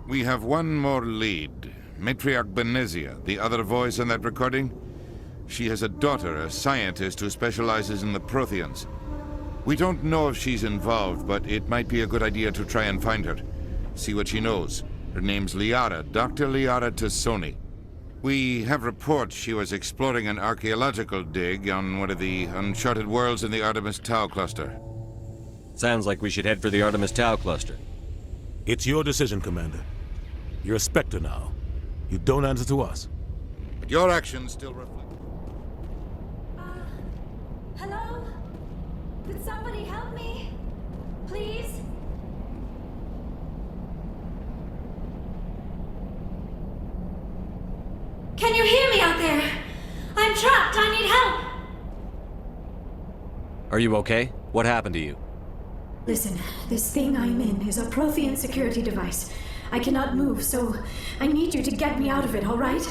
We have one more lead. Matriarch Benezia, the other voice in that recording. She has a daughter, a scientist who specializes in the Protheans. We don't know if she's involved, but it might be a good idea to try and find her. See what she knows. Her name's Liara, Dr. Liara T'Soni. We have reports she was exploring an archaeological dig on one of the uncharted worlds in the Artemis Tau cluster. Sounds like we should head for the Artemis Tau cluster. It's your decision, Commander. You're a Spectre now. You don't answer to us. But your actions still reflect... Hello? Could somebody help me? Please? Can you hear me out there? I'm trapped. I need help. Are you okay? What happened to you? Listen, this thing I'm in is a Prothean security device. I cannot move, so I need you to get me out of it, all right?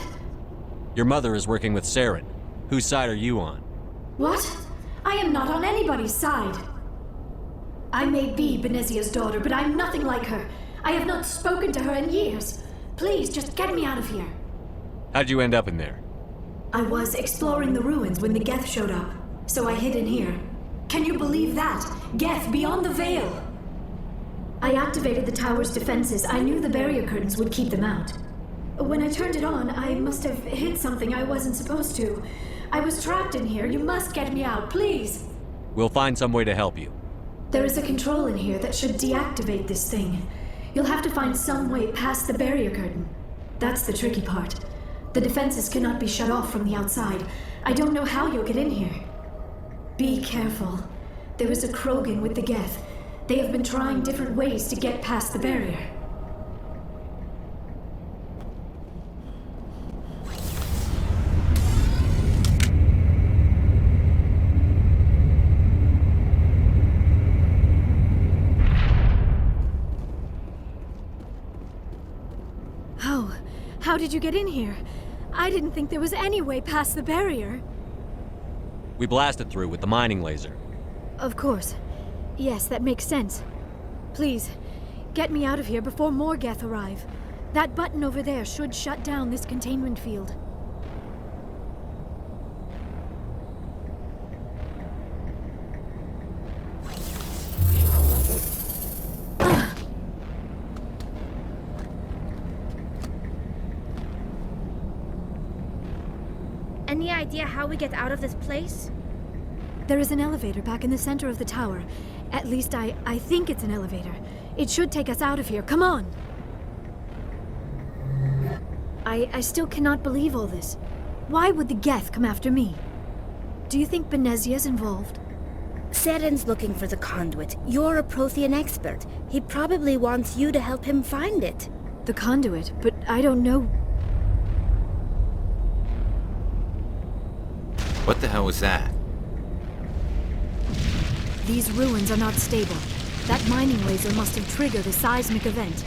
Your mother is working with Saren. Whose side are you on? What? I am not on anybody's side. I may be Benezia's daughter, but I'm nothing like her. I have not spoken to her in years. Please, just get me out of here. How'd you end up in there? I was exploring the ruins when the Geth showed up, so I hid in here. Can you believe that? Geth, beyond the veil! I activated the tower's defenses. I knew the barrier curtains would keep them out. When I turned it on, I must have hit something I wasn't supposed to. I was trapped in here. You must get me out, please! We'll find some way to help you. There is a control in here that should deactivate this thing. You'll have to find some way past the barrier curtain. That's the tricky part. The defenses cannot be shut off from the outside. I don't know how you'll get in here. Be careful. There is a Krogan with the Geth. They have been trying different ways to get past the barrier. How did you get in here? I didn't think there was any way past the barrier. We blasted through with the mining laser. Of course. Yes, that makes sense. Please, get me out of here before more Geth arrive. That button over there should shut down this containment field. Any idea how we get out of this place? There is an elevator back in the center of the tower. At least I think it's an elevator. It should take us out of here. Come on! I still cannot believe all this. Why would the Geth come after me? Do you think Benezia's involved? Saren's looking for the conduit. You're a Prothean expert. He probably wants you to help him find it. The conduit? But I don't know... What the hell was that? These ruins are not stable. That mining laser must have triggered a seismic event.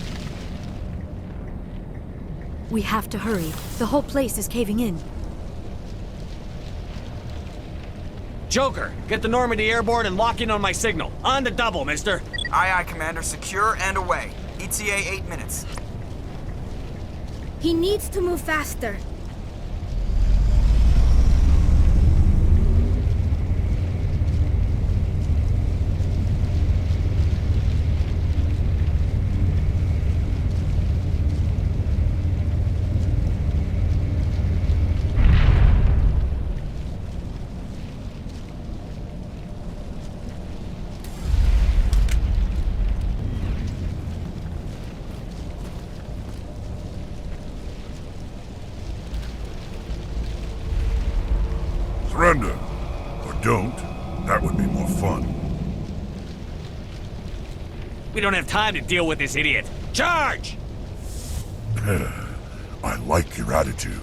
We have to hurry. The whole place is caving in. Joker, get the Normandy airborne and lock in on my signal. On the double, mister. Aye, aye, Commander. Secure and away. ETA 8 minutes. He needs to move faster. Surrender. Or don't. That would be more fun. We don't have time to deal with this idiot. Charge! I like your attitude.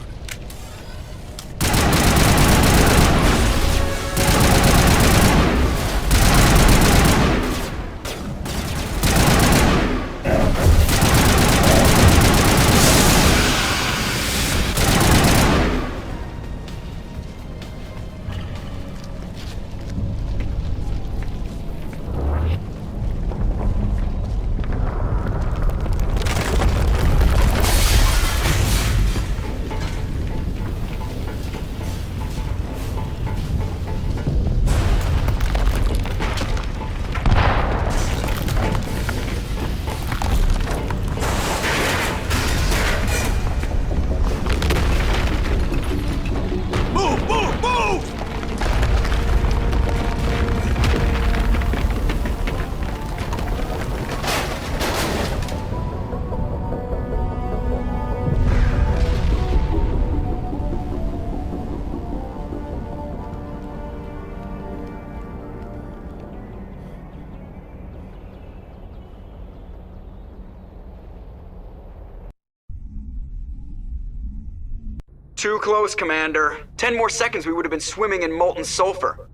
Too close, Commander. 10 more seconds we would have been swimming in molten sulfur.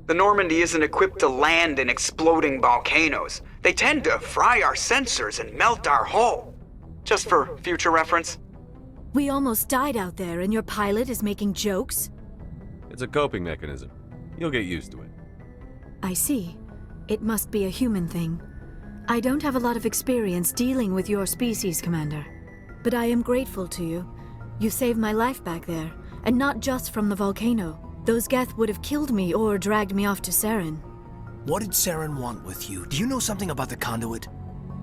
The Normandy isn't equipped to land in exploding volcanoes. They tend to fry our sensors and melt our hull. Just for future reference. We almost died out there, and your pilot is making jokes? It's a coping mechanism. You'll get used to it. I see. It must be a human thing. I don't have a lot of experience dealing with your species, Commander. But I am grateful to you. You saved my life back there, and not just from the volcano. Those Geth would have killed me or dragged me off to Saren. What did Saren want with you? Do you know something about the conduit?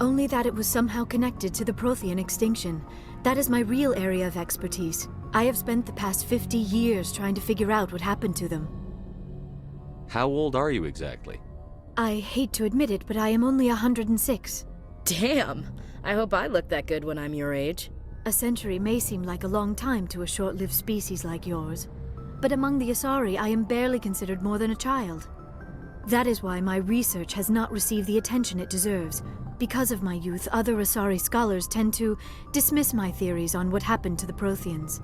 Only that it was somehow connected to the Prothean extinction. That is my real area of expertise. I have spent the past 50 years trying to figure out what happened to them. How old are you exactly? I hate to admit it, but I am only 106. Damn! I hope I look that good when I'm your age. A century may seem like a long time to a short-lived species like yours. But among the Asari, I am barely considered more than a child. That is why my research has not received the attention it deserves. Because of my youth, other Asari scholars tend to dismiss my theories on what happened to the Protheans.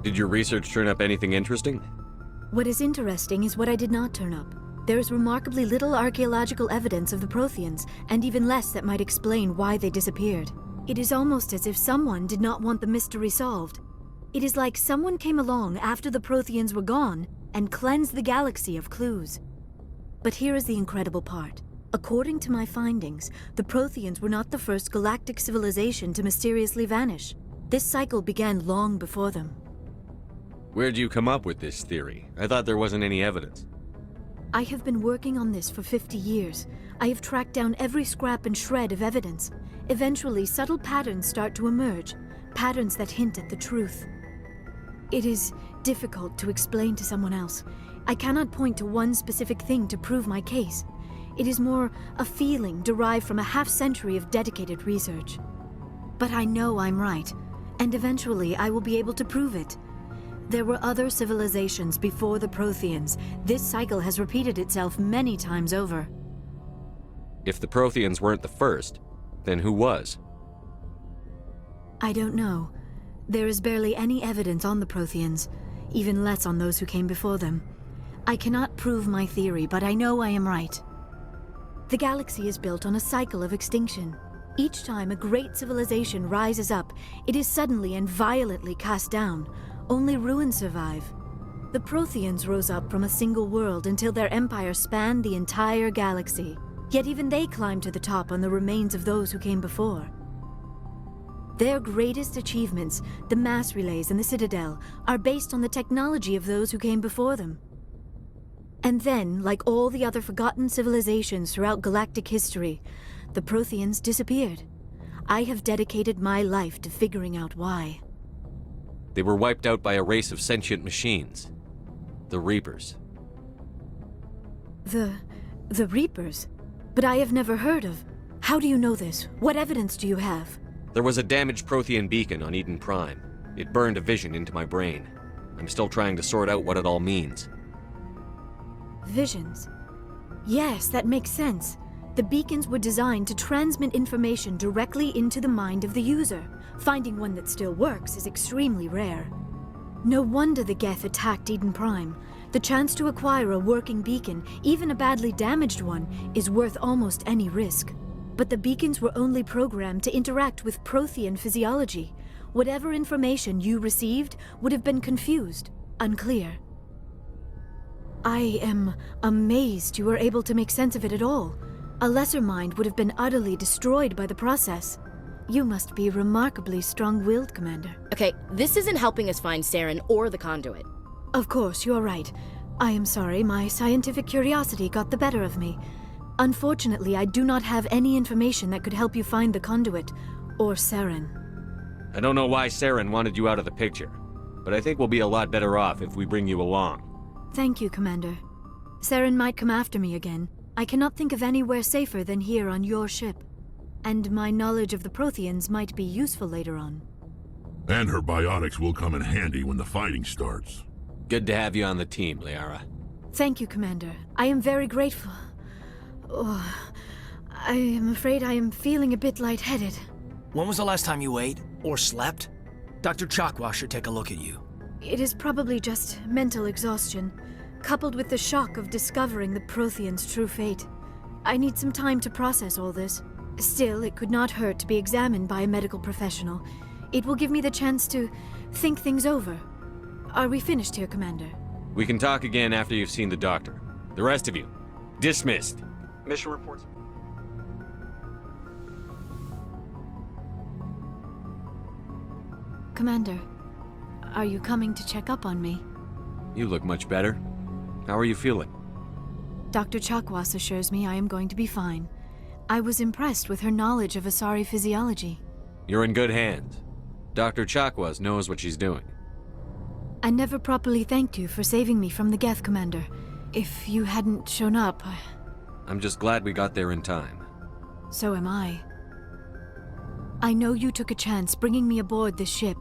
Did your research turn up anything interesting? What is interesting is what I did not turn up. There is remarkably little archaeological evidence of the Protheans, and even less that might explain why they disappeared. It is almost as if someone did not want the mystery solved. It is like someone came along after the Protheans were gone and cleansed the galaxy of clues. But here is the incredible part. According to my findings, the Protheans were not the first galactic civilization to mysteriously vanish. This cycle began long before them. Where'd you come up with this theory? I thought there wasn't any evidence. I have been working on this for 50 years. I have tracked down every scrap and shred of evidence. Eventually, subtle patterns start to emerge, patterns that hint at the truth. It is difficult to explain to someone else. I cannot point to one specific thing to prove my case. It is more a feeling derived from a half-century of dedicated research. But I know I'm right, and eventually I will be able to prove it. There were other civilizations before the Protheans. This cycle has repeated itself many times over. If the Protheans weren't the first, then who was? I don't know. There is barely any evidence on the Protheans, even less on those who came before them. I cannot prove my theory, but I know I am right. The galaxy is built on a cycle of extinction. Each time a great civilization rises up, it is suddenly and violently cast down. Only ruins survive. The Protheans rose up from a single world until their empire spanned the entire galaxy. Yet even they climbed to the top on the remains of those who came before. Their greatest achievements, the mass relays and the Citadel, are based on the technology of those who came before them. And then, like all the other forgotten civilizations throughout galactic history, the Protheans disappeared. I have dedicated my life to figuring out why. They were wiped out by a race of sentient machines. The Reapers. The Reapers? But I have never heard of. How do you know this? What evidence do you have? There was a damaged Prothean beacon on Eden Prime. It burned a vision into my brain. I'm still trying to sort out what it all means. Visions. Yes, that makes sense. The beacons were designed to transmit information directly into the mind of the user. Finding one that still works is extremely rare. No wonder the Geth attacked Eden Prime. The chance to acquire a working beacon, even a badly damaged one, is worth almost any risk. But the beacons were only programmed to interact with Prothean physiology. Whatever information you received would have been confused, unclear. I am amazed you were able to make sense of it at all. A lesser mind would have been utterly destroyed by the process. You must be remarkably strong-willed, Commander. Okay, this isn't helping us find Saren or the conduit. Of course, you're right. I am sorry, my scientific curiosity got the better of me. Unfortunately, I do not have any information that could help you find the conduit, or Saren. I don't know why Saren wanted you out of the picture, but I think we'll be a lot better off if we bring you along. Thank you, Commander. Saren might come after me again. I cannot think of anywhere safer than here on your ship. And my knowledge of the Protheans might be useful later on. And her biotics will come in handy when the fighting starts. Good to have you on the team, Liara. Thank you, Commander. I am very grateful. Oh, I am afraid I am feeling a bit lightheaded. When was the last time you ate? Or slept? Dr. Chakwa should take a look at you. It is probably just mental exhaustion, coupled with the shock of discovering the Prothean's true fate. I need some time to process all this. Still, it could not hurt to be examined by a medical professional. It will give me the chance to think things over. Are we finished here, Commander? We can talk again after you've seen the doctor. The rest of you, dismissed. Mission reports. Commander, are you coming to check up on me? You look much better. How are you feeling? Dr. Chakwas assures me I am going to be fine. I was impressed with her knowledge of Asari physiology. You're in good hands. Dr. Chakwas knows what she's doing. I never properly thanked you for saving me from the Geth, Commander. If you hadn't shown up, I'm just glad we got there in time. So am I. I know you took a chance bringing me aboard this ship.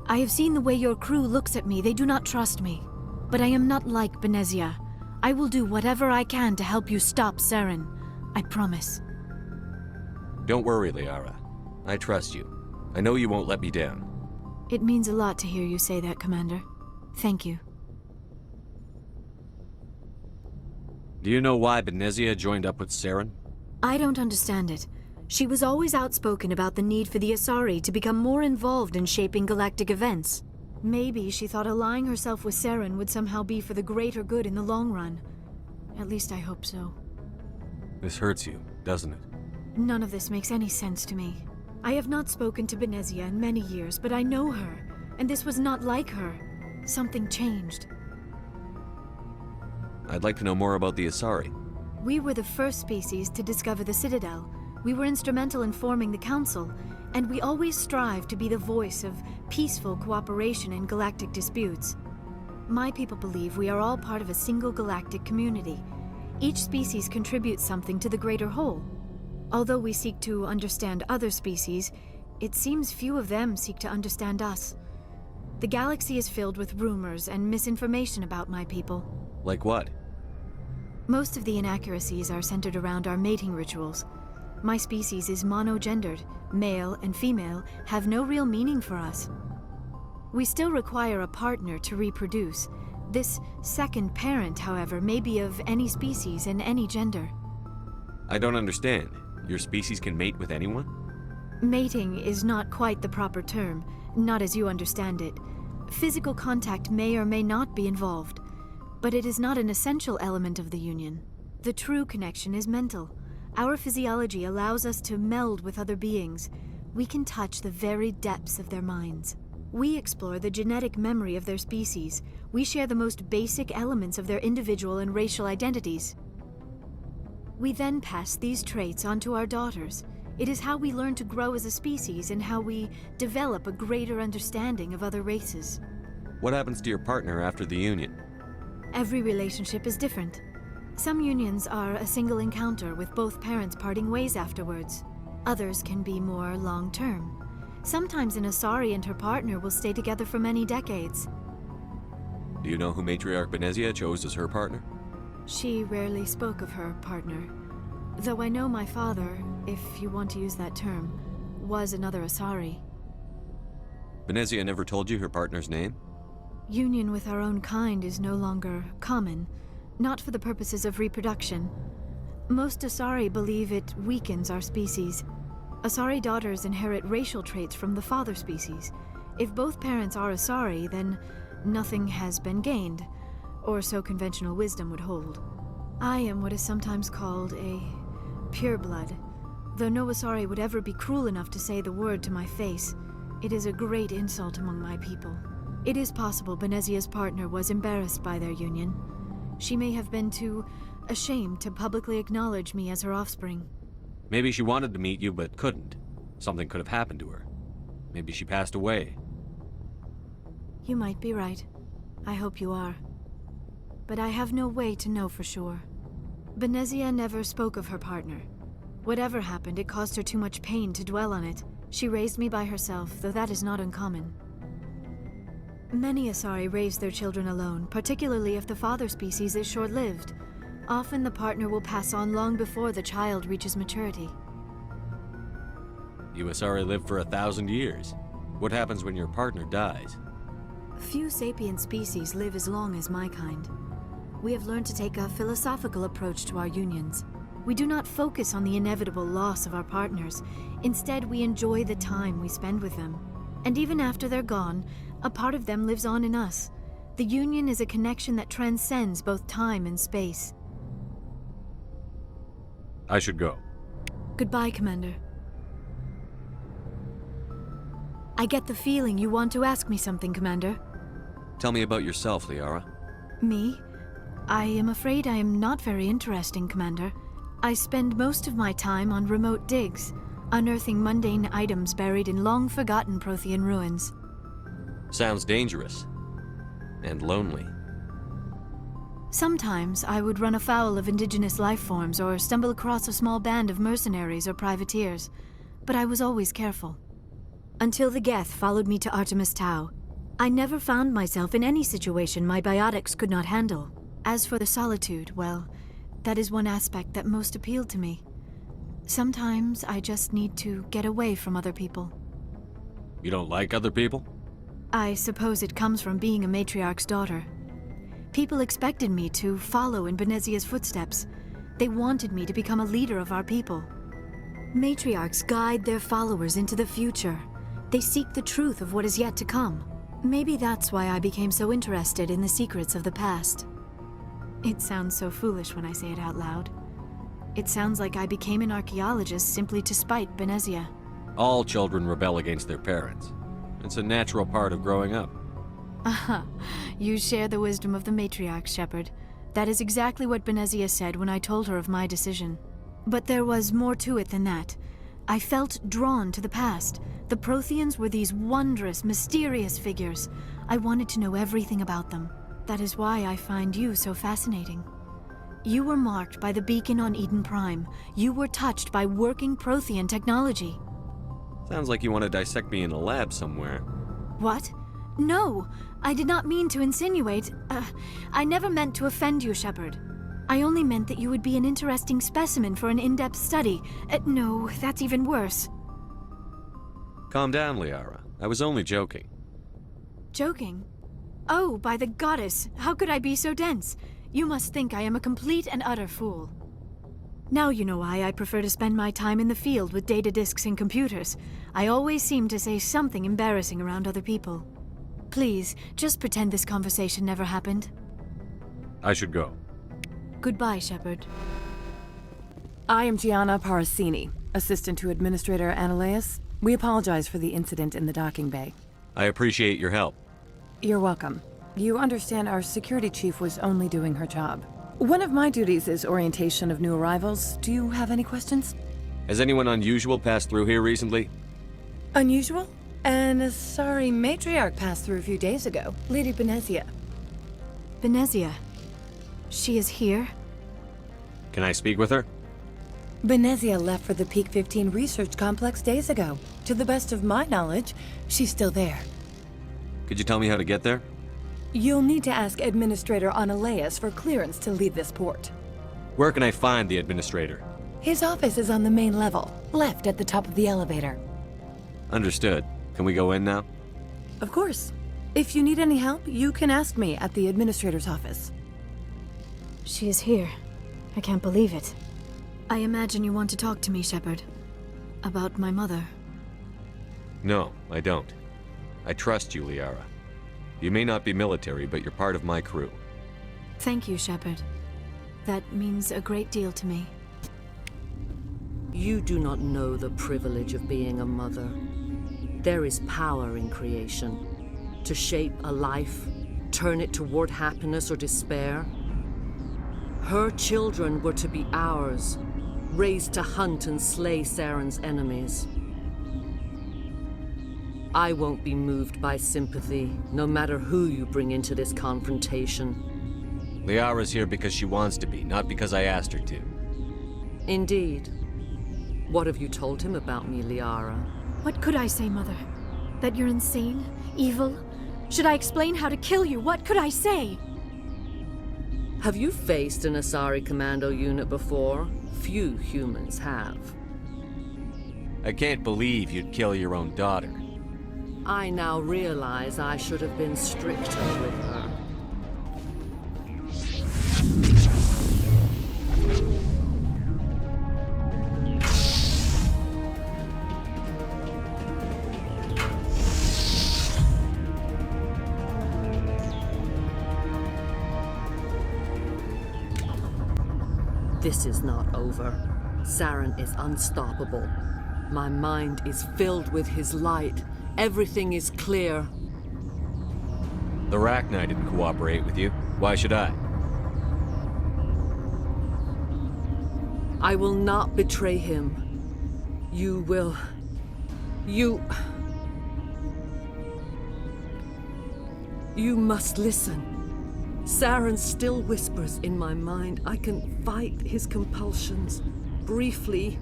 I have seen the way your crew looks at me. They do not trust me. But I am not like Benezia. I will do whatever I can to help you stop Saren. I promise. Don't worry, Liara. I trust you. I know you won't let me down. It means a lot to hear you say that, Commander. Thank you. Do you know why Benezia joined up with Saren? I don't understand it. She was always outspoken about the need for the Asari to become more involved in shaping galactic events. Maybe she thought allying herself with Saren would somehow be for the greater good in the long run. At least I hope so. This hurts you, doesn't it? None of this makes any sense to me. I have not spoken to Benezia in many years, but I know her, and this was not like her. Something changed. I'd like to know more about the Asari. We were the first species to discover the Citadel. We were instrumental in forming the Council, and we always strive to be the voice of peaceful cooperation in galactic disputes. My people believe we are all part of a single galactic community. Each species contributes something to the greater whole. Although we seek to understand other species, it seems few of them seek to understand us. The galaxy is filled with rumors and misinformation about my people. Like what? Most of the inaccuracies are centered around our mating rituals. My species is monogendered. Male and female have no real meaning for us. We still require a partner to reproduce. This second parent, however, may be of any species and any gender. I don't understand. Your species can mate with anyone? Mating is not quite the proper term, not as you understand it. Physical contact may or may not be involved, but it is not an essential element of the union. The true connection is mental. Our physiology allows us to meld with other beings. We can touch the very depths of their minds. We explore the genetic memory of their species. We share the most basic elements of their individual and racial identities. We then pass these traits on to our daughters. It is how we learn to grow as a species and how we develop a greater understanding of other races. What happens to your partner after the union? Every relationship is different. Some unions are a single encounter with both parents parting ways afterwards. Others can be more long-term. Sometimes an Asari and her partner will stay together for many decades. Do you know who Matriarch Benezia chose as her partner? She rarely spoke of her partner. Though I know my father, if you want to use that term, was another Asari. Benezia never told you her partner's name? Union with our own kind is no longer common. Not for the purposes of reproduction. Most Asari believe it weakens our species. Asari daughters inherit racial traits from the father species. If both parents are Asari, then nothing has been gained, or so conventional wisdom would hold. I am what is sometimes called a pureblood. Though no Asari would ever be cruel enough to say the word to my face, it is a great insult among my people. It is possible Benezia's partner was embarrassed by their union. She may have been too ashamed to publicly acknowledge me as her offspring. Maybe she wanted to meet you but couldn't. Something could have happened to her. Maybe she passed away. You might be right. I hope you are. But I have no way to know for sure. Benezia never spoke of her partner. Whatever happened, it caused her too much pain to dwell on it. She raised me by herself, though that is not uncommon. Many Asari raise their children alone, particularly if the father species is short-lived. Often the partner will pass on long before the child reaches maturity. You Asari live for 1,000 years. What happens when your partner dies? Few sapient species live as long as my kind. We have learned to take a philosophical approach to our unions. We do not focus on the inevitable loss of our partners. Instead, we enjoy the time we spend with them. And even after they're gone, a part of them lives on in us. The union is a connection that transcends both time and space. I should go. Goodbye, Commander. I get the feeling you want to ask me something, Commander. Tell me about yourself, Liara. Me? I am afraid I am not very interesting, Commander. I spend most of my time on remote digs, unearthing mundane items buried in long-forgotten Prothean ruins. Sounds dangerous. And lonely. Sometimes I would run afoul of indigenous life forms or stumble across a small band of mercenaries or privateers, but I was always careful. Until the Geth followed me to Artemis Tau, I never found myself in any situation my biotics could not handle. As for the solitude, well, that is one aspect that most appealed to me. Sometimes I just need to get away from other people. You don't like other people? I suppose it comes from being a matriarch's daughter. People expected me to follow in Benezia's footsteps. They wanted me to become a leader of our people. Matriarchs guide their followers into the future. They seek the truth of what is yet to come. Maybe that's why I became so interested in the secrets of the past. It sounds so foolish when I say it out loud. It sounds like I became an archaeologist simply to spite Benezia. All children rebel against their parents. It's a natural part of growing up. Aha, you share the wisdom of the matriarch, Shepard. That is exactly what Benezia said when I told her of my decision. But there was more to it than that. I felt drawn to the past. The Protheans were these wondrous, mysterious figures. I wanted to know everything about them. That is why I find you so fascinating. You were marked by the beacon on Eden Prime. You were touched by working Prothean technology. Sounds like you want to dissect me in a lab somewhere. What? No, I did not mean to insinuate. I never meant to offend you, Shepard. I only meant that you would be an interesting specimen for an in-depth study. No, that's even worse. Calm down, Liara. I was only joking. Joking? Oh, by the goddess, how could I be so dense? You must think I am a complete and utter fool. Now you know why I prefer to spend my time in the field with data disks and computers. I always seem to say something embarrassing around other people. Please, just pretend this conversation never happened. I should go. Goodbye, Shepard. I am Gianna Parasini, assistant to Administrator Ananias. We apologize for the incident in the docking bay. I appreciate your help. You're welcome. You understand our security chief was only doing her job. One of my duties is orientation of new arrivals. Do you have any questions? Has anyone unusual passed through here recently? Unusual? And a sorry matriarch passed through a few days ago. Lady Benezia. Benezia? She is here? Can I speak with her? Benezia left for the Peak 15 research complex days ago. To the best of my knowledge, she's still there. Could you tell me how to get there? You'll need to ask Administrator Ananias for clearance to leave this port. Where can I find the administrator? His office is on the main level, left at the top of the elevator. Understood. Can we go in now? Of course. If you need any help, you can ask me at the administrator's office. She is here. I can't believe it. I imagine you want to talk to me, Shepard. About my mother. No, I don't. I trust you, Liara. You may not be military, but you're part of my crew. Thank you, Shepard. That means a great deal to me. You do not know the privilege of being a mother. There is power in creation. To shape a life, turn it toward happiness or despair. Her children were to be ours, raised to hunt and slay Saren's enemies. I won't be moved by sympathy, no matter who you bring into this confrontation. Liara's here because she wants to be, not because I asked her to. Indeed. What have you told him about me, Liara? What could I say, Mother? That you're insane? Evil? Should I explain how to kill you? What could I say? Have you faced an Asari commando unit before? Few humans have. I can't believe you'd kill your own daughter. I now realize I should have been stricter with her. This is not over. Saren is unstoppable. My mind is filled with his light. Everything is clear. The Rachni didn't cooperate with you. Why should I? I will not betray him. You will... You must listen. Saren still whispers in my mind. I can fight his compulsions, briefly,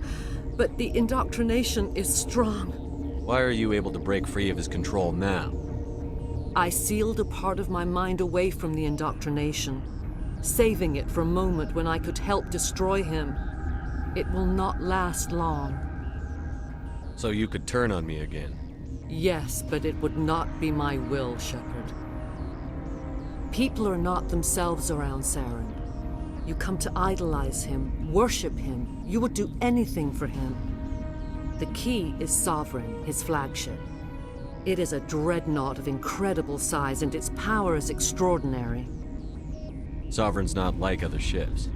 but the indoctrination is strong. Why are you able to break free of his control now? I sealed a part of my mind away from the indoctrination, saving it for a moment when I could help destroy him. It will not last long. So you could turn on me again? Yes, but it would not be my will, Shepard. People are not themselves around Saren. You come to idolize him, worship him. You would do anything for him. The key is Sovereign, his flagship. It is a dreadnought of incredible size, and its power is extraordinary. Sovereign's not like other ships.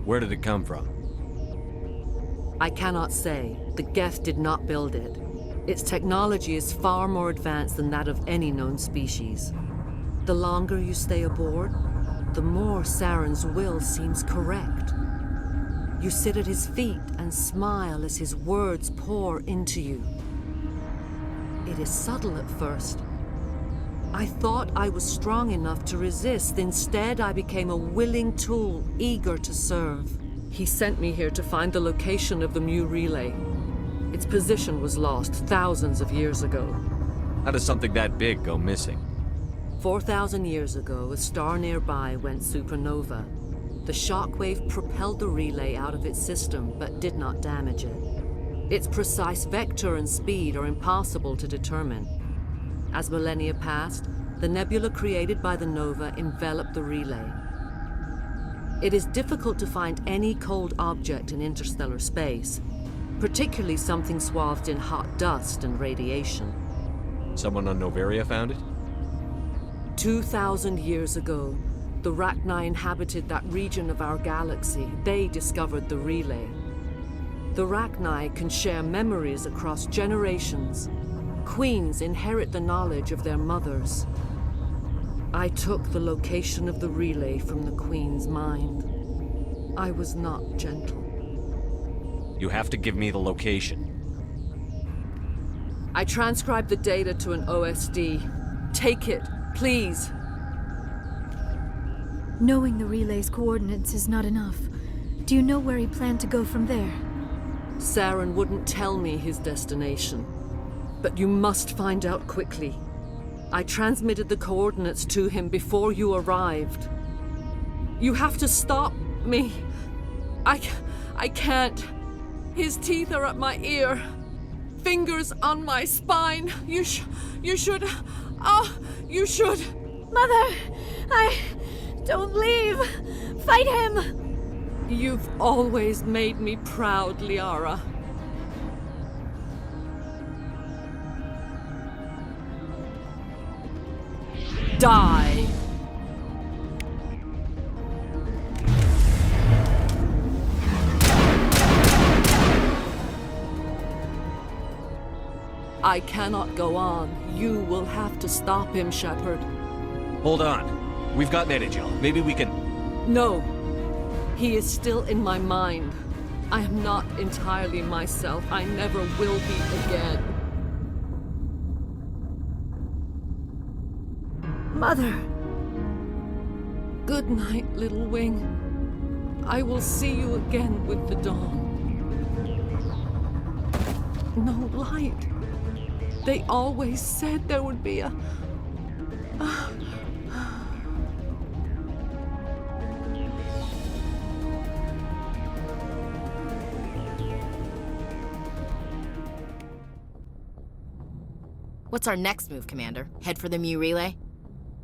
Where did it come from? I cannot say. The Geth did not build it. Its technology is far more advanced than that of any known species. The longer you stay aboard, the more Saren's will seems correct. You sit at his feet and smile as his words pour into you. It is subtle at first. I thought I was strong enough to resist. Instead, I became a willing tool, eager to serve. He sent me here to find the location of the Mu relay. Its position was lost thousands of years ago. How does something that big go missing? 4,000 years ago, a star nearby went supernova. The shockwave propelled the relay out of its system, but did not damage it. Its precise vector and speed are impossible to determine. As millennia passed, the nebula created by the nova enveloped the relay. It is difficult to find any cold object in interstellar space, particularly something swathed in hot dust and radiation. Someone on Noveria found it? 2,000 years ago, the Rachni inhabited that region of our galaxy. They discovered the relay. The Rachni can share memories across generations. Queens inherit the knowledge of their mothers. I took the location of the relay from the Queen's mind. I was not gentle. You have to give me the location. I transcribed the data to an OSD. Take it, please. Knowing the relay's coordinates is not enough. Do you know where he planned to go from there? Saren wouldn't tell me his destination. But you must find out quickly. I transmitted the coordinates to him before you arrived. You have to stop me. I can't. His teeth are at my ear. Fingers on my spine. You should. You should. Mother! Don't leave! Fight him! You've always made me proud, Liara. Die! I cannot go on. You will have to stop him, Shepard. Hold on. We've got Energel. Maybe we can... No. He is still in my mind. I am not entirely myself. I never will be again. Mother! Good night, little wing. I will see you again with the dawn. No light. They always said there would be a... What's our next move, Commander? Head for the Mu relay?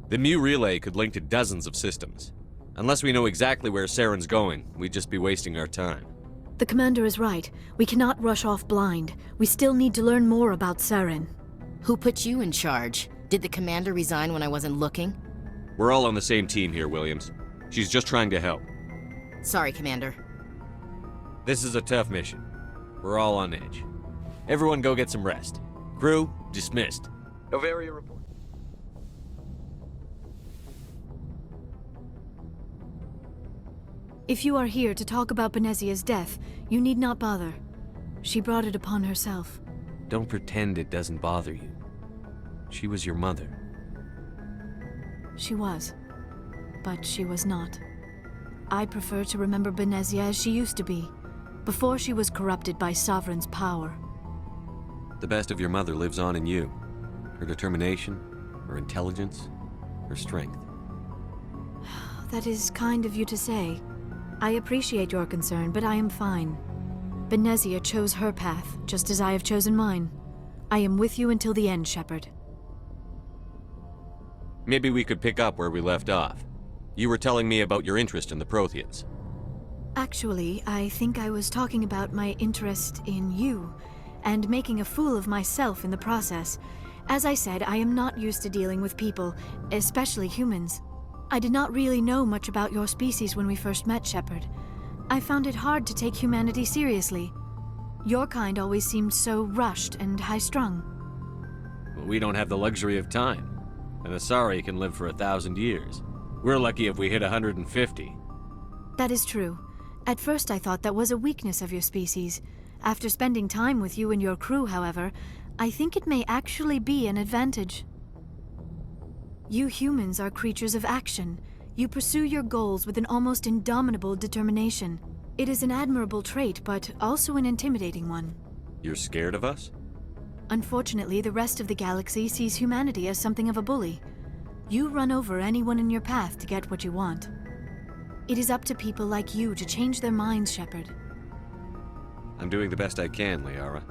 The Mu relay could link to dozens of systems. Unless we know exactly where Saren's going, we'd just be wasting our time. The Commander is right. We cannot rush off blind. We still need to learn more about Saren. Who put you in charge? Did the Commander resign when I wasn't looking? We're all on the same team here, Williams. She's just trying to help. Sorry, Commander. This is a tough mission. We're all on edge. Everyone go get some rest. Crew, dismissed. Novaria report. If you are here to talk about Benezia's death, you need not bother. She brought it upon herself. Don't pretend it doesn't bother you. She was your mother. She was. But she was not. I prefer to remember Benezia as she used to be, before she was corrupted by Sovereign's power. The best of your mother lives on in you. Her determination, her intelligence, her strength. That is kind of you to say. I appreciate your concern, but I am fine. Benezia chose her path, just as I have chosen mine. I am with you until the end, Shepard. Maybe we could pick up where we left off. You were telling me about your interest in the Protheans. Actually, I think I was talking about my interest in you, and making a fool of myself in the process. As I said, I am not used to dealing with people, especially humans. I did not really know much about your species when we first met, Shepard. I found it hard to take humanity seriously. Your kind always seemed so rushed and high-strung. Well, we don't have the luxury of time. An Asari can live for 1,000 years. We're lucky if we hit 150. That is true. At first I thought that was a weakness of your species. After spending time with you and your crew, however, I think it may actually be an advantage. You humans are creatures of action. You pursue your goals with an almost indomitable determination. It is an admirable trait, but also an intimidating one. You're scared of us? Unfortunately, the rest of the galaxy sees humanity as something of a bully. You run over anyone in your path to get what you want. It is up to people like you to change their minds, Shepard. I'm doing the best I can, Liara.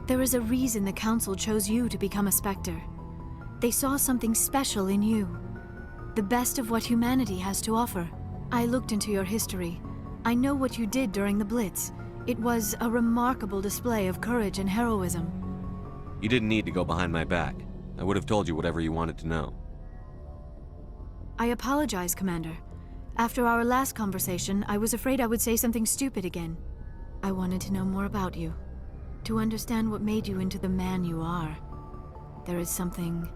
There is a reason the Council chose you to become a Spectre. They saw something special in you. The best of what humanity has to offer. I looked into your history. I know what you did during the Blitz. It was a remarkable display of courage and heroism. You didn't need to go behind my back. I would have told you whatever you wanted to know. I apologize, Commander. After our last conversation, I was afraid I would say something stupid again. I wanted to know more about you. To understand what made you into the man you are. There is something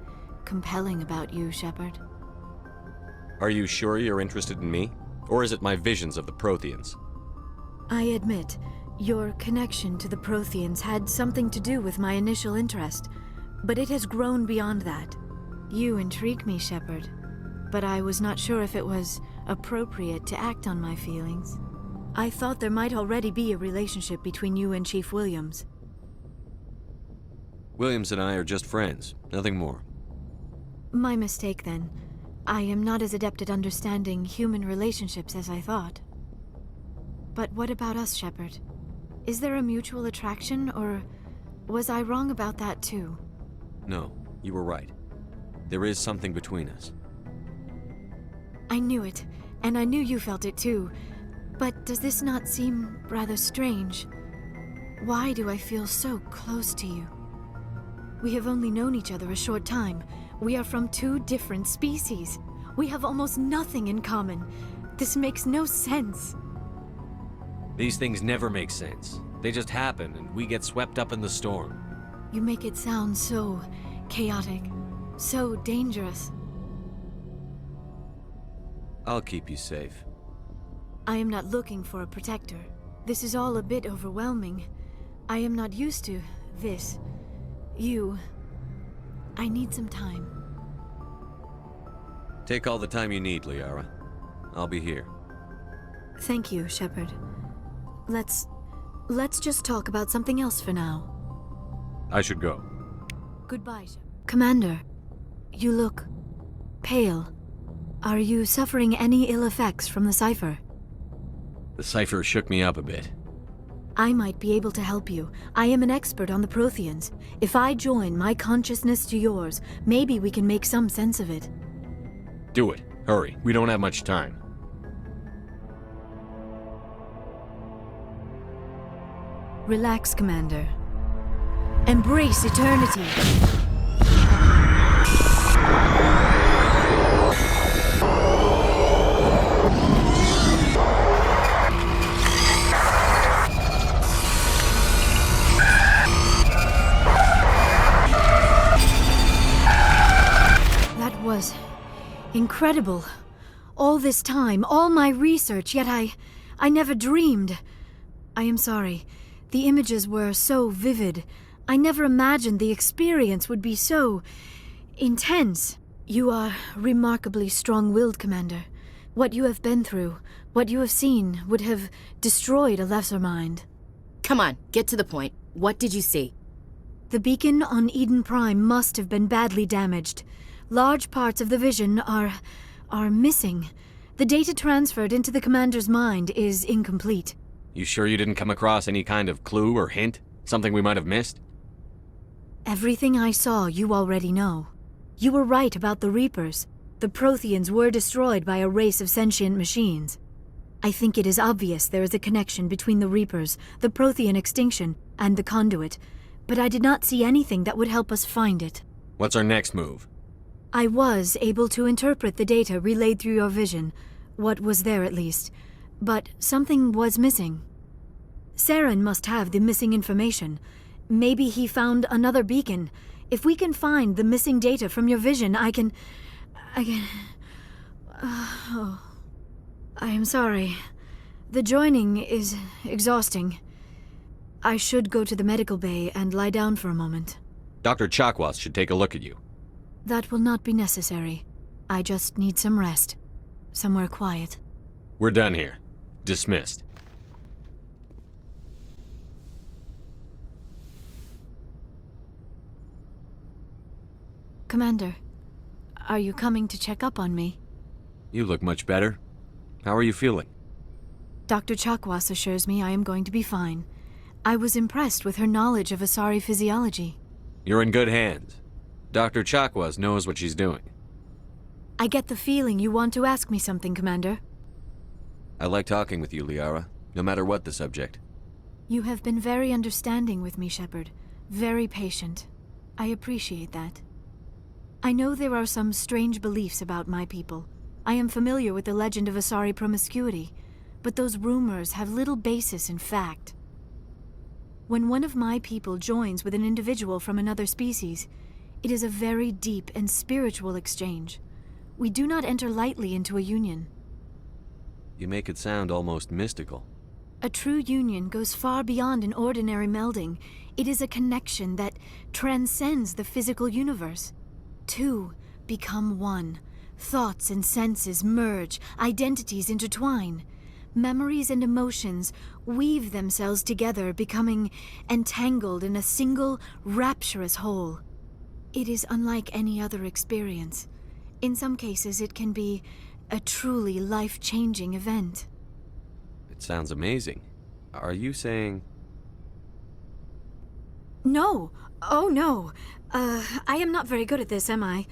compelling about you, Shepard. Are you sure you're interested in me? Or is it my visions of the Protheans? I admit, your connection to the Protheans had something to do with my initial interest, but it has grown beyond that. You intrigue me, Shepard, but I was not sure if it was appropriate to act on my feelings. I thought there might already be a relationship between you and Chief Williams. Williams and I are just friends, nothing more. My mistake, then. I am not as adept at understanding human relationships as I thought. But what about us, Shepard? Is there a mutual attraction, or was I wrong about that too? No, you were right. There is something between us. I knew it, and I knew you felt it too. But does this not seem rather strange? Why do I feel so close to you? We have only known each other a short time. We are from two different species. We have almost nothing in common. This makes no sense. These things never make sense. They just happen, and we get swept up in the storm. You make it sound so chaotic, so dangerous. I'll keep you safe. I am not looking for a protector. This is all a bit overwhelming. I am not used to this. I need some time. Take all the time you need, Liara. I'll be here. Thank you, Shepard. Let's just talk about something else for now. I should go. Goodbye, Shepard. Commander, you look pale. Are you suffering any ill effects from the cipher? The cipher shook me up a bit. I might be able to help you. I am an expert on the Protheans. If I join my consciousness to yours, maybe we can make some sense of it. Do it. Hurry. We don't have much time. Relax, Commander. Embrace eternity. That was incredible. All this time, all my research, yet I never dreamed. I am sorry. The images were so vivid. I never imagined the experience would be so intense. You are remarkably strong-willed, Commander. What you have been through, what you have seen, would have destroyed a lesser mind. Come on, get to the point. What did you see? The beacon on Eden Prime must have been badly damaged. Large parts of the vision are missing. The data transferred into the Commander's mind is incomplete. You sure you didn't come across any kind of clue or hint? Something we might have missed? Everything I saw you already know. You were right about the Reapers. The Protheans were destroyed by a race of sentient machines. I think it is obvious there is a connection between the Reapers, the Prothean extinction, and the Conduit, but I did not see anything that would help us find it. What's our next move? I was able to interpret the data relayed through your vision, what was there at least, but something was missing. Saren must have the missing information. Maybe he found another beacon. If we can find the missing data from your vision, I can... Oh. I am sorry. The joining is exhausting. I should go to the medical bay and lie down for a moment. Dr. Chakwas should take a look at you. That will not be necessary. I just need some rest. Somewhere quiet. We're done here. Dismissed. Commander, are you coming to check up on me? You look much better. How are you feeling? Dr. Chakwas assures me I am going to be fine. I was impressed with her knowledge of Asari physiology. You're in good hands. Dr. Chakwas knows what she's doing. I get the feeling you want to ask me something, Commander. I like talking with you, Liara, no matter what the subject. You have been very understanding with me, Shepard. Very patient. I appreciate that. I know there are some strange beliefs about my people. I am familiar with the legend of Asari promiscuity, but those rumors have little basis in fact. When one of my people joins with an individual from another species, it is a very deep and spiritual exchange. We do not enter lightly into a union. You make it sound almost mystical. A true union goes far beyond an ordinary melding. It is a connection that transcends the physical universe. Two become one. Thoughts and senses merge, identities intertwine. Memories and emotions weave themselves together, becoming entangled in a single, rapturous whole. It is unlike any other experience. In some cases, it can be a truly life-changing event. It sounds amazing. Are you saying... No. Oh, no. I am not very good at this, am I?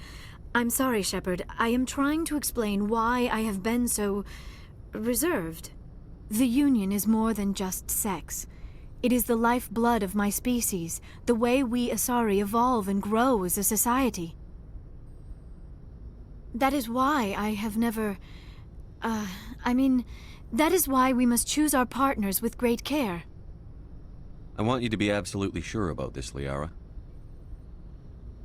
I'm sorry, Shepard. I am trying to explain why I have been so... reserved. The Union is more than just sex. It is the lifeblood of my species, the way we Asari evolve and grow as a society. That is why I have never... that is why we must choose our partners with great care. I want you to be absolutely sure about this, Liara.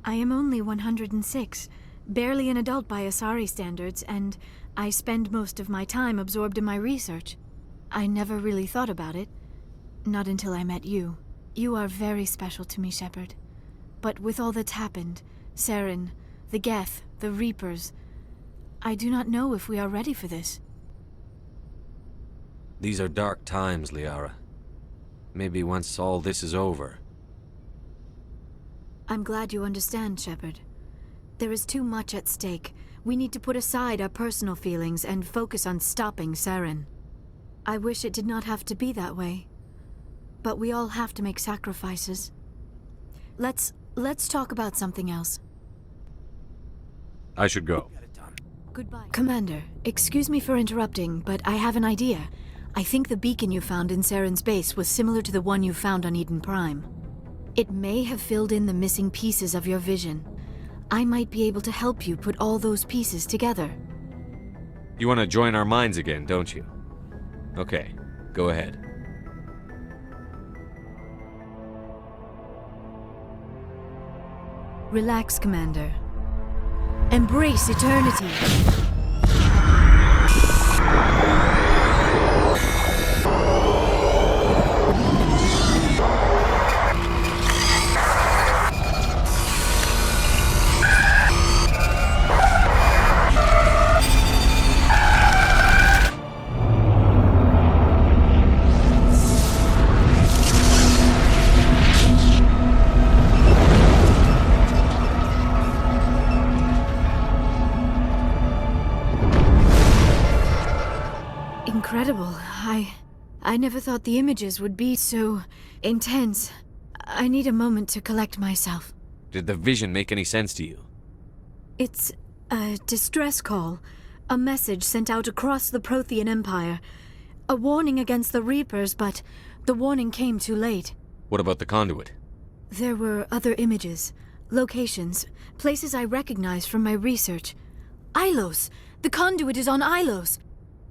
I am only 106, barely an adult by Asari standards, and I spend most of my time absorbed in my research. I never really thought about it. Not until I met you. You are very special to me, Shepard. But with all that's happened, Saren, the Geth, the Reapers, I do not know if we are ready for this. These are dark times, Liara. Maybe once all this is over... I'm glad you understand, Shepard. There is too much at stake. We need to put aside our personal feelings and focus on stopping Saren. I wish it did not have to be that way. but we all have to make sacrifices. Let's talk about something else. I should go. Goodbye. Commander, excuse me for interrupting, but I have an idea. I think the beacon you found in Saren's base was similar to the one you found on Eden Prime. It may have filled in the missing pieces of your vision. I might be able to help you put all those pieces together. You want to join our minds again, don't you? Okay, go ahead. Relax, Commander. Embrace eternity. Incredible. I never thought the images would be so intense. I need a moment to collect myself. Did the vision make any sense to you? It's a distress call. A message sent out across the Prothean Empire. A warning against the Reapers, but the warning came too late. What about the conduit? There were other images, locations, places I recognized from my research. Ilos! The conduit is on Ilos!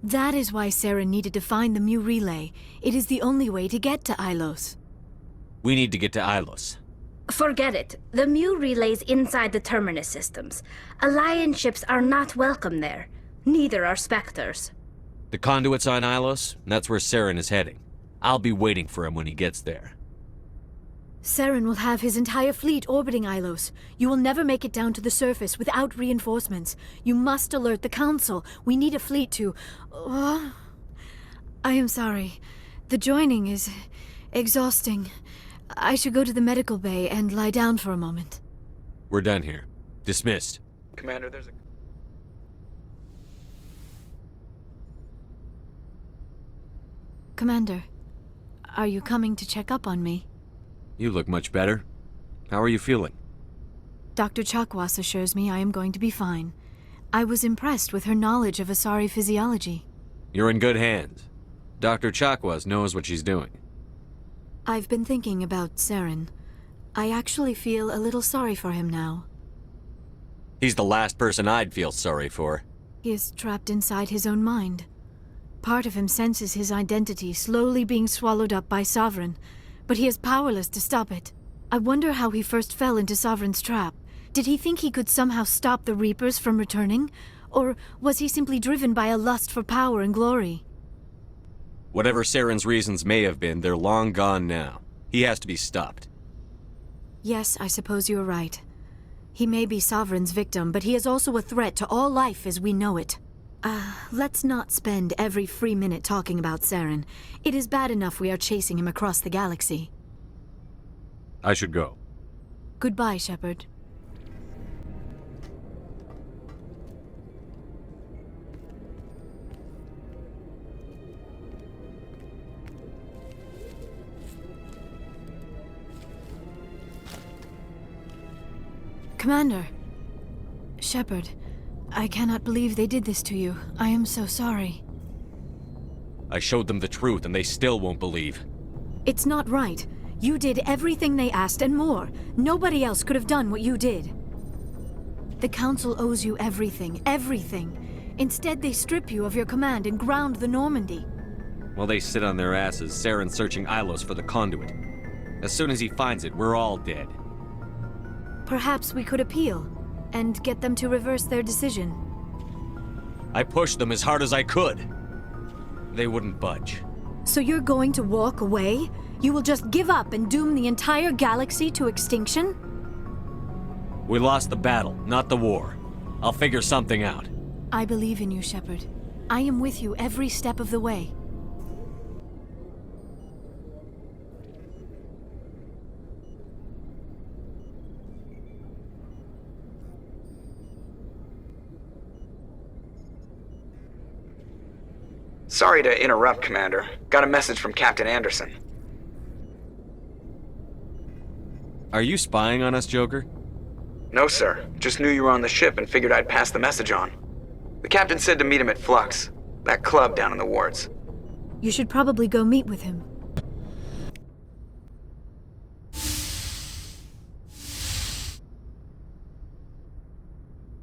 That is why Saren needed to find the Mu relay. It is the only way to get to Ilos. We need to get to Ilos. Forget it. The Mu relay's inside the Terminus systems. Alliance ships are not welcome there. Neither are Spectres. The conduit's on Ilos, and that's where Saren is heading. I'll be waiting for him when he gets there. Saren will have his entire fleet orbiting Ilos. You will never make it down to the surface without reinforcements. You must alert the Council. We need a fleet to... I am sorry. The joining is exhausting. I should go to the medical bay and lie down for a moment. We're done here. Dismissed. Commander, there's a... Commander, are you coming to check up on me? You look much better. How are you feeling? Dr. Chakwas assures me I am going to be fine. I was impressed with her knowledge of Asari physiology. You're in good hands. Dr. Chakwas knows what she's doing. I've been thinking about Saren. I actually feel a little sorry for him now. He's the last person I'd feel sorry for. He is trapped inside his own mind. Part of him senses his identity slowly being swallowed up by Sovereign, but he is powerless to stop it. I wonder how he first fell into Sovereign's trap. Did he think he could somehow stop the Reapers from returning? Or was he simply driven by a lust for power and glory? Whatever Saren's reasons may have been, they're long gone now. He has to be stopped. Yes, I suppose you're right. He may be Sovereign's victim, but he is also a threat to all life as we know it. Let's not spend every free minute talking about Saren. It is bad enough we are chasing him across the galaxy. I should go. Goodbye, Shepard. Commander. Shepard. I cannot believe they did this to you. I am so sorry. I showed them the truth and they still won't believe. It's not right. You did everything they asked and more. Nobody else could have done what you did. The Council owes you everything, everything. Instead, they strip you of your command and ground the Normandy. While they sit on their asses, Saren's searching Ilos for the conduit. As soon as he finds it, we're all dead. Perhaps we could appeal and get them to reverse their decision. I pushed them as hard as I could. They wouldn't budge. So you're going to walk away? You will just give up and doom the entire galaxy to extinction? We lost the battle, not the war. I'll figure something out. I believe in you, Shepard. I am with you every step of the way. Sorry to interrupt, Commander. Got a message from Captain Anderson. Are you spying on us, Joker? No, sir. Just knew you were on the ship and figured I'd pass the message on. The captain said to meet him at Flux, that club down in the wards. You should probably go meet with him.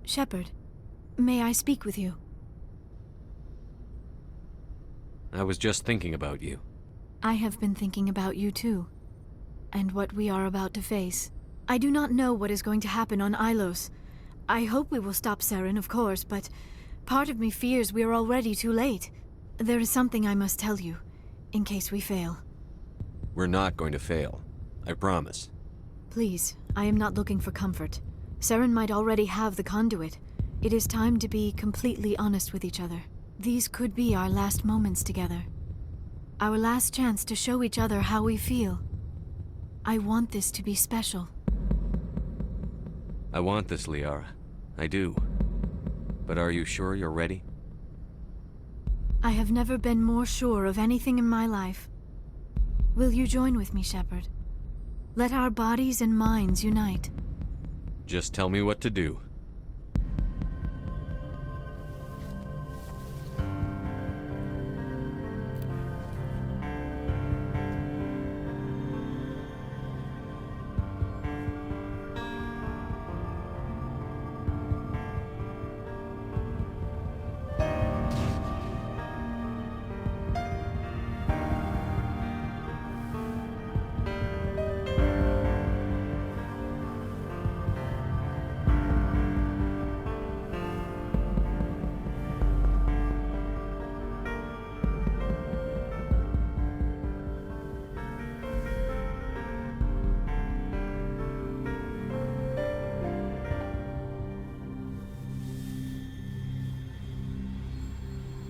Shepard, may I speak with you? I was just thinking about you. I have been thinking about you too, and what we are about to face. I do not know what is going to happen on Ilos. I hope we will stop Saren, of course, but part of me fears we are already too late. There is something I must tell you, in case we fail. We're not going to fail. I promise. Please, I am not looking for comfort. Saren might already have the conduit. It is time to be completely honest with each other. These could be our last moments together. Our last chance to show each other how we feel. I want this to be special. I want this, Liara. I do. But are you sure you're ready? I have never been more sure of anything in my life. Will you join with me, Shepard? Let our bodies and minds unite. Just tell me what to do.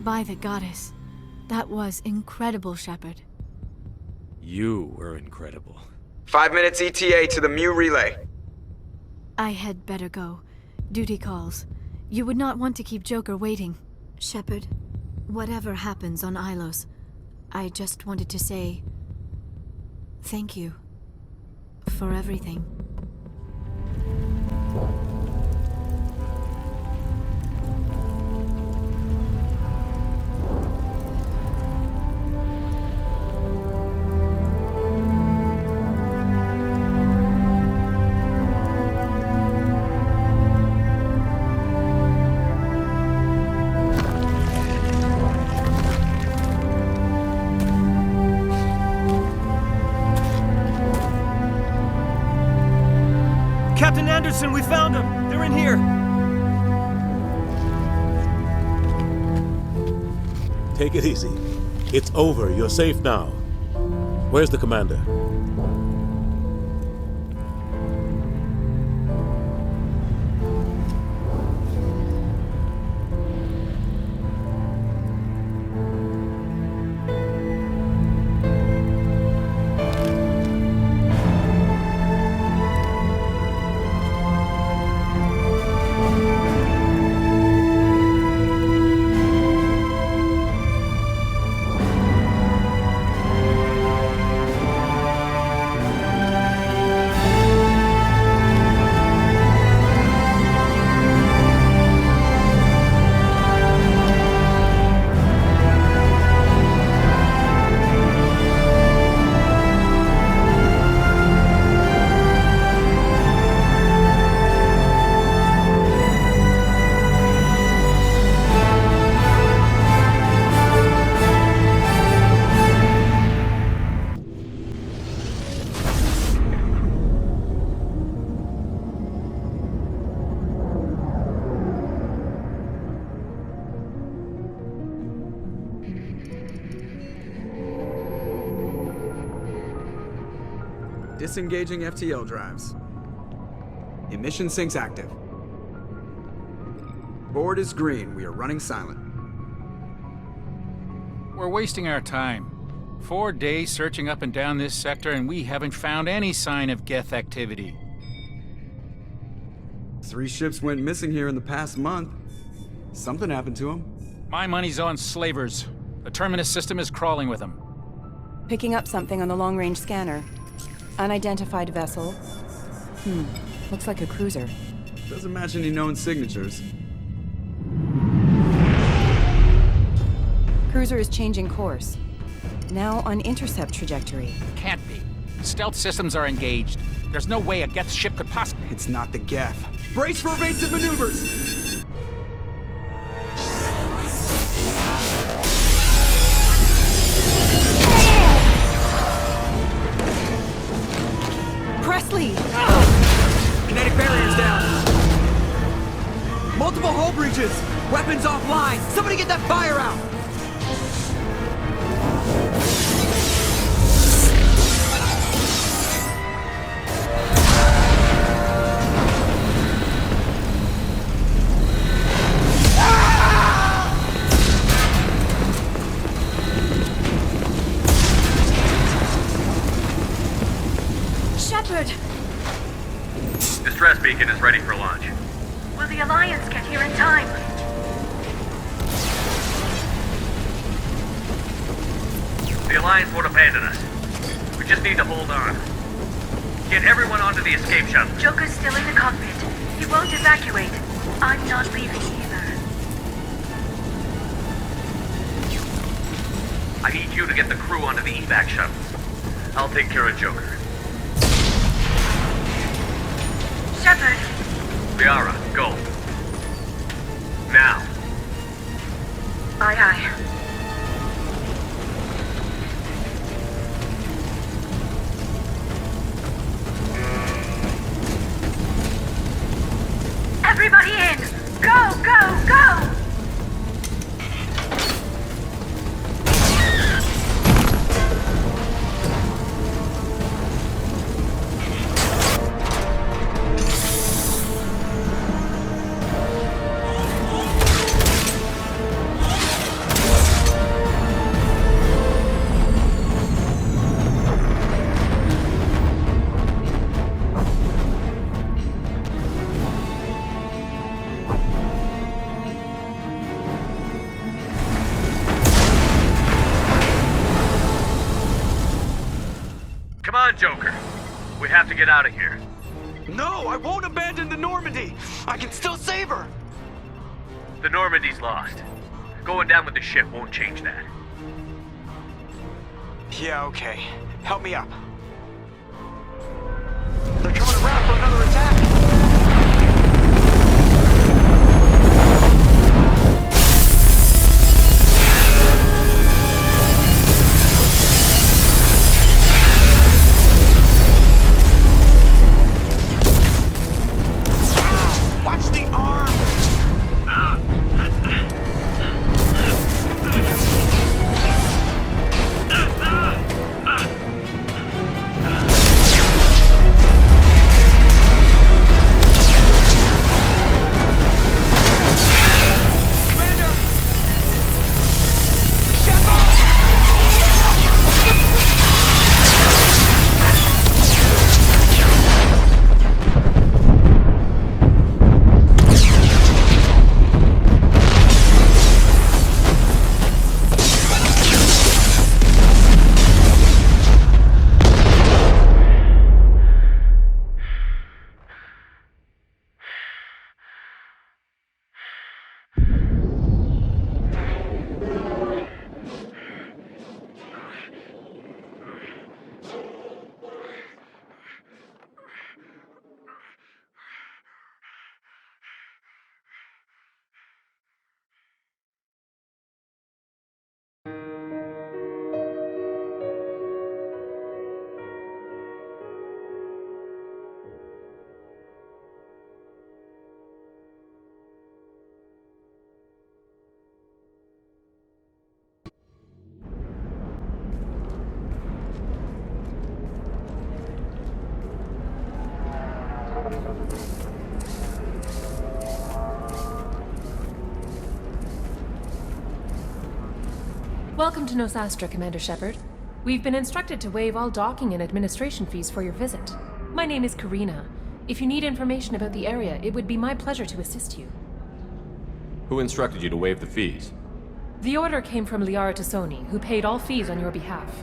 By the goddess. That was incredible, Shepard. You were incredible. 5 minutes ETA to the Mu relay. I had better go. Duty calls. You would not want to keep Joker waiting. Shepard, whatever happens on Ilos, I just wanted to say thank you for everything. Captain Anderson, we found them! They're in here! Take it easy. It's over. You're safe now. Where's the commander? Disengaging FTL drives. Emission sinks active. Board is green. We are running silent. We're wasting our time. 4 days searching up and down this sector, and we haven't found any sign of Geth activity. 3 ships went missing here in the past month. Something happened to them. My money's on slavers. The Terminus system is crawling with them. Picking up something on the long-range scanner. Unidentified vessel, Looks like a cruiser. Doesn't match any known signatures. Cruiser is changing course. Now on intercept trajectory. Can't be. Stealth systems are engaged. There's no way a Geth ship could possibly... It's not the Geth. Brace for evasive maneuvers! Presley! Kinetic barriers down. Multiple hull breaches. Weapons offline. Somebody get that fire out. Shepard! Distress beacon is ready for launch. Will the Alliance get here in time? The Alliance won't abandon us. We just need to hold on. Get everyone onto the escape shuttle. Joker's still in the cockpit. He won't evacuate. I'm not leaving either. I need you to get the crew onto the evac shuttle. I'll take care of Joker. Shepard! Liara, go. Now. Aye, aye. Everybody in! Go, go, go! Come on, Joker. We have to get out of here. No, I won't abandon the Normandy. I can still save her. The Normandy's lost. Going down with the ship won't change that. Yeah, okay. Help me up. They're coming around for another attack. Welcome to Nosastra, Commander Shepard. We've been instructed to waive all docking and administration fees for your visit. My name is Karina. If you need information about the area, it would be my pleasure to assist you. Who instructed you to waive the fees? The order came from Liara T'Soni, who paid all fees on your behalf.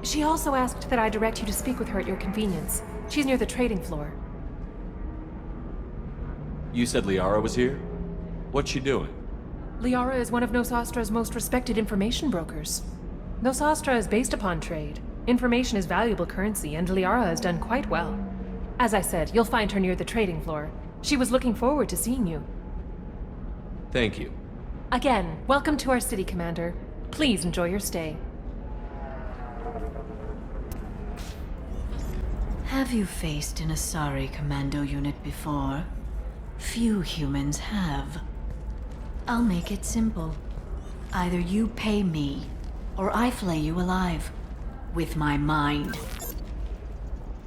She also asked that I direct you to speak with her at your convenience. She's near the trading floor. You said Liara was here? What's she doing? Liara is one of Nosastra's most respected information brokers. Nosastra is based upon trade. Information is valuable currency, and Liara has done quite well. As I said, you'll find her near the trading floor. She was looking forward to seeing you. Thank you. Again, welcome to our city, Commander. Please enjoy your stay. Have you faced an Asari commando unit before? Few humans have. I'll make it simple. Either you pay me, or I flay you alive. With my mind.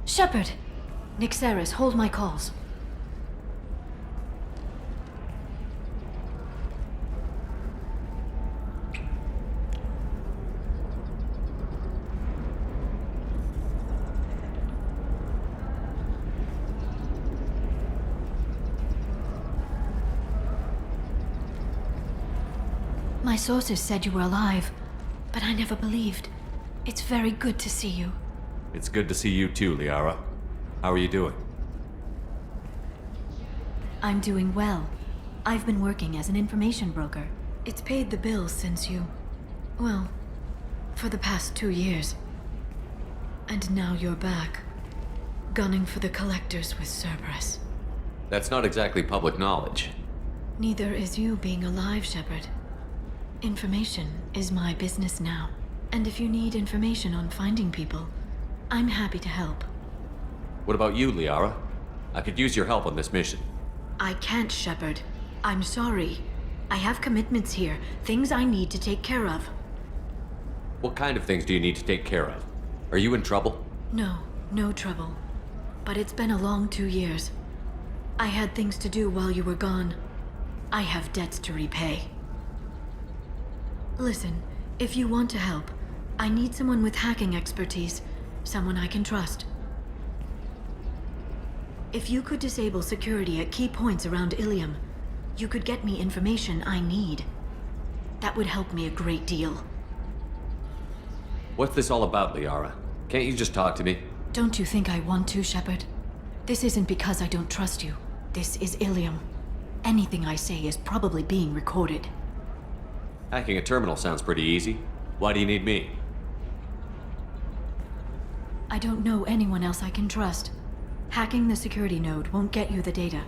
Shepard! Nixeris, hold my calls. My sources said you were alive, but I never believed. It's very good to see you. It's good to see you too, Liara. How are you doing? I'm doing well. I've been working as an information broker. It's paid the bills since you... well, for the past 2 years. And now you're back, gunning for the collectors with Cerberus. That's not exactly public knowledge. Neither is you being alive, Shepard. Information is my business now. And if you need information on finding people, I'm happy to help. What about you, Liara? I could use your help on this mission. I can't, Shepard. I'm sorry. I have commitments here, things I need to take care of. What kind of things do you need to take care of? Are you in trouble? No, no trouble. But it's been a long 2 years. I had things to do while you were gone. I have debts to repay. Listen, if you want to help, I need someone with hacking expertise. Someone I can trust. If you could disable security at key points around Ilium, you could get me information I need. That would help me a great deal. What's this all about, Liara? Can't you just talk to me? Don't you think I want to, Shepard? This isn't because I don't trust you. This is Ilium. Anything I say is probably being recorded. Hacking a terminal sounds pretty easy. Why do you need me? I don't know anyone else I can trust. Hacking the security node won't get you the data.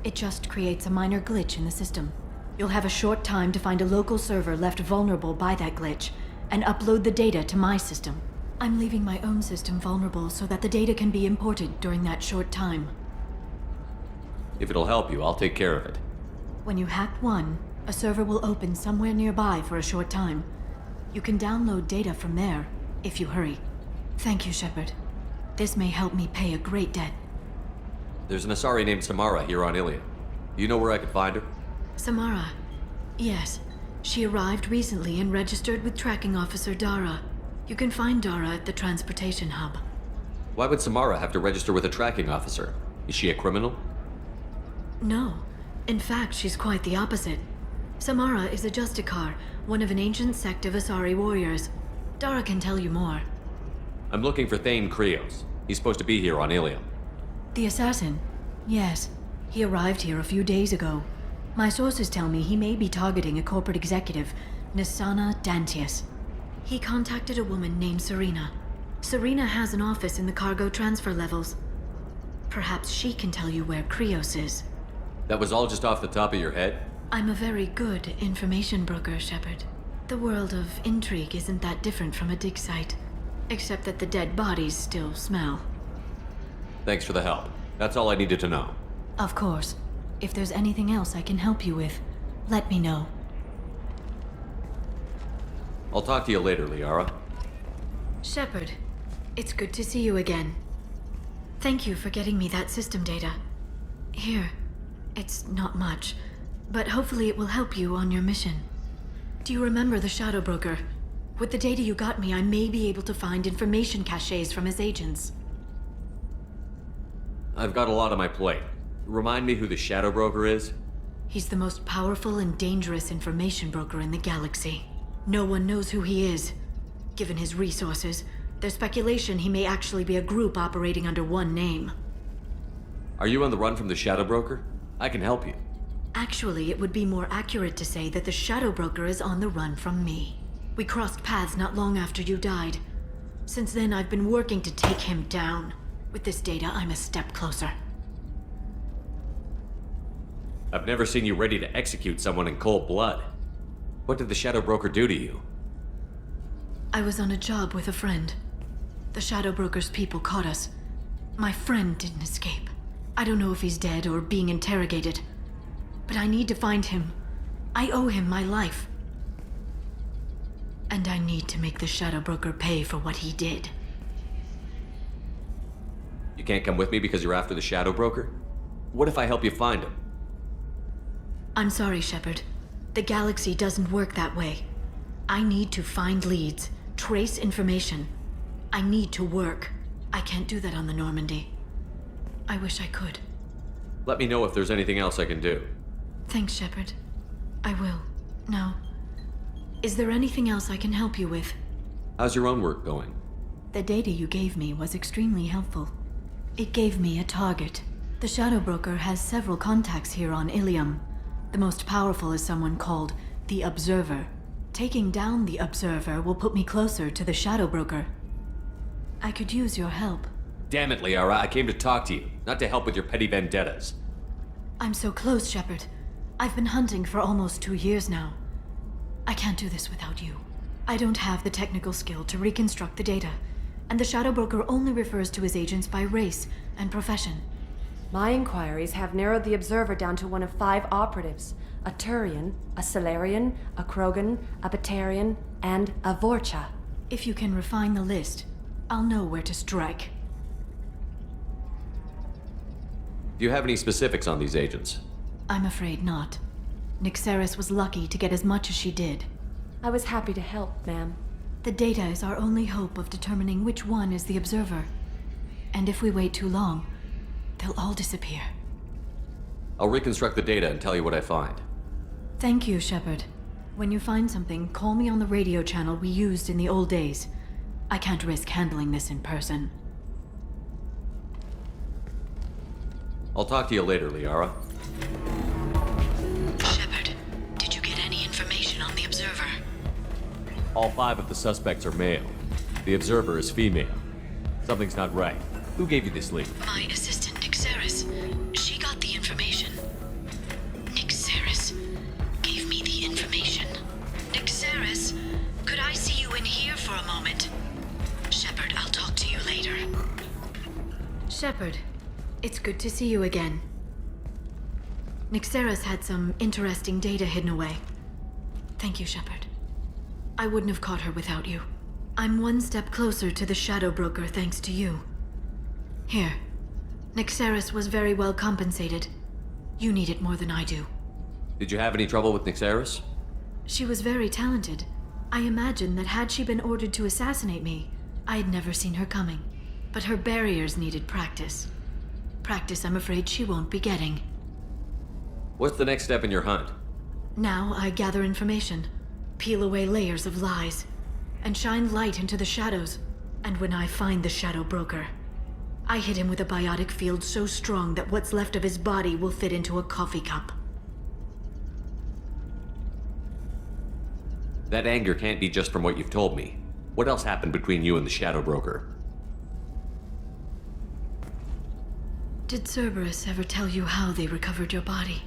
It just creates a minor glitch in the system. You'll have a short time to find a local server left vulnerable by that glitch, and upload the data to my system. I'm leaving my own system vulnerable so that the data can be imported during that short time. If it'll help you, I'll take care of it. When you hack one, a server will open somewhere nearby for a short time. You can download data from there, if you hurry. Thank you, Shepard. This may help me pay a great debt. There's an Asari named Samara here on Ilium. You know where I could find her? Samara? Yes. She arrived recently and registered with Tracking Officer Dara. You can find Dara at the transportation hub. Why would Samara have to register with a tracking officer? Is she a criminal? No. In fact, she's quite the opposite. Samara is a Justicar, one of an ancient sect of Asari warriors. Dara can tell you more. I'm looking for Thane Krios. He's supposed to be here on Ilium. The assassin? Yes. He arrived here a few days ago. My sources tell me he may be targeting a corporate executive, Nisana Dantius. He contacted a woman named Serena. Serena has an office in the cargo transfer levels. Perhaps she can tell you where Krios is. That was all just off the top of your head? I'm a very good information broker, Shepard. The world of intrigue isn't that different from a dig site, except that the dead bodies still smell. Thanks for the help. That's all I needed to know. Of course. If there's anything else I can help you with, let me know. I'll talk to you later, Liara. Shepard, it's good to see you again. Thank you for getting me that system data. Here, it's not much, but hopefully it will help you on your mission. Do you remember the Shadow Broker? With the data you got me, I may be able to find information caches from his agents. I've got a lot on my plate. Remind me who the Shadow Broker is? He's the most powerful and dangerous information broker in the galaxy. No one knows who he is. Given his resources, There's speculation he may actually be a group operating under one name. Are you on the run from the Shadow Broker? I can help you. Actually, it would be more accurate to say that the Shadow Broker is on the run from me. We crossed paths not long after you died. Since then, I've been working to take him down. With this data, I'm a step closer. I've never seen you ready to execute someone in cold blood. What did the Shadow Broker do to you? I was on a job with a friend. The Shadow Broker's people caught us. My friend didn't escape. I don't know if he's dead or being interrogated. But I need to find him. I owe him my life. And I need to make the Shadow Broker pay for what he did. You can't come with me because you're after the Shadow Broker? What if I help you find him? I'm sorry, Shepard. The galaxy doesn't work that way. I need to find leads, trace information. I need to work. I can't do that on the Normandy. I wish I could. Let me know if there's anything else I can do. Thanks, Shepard. I will. Now, is there anything else I can help you with? How's your own work going? The data you gave me was extremely helpful. It gave me a target. The Shadow Broker has several contacts here on Ilium. The most powerful is someone called the Observer. Taking down the Observer will put me closer to the Shadow Broker. I could use your help. Damn it, Liara, I came to talk to you, not to help with your petty vendettas. I'm so close, Shepard. I've been hunting for almost 2 years now. I can't do this without you. I don't have the technical skill to reconstruct the data, and the Shadow Broker only refers to his agents by race and profession. My inquiries have narrowed the Observer down to one of 5 operatives. A Turian, a Solarian, a Krogan, a Batarian, and a Vorcha. If you can refine the list, I'll know where to strike. Do you have any specifics on these agents? I'm afraid not. Nyxeris was lucky to get as much as she did. I was happy to help, ma'am. The data is our only hope of determining which one is the Observer. And if we wait too long, they'll all disappear. I'll reconstruct the data and tell you what I find. Thank you, Shepard. When you find something, call me on the radio channel we used in the old days. I can't risk handling this in person. I'll talk to you later, Liara. Shepard, did you get any information on the Observer? All 5 of the suspects are male. The Observer is female. Something's not right. Who gave you this lead? My assistant, Nyxeris. She got the information. Nyxeris gave me the information. Nyxeris, could I see you in here for a moment? Shepard, I'll talk to you later. Shepard, it's good to see you again. Nyxeris had some interesting data hidden away. Thank you, Shepard. I wouldn't have caught her without you. I'm one step closer to the Shadow Broker thanks to you. Here. Nyxeris was very well compensated. You need it more than I do. Did you have any trouble with Nyxeris? She was very talented. I imagine that had she been ordered to assassinate me, I had never seen her coming. But her barriers needed practice. Practice I'm afraid she won't be getting. What's the next step in your hunt? Now I gather information, peel away layers of lies, and shine light into the shadows. And when I find the Shadow Broker, I hit him with a biotic field so strong that what's left of his body will fit into a coffee cup. That anger can't be just from what you've told me. What else happened between you and the Shadow Broker? Did Cerberus ever tell you how they recovered your body?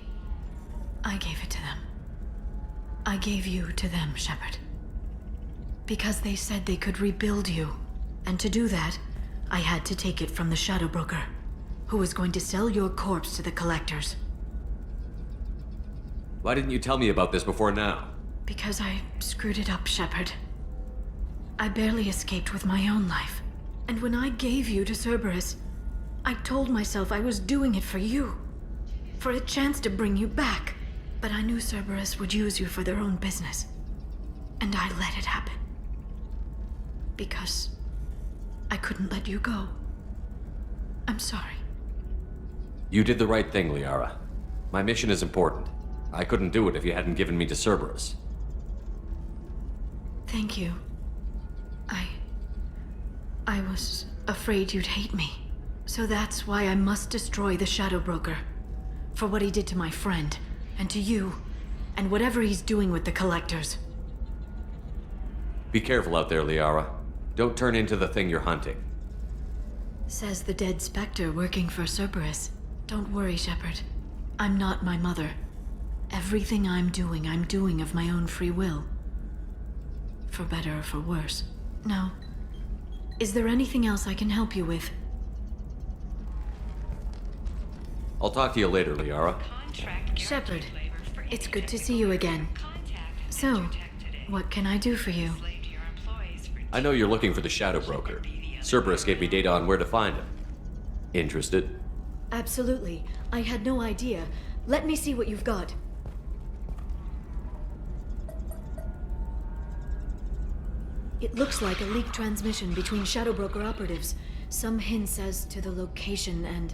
I gave it to them. I gave you to them, Shepard. Because they said they could rebuild you. And to do that, I had to take it from the Shadow Broker, who was going to sell your corpse to the collectors. Why didn't you tell me about this before now? Because I screwed it up, Shepard. I barely escaped with my own life. And when I gave you to Cerberus, I told myself I was doing it for you. For a chance to bring you back. But I knew Cerberus would use you for their own business. And I let it happen. Because I couldn't let you go. I'm sorry. You did the right thing, Liara. My mission is important. I couldn't do it if you hadn't given me to I was afraid you'd hate me. So that's why I must destroy the Shadow Broker. For what he did to my friend, and to you, and whatever he's doing with the Collectors. Be careful out there, Liara. Don't turn into the thing you're hunting. Says the dead Spectre working for Cerberus. Don't worry, Shepard. I'm not my mother. Everything I'm doing of my own free will. For better or for worse. No. Is there anything else I can help you with? I'll talk to you later, Liara. Shepard, it's good to see you again. So, what can I do for you? I know you're looking for the Shadow Broker. Cerberus gave me data on where to find him. Interested? Absolutely. I had no idea. Let me see what you've got. It looks like a leaked transmission between Shadow Broker operatives. Some hints as to the location and...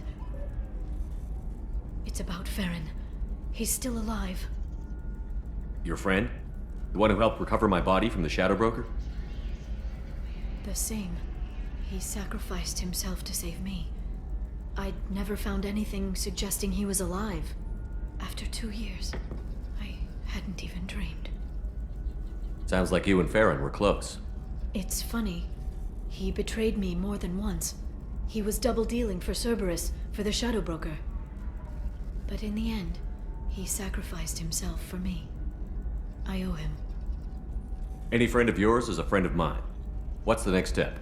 It's about Farron. He's still alive. Your friend? The one who helped recover my body from the Shadow Broker? The same. He sacrificed himself to save me. I'd never found anything suggesting he was alive. After 2 years, I hadn't even dreamed. Sounds like you and Farron were close. It's funny. He betrayed me more than once. He was double-dealing for Cerberus, for the Shadow Broker. But in the end, he sacrificed himself for me. I owe him. Any friend of yours is a friend of mine. What's the next step?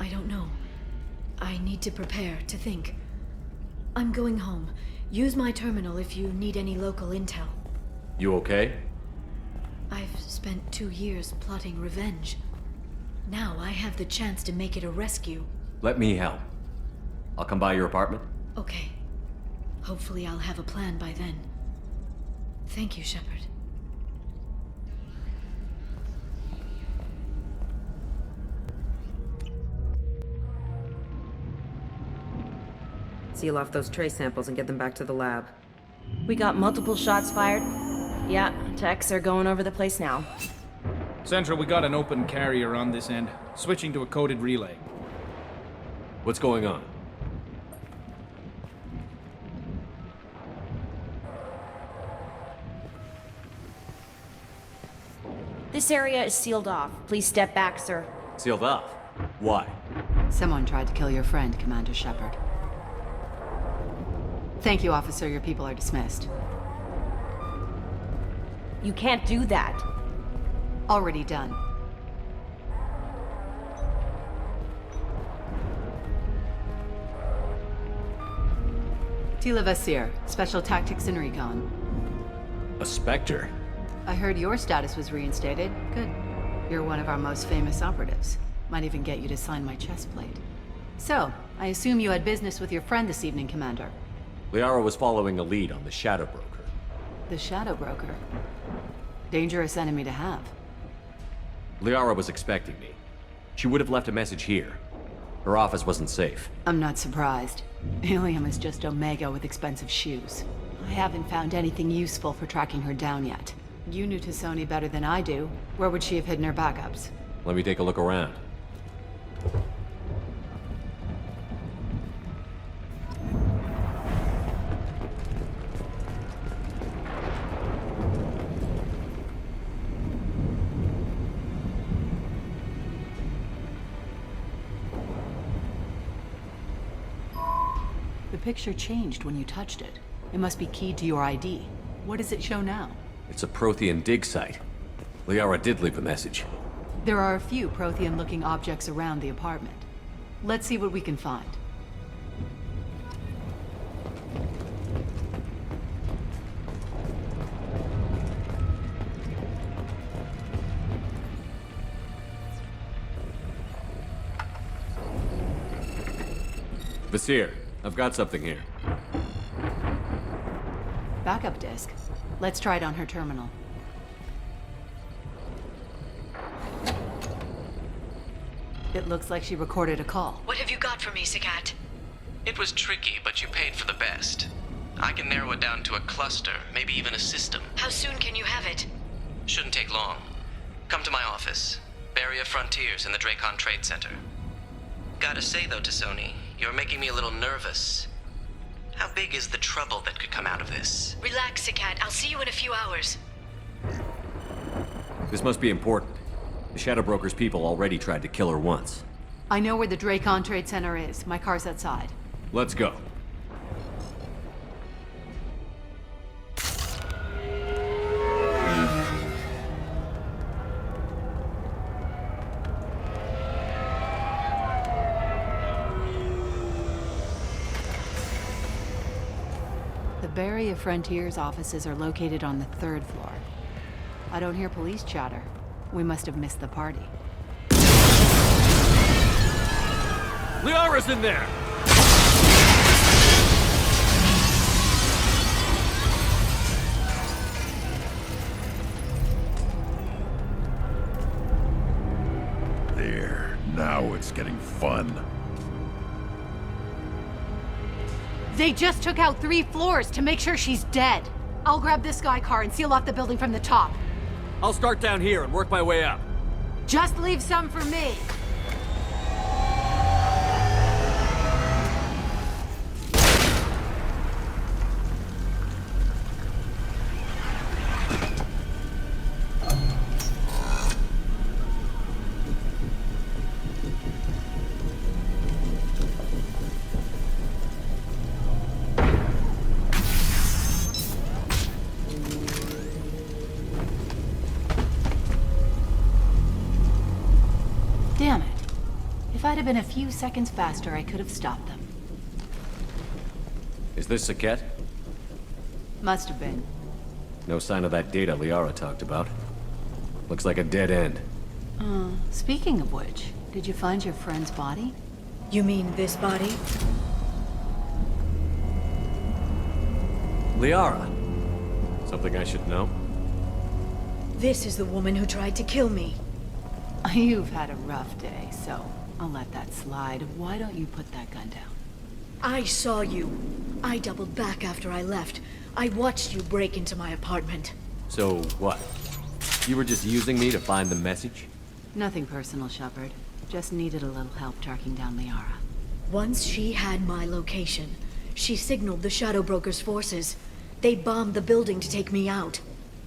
I don't know. I need to prepare, to think. I'm going home. Use my terminal if you need any local intel. You okay? I've spent 2 years plotting revenge. Now I have the chance to make it a rescue. Let me help. I'll come by your apartment. Okay. Hopefully I'll have a plan by then. Thank you, Shepard. Seal off those trace samples and get them back to the lab. We got multiple shots fired. Yeah, techs are going over the place now. Central, we got an open carrier on this end. Switching to a coded relay. What's going on? This area is sealed off. Please step back, sir. Sealed off? Why? Someone tried to kill your friend, Commander Shepard. Thank you, officer. Your people are dismissed. You can't do that. Already done. Tila Vasir, Special Tactics and Recon. A Spectre? I heard your status was reinstated. Good. You're one of our most famous operatives. Might even get you to sign my chest plate. So, I assume you had business with your friend this evening, Commander. Liara was following a lead on the Shadow Broker. The Shadow Broker? Dangerous enemy to have. Liara was expecting me. She would have left a message here. Her office wasn't safe. I'm not surprised. Ilium is just Omega with expensive shoes. I haven't found anything useful for tracking her down yet. You knew T'Soni better than I do. Where would she have hidden her backups? Let me take a look around. The picture changed when you touched it. It must be keyed to your ID. What does it show now? It's a Prothean dig site. Liara did leave a message. There are a few Prothean-looking objects around the apartment. Let's see what we can find. Vasir, I've got something here. Backup disk. Let's try it on her terminal. It looks like she recorded a call. What have you got for me, Sagat? It was tricky, but you paid for the best. I can narrow it down to a cluster, maybe even a system. How soon can you have it? Shouldn't take long. Come to my office. Barrier Frontiers in the Dracon Trade Center. Gotta say though, T'Soni, you're making me a little nervous. How big is the trouble that could come out of this? Relax, Sakat. I'll see you in a few hours. This must be important. The Shadow Broker's people already tried to kill her once. I know where the Dracon Trade Center is. My car's outside. Let's go. The Barrier Frontiers offices are located on the 3rd floor. I don't hear police chatter. We must have missed the party. Liara's in there! There. Now it's getting fun. They just took out 3 floors to make sure she's dead. I'll grab this Sky car and seal off the building from the top. I'll start down here and work my way up. Just leave some for me. Damn it. If I'd have been a few seconds faster, I could have stopped them. Is this Saket? Must have been. No sign of that data Liara talked about. Looks like a dead end. Speaking of which, did you find your friend's body? You mean this body? Liara. Something I should know? This is the woman who tried to kill me. You've had a rough day, so I'll let that slide. Why don't you put that gun down? I saw you. I doubled back after I left. I watched you break into my apartment. So, what? You were just using me to find the message? Nothing personal, Shepard. Just needed a little help tracking down Liara. Once she had my location, she signaled the Shadow Broker's forces. They bombed the building to take me out.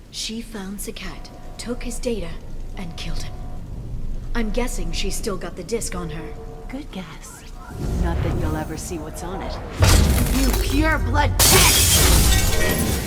She found Saket, took his data, and killed him. I'm guessing she's still got the disc on her. Good guess. Not that you'll ever see what's on it. You pure blood pig!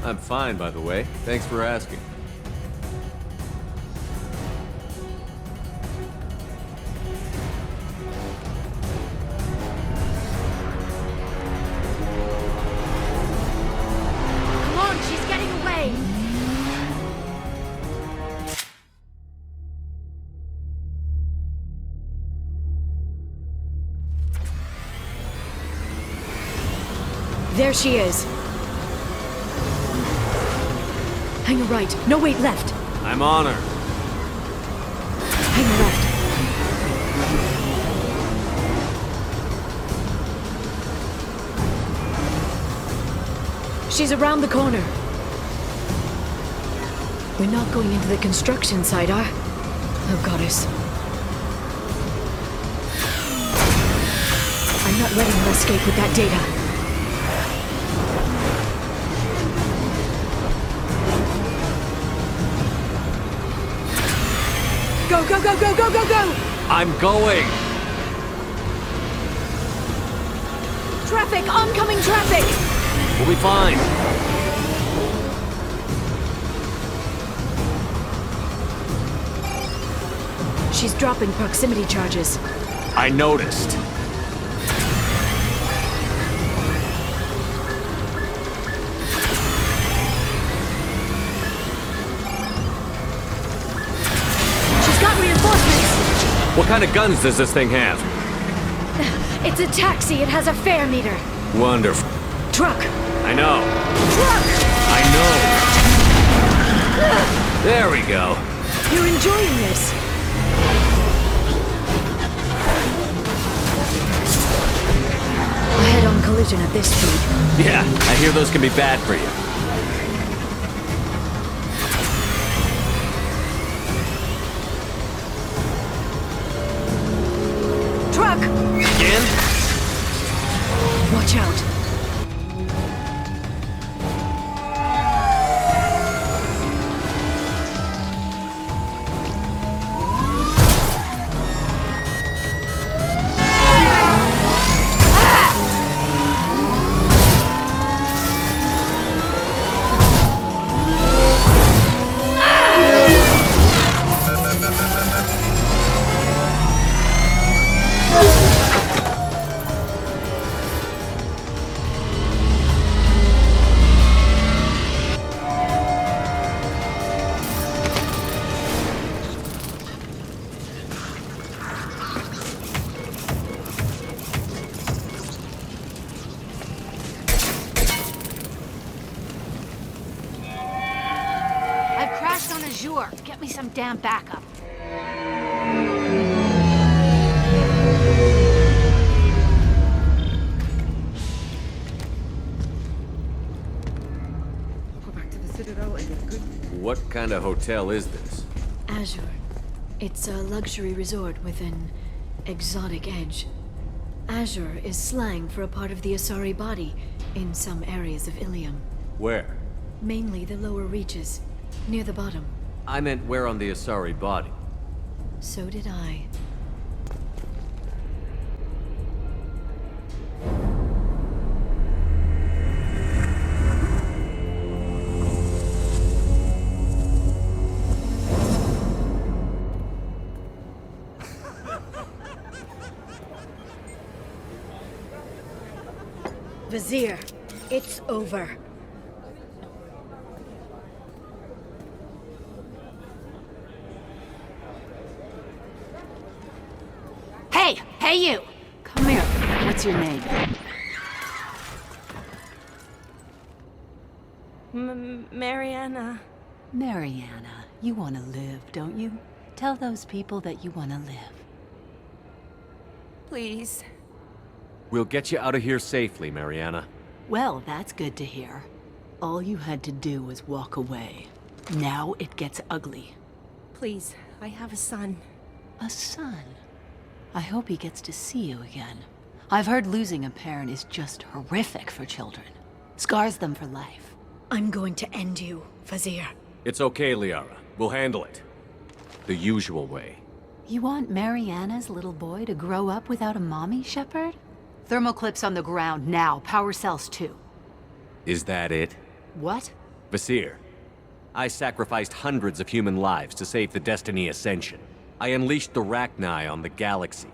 I'm fine, by the way. Thanks for asking. Come on, she's getting away! There she is. Hang a right. No, wait, left. I'm on her. Hang a left. She's around the corner. We're not going into the construction site, are? Oh, goddess. I'm not letting her escape with that data. Go, go, go, go, go, go, go! I'm going! Traffic! Oncoming traffic! We'll be fine. She's dropping proximity charges. I noticed. She's got reinforcements! What kind of guns does this thing have? It's a taxi. It has a fare meter. Wonderful. Truck! I know. Truck! I know. There we go. You're enjoying this. A head-on collision at this speed. Yeah, I hear those can be bad for you. Truck! Again? Watch out. Get me some damn backup. Go back to the Citadel and get good. What kind of hotel is this? Azure. It's a luxury resort with an exotic edge. Azure is slang for a part of the Asari body in some areas of Ilium. Where? Mainly the lower reaches, near the bottom. I meant where on the Asari body. So did I. Vizier, it's over. Hey, you! Come here. What's your name? Mariana. Mariana. You want to live, don't you? Tell those people that you want to live. Please. We'll get you out of here safely, Mariana. Well, that's good to hear. All you had to do was walk away. Now it gets ugly. Please, I have a son. A son? I hope he gets to see you again. I've heard losing a parent is just horrific for children. Scars them for life. I'm going to end you, Vizier. It's okay, Liara. We'll handle it. The usual way. You want Mariana's little boy to grow up without a mommy, Shepard? Thermal clips on the ground now. Power cells too. Is that it? What? Vizier, I sacrificed hundreds of human lives to save the Destiny Ascension. I unleashed the Rachni on the galaxy.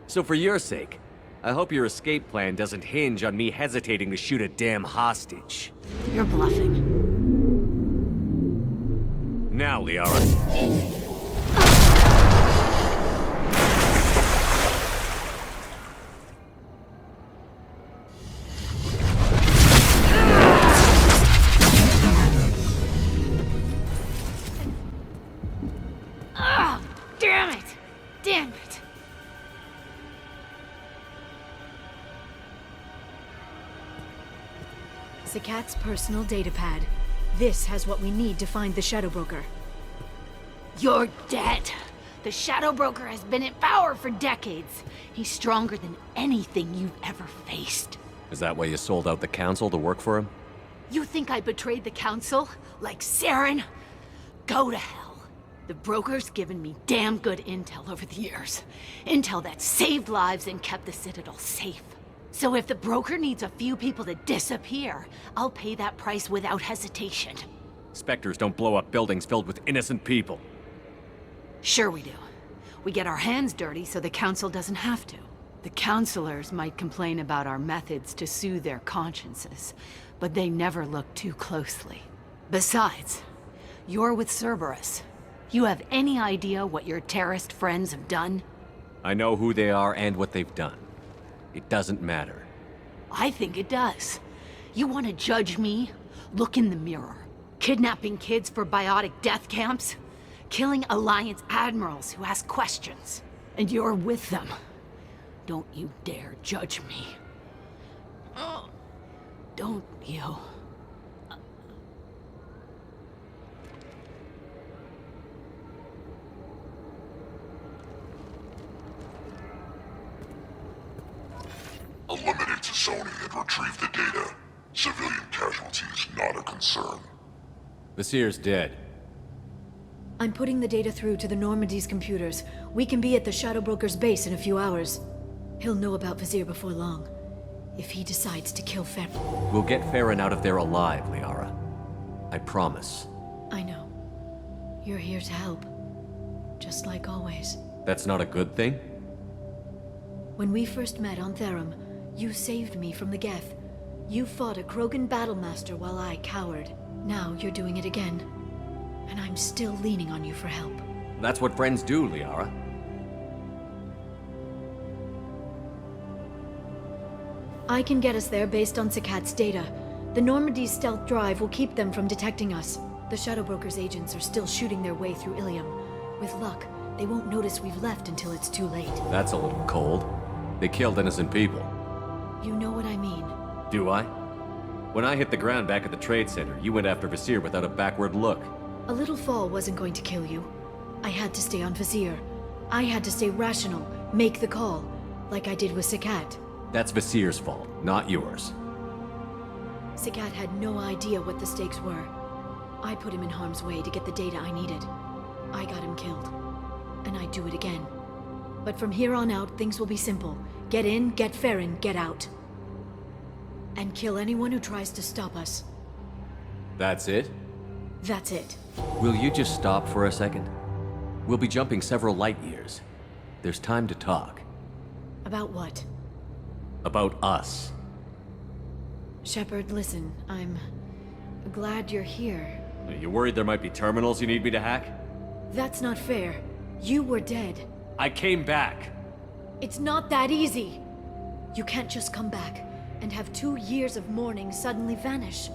So for your sake, I hope your escape plan doesn't hinge on me hesitating to shoot a damn hostage. You're bluffing. Now, Liara. Damn it! Damn it! Zakat's personal data pad. This has what we need to find the Shadow Broker. You're dead. The Shadow Broker has been in power for decades. He's stronger than anything you've ever faced. Is that why you sold out the Council to work for him? You think I betrayed the Council? Like Saren? Go to hell. The Broker's given me damn good intel over the years. Intel that saved lives and kept the Citadel safe. So if the Broker needs a few people to disappear, I'll pay that price without hesitation. Spectres don't blow up buildings filled with innocent people. Sure we do. We get our hands dirty so the Council doesn't have to. The Councilors might complain about our methods to soothe their consciences, but they never look too closely. Besides, you're with Cerberus. You have any idea what your terrorist friends have done? I know who they are and what they've done. It doesn't matter. I think it does. You want to judge me? Look in the mirror. Kidnapping kids for biotic death camps? Killing Alliance admirals who ask questions. And you're with them. Don't you dare judge me. Don't you? Eliminate T'Soni and retrieve the data. Civilian casualties not a concern. Vizier's dead. I'm putting the data through to the Normandy's computers. We can be at the Shadow Broker's base in a few hours. He'll know about Vizier before long. If he decides to kill Farron. We'll get Farron out of there alive, Liara. I promise. I know. You're here to help. Just like always. That's not a good thing? When we first met on Therum, you saved me from the Geth. You fought a Krogan battlemaster while I cowered. Now you're doing it again. And I'm still leaning on you for help. That's what friends do, Liara. I can get us there based on Sakat's data. The Normandy's stealth drive will keep them from detecting us. The Shadow Broker's agents are still shooting their way through Ilium. With luck, they won't notice we've left until it's too late. That's a little cold. They killed innocent people. You know what I mean. Do I? When I hit the ground back at the trade center, you went after Vizier without a backward look. A little fall wasn't going to kill you. I had to stay on Vizier. I had to stay rational, make the call, like I did with Sakat. That's Vizier's fault, not yours. Sakat had no idea what the stakes were. I put him in harm's way to get the data I needed. I got him killed. And I'd do it again. But from here on out, things will be simple. Get in, get Farron, get out. And kill anyone who tries to stop us. That's it? That's it. Will you just stop for a second? We'll be jumping several light years. There's time to talk. About what? About us. Shepard, listen, I'm glad you're here. Are you worried there might be terminals you need me to hack? That's not fair. You were dead. I came back. It's not that easy. You can't just come back and have 2 years of mourning suddenly vanish.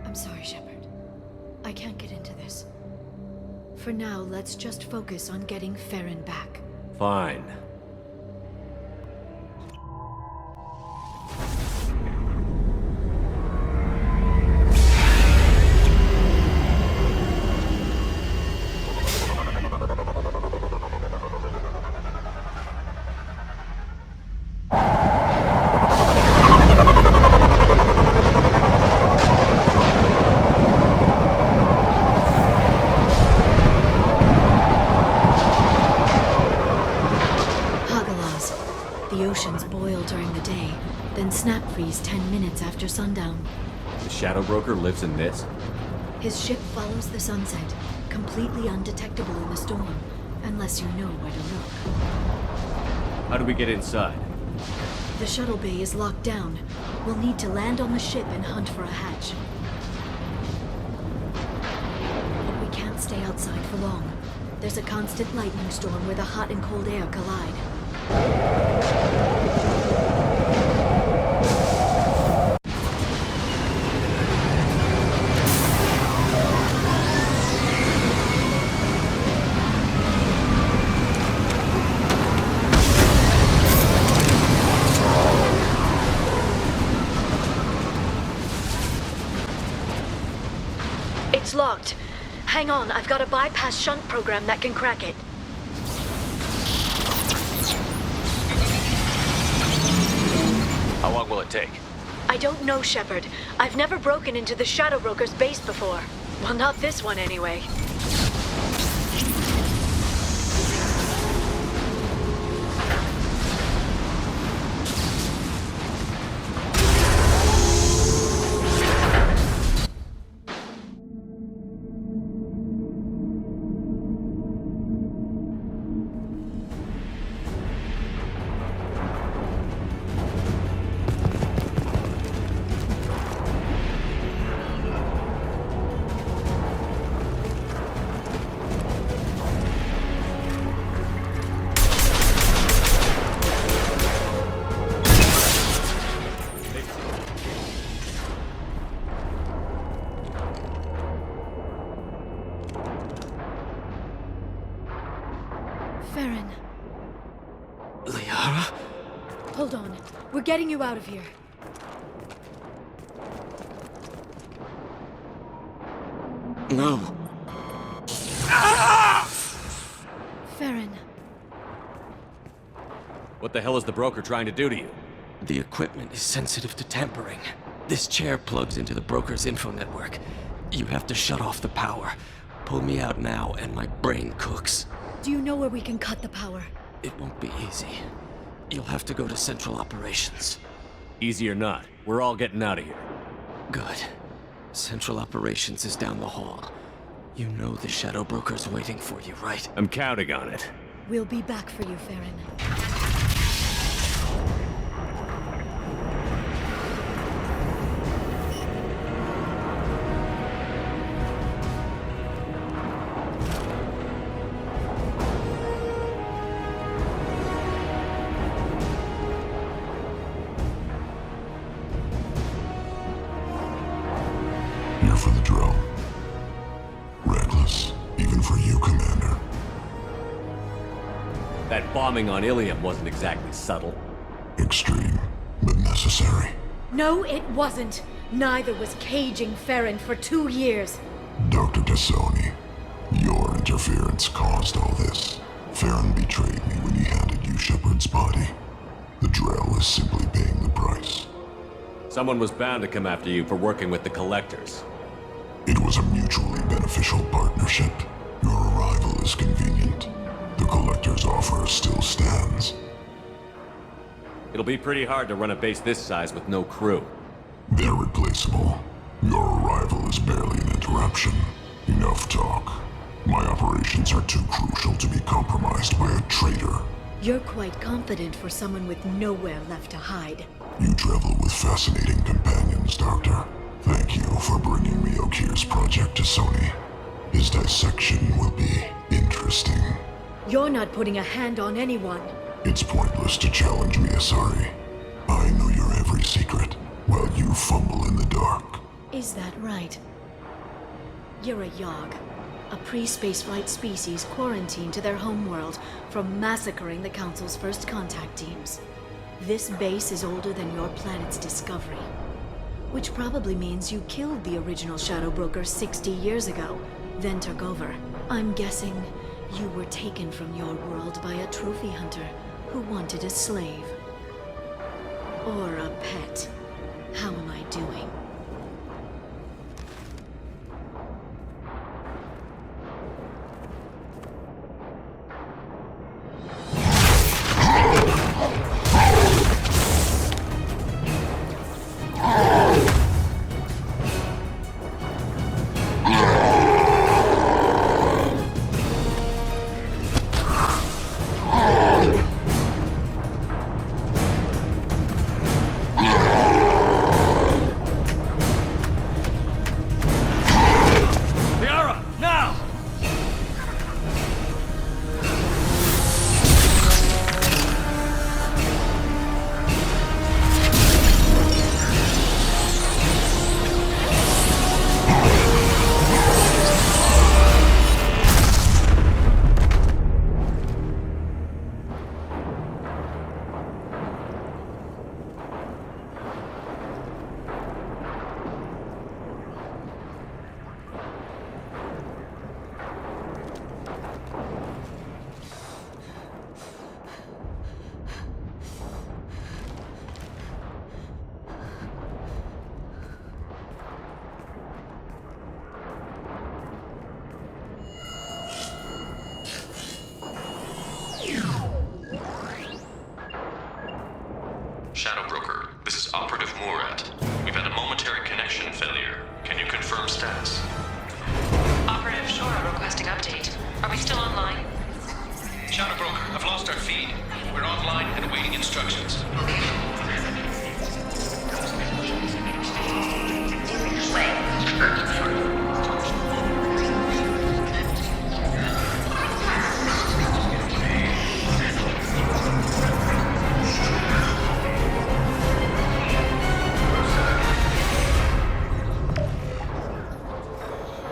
I'm sorry, Shepard. I can't get into this. For now, let's just focus on getting Farron back. Fine. Snap freeze 10 minutes after sundown. The Shadow Broker lives in this? His ship follows the sunset, completely undetectable in the storm, unless you know where to look. How do we get inside? The shuttle bay is locked down. We'll need to land on the ship and hunt for a hatch. But we can't stay outside for long. There's a constant lightning storm where the hot and cold air collide. It's locked. Hang on, I've got a bypass shunt program that can crack it. How long will it take? I don't know, Shepard. I've never broken into the Shadow Broker's base before. Well, not this one anyway. Farron. Liara? Hold on. We're getting you out of here. No. Farron. What the hell is the broker trying to do to you? The equipment is sensitive to tampering. This chair plugs into the broker's info network. You have to shut off the power. Pull me out now and my brain cooks. Do you know where we can cut the power? It won't be easy. You'll have to go to Central Operations. Easy or not, we're all getting out of here. Good. Central Operations is down the hall. You know the Shadow Broker's waiting for you, right? I'm counting on it. We'll be back for you, Farron. Here for the drill. Reckless, even for you, Commander. That bombing on Ilium wasn't exactly subtle. Extreme, but necessary. No, it wasn't. Neither was caging Farron for 2 years. Dr. T'Soni, your interference caused all this. Farron betrayed me when he handed you Shepard's body. The Drell is simply paying the price. Someone was bound to come after you for working with the Collectors. It was a mutually beneficial partnership. Your arrival is convenient. The Collector's offer still stands. It'll be pretty hard to run a base this size with no crew. They're replaceable. Your arrival is barely an interruption. Enough talk. My operations are too crucial to be compromised by a traitor. You're quite confident for someone with nowhere left to hide. You travel with fascinating companions, Doctor. Thank you for bringing me Okir's project to Sony. His dissection will be interesting. You're not putting a hand on anyone. It's pointless to challenge me, Asari. I know your every secret, while you fumble in the dark. Is that right? You're a Yogg, a pre-spaceflight species quarantined to their homeworld from massacring the Council's first contact teams. This base is older than your planet's discovery. Which probably means you killed the original Shadow Broker 60 years ago, then took over. I'm guessing you were taken from your world by a trophy hunter who wanted a slave. Or a pet. How am I doing? instructions.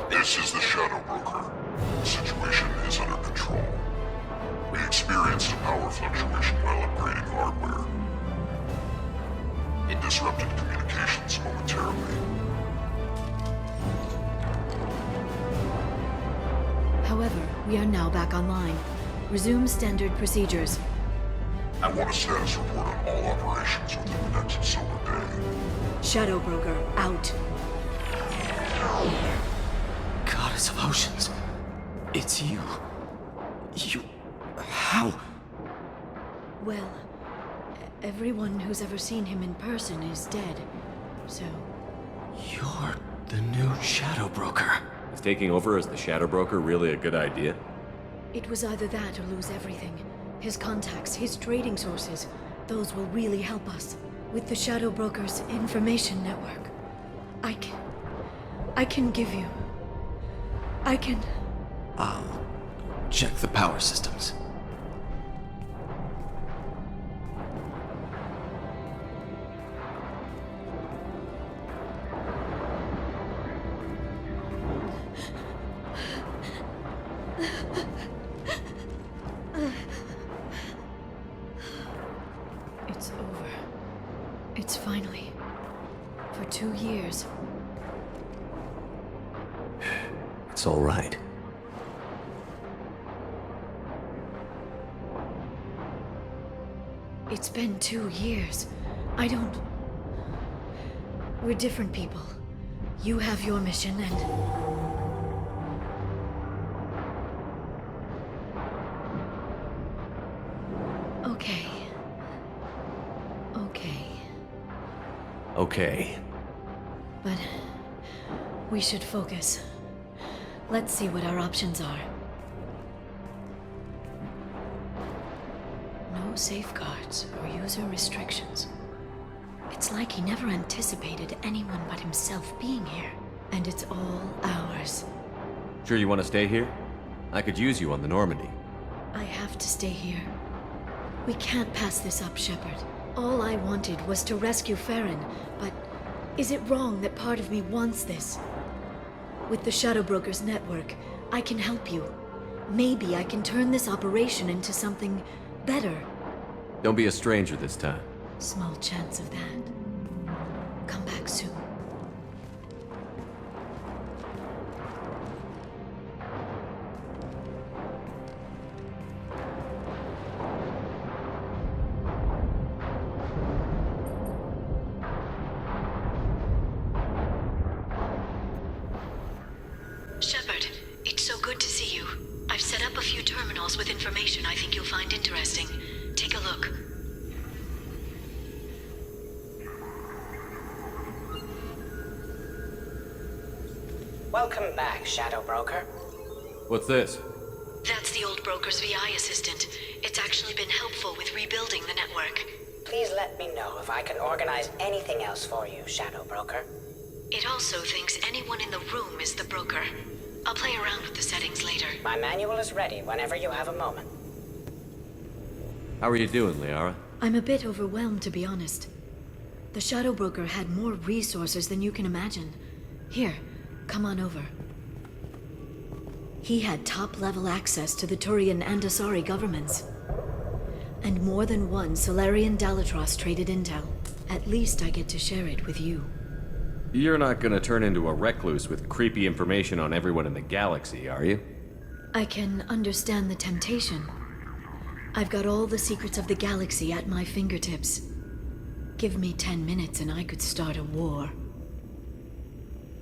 This is the Shadow Broker. The situation is under control. We experienced a power fluctuation while upgrading hardware. It disrupted communications momentarily. However, we are now back online. Resume standard procedures. I want a status report on all operations within the next solar day. Shadow Broker, out. Goddess of Oceans. It's you. You... How? Well, everyone who's ever seen him in person is dead, so... You're the new Shadow Broker. Is taking over as the Shadow Broker really a good idea? It was either that or lose everything. His contacts, his trading sources, those will really help us. With the Shadow Broker's information network, I can give you... I'll check the power systems. It's over. It's finally. For 2 years. It's all right. It's been 2 years. I don't... We're different people. You have your mission and... Okay. Okay. But... we should focus. Let's see what our options are. No safeguards or user restrictions. It's like he never anticipated anyone but himself being here. And it's all ours. Sure you want to stay here? I could use you on the Normandy. I have to stay here. We can't pass this up, Shepard. All I wanted was to rescue Farron, but is it wrong that part of me wants this? With the Shadow Broker's network, I can help you. Maybe I can turn this operation into something better. Don't be a stranger this time. Small chance of that. Come back soon. Shepard, it's so good to see you. I've set up a few terminals with information I think you'll find interesting. Take a look. Welcome back, Shadow Broker. What's this? That's the old broker's VI assistant. It's actually been helpful with rebuilding the network. Please let me know if I can organize anything else for you, Shadow Broker. It also thinks anyone in the room is the broker. I'll play around with the settings later. My manual is ready whenever you have a moment. How are you doing, Liara? I'm a bit overwhelmed, to be honest. The Shadow Broker had more resources than you can imagine. Here, come on over. He had top-level access to the Turian and Asari governments. And more than one Solarian Dalatros traded intel. At least I get to share it with you. You're not gonna turn into a recluse with creepy information on everyone in the galaxy, are you? I can understand the temptation. I've got all the secrets of the galaxy at my fingertips. Give me 10 minutes and I could start a war.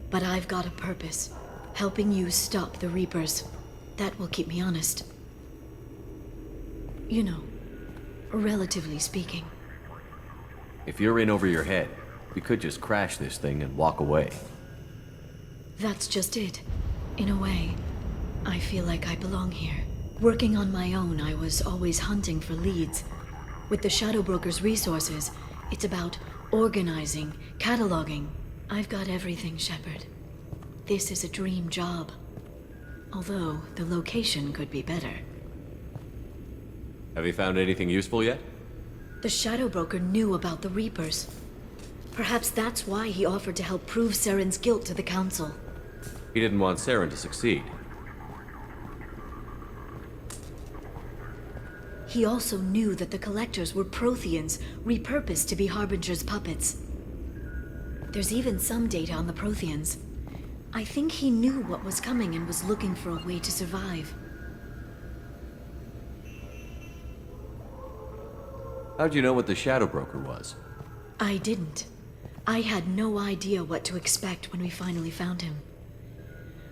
But I've got a purpose. Helping you stop the Reapers. That will keep me honest. You know, relatively speaking. If you're in over your head, we could just crash this thing and walk away. That's just it. In a way, I feel like I belong here. Working on my own, I was always hunting for leads. With the Shadow Broker's resources, it's about organizing, cataloging. I've got everything, Shepard. This is a dream job. Although, the location could be better. Have you found anything useful yet? The Shadow Broker knew about the Reapers. Perhaps that's why he offered to help prove Saren's guilt to the Council. He didn't want Saren to succeed. He also knew that the Collectors were Protheans, repurposed to be Harbinger's puppets. There's even some data on the Protheans. I think he knew what was coming and was looking for a way to survive. How'd you know what the Shadow Broker was? I didn't. I had no idea what to expect when we finally found him.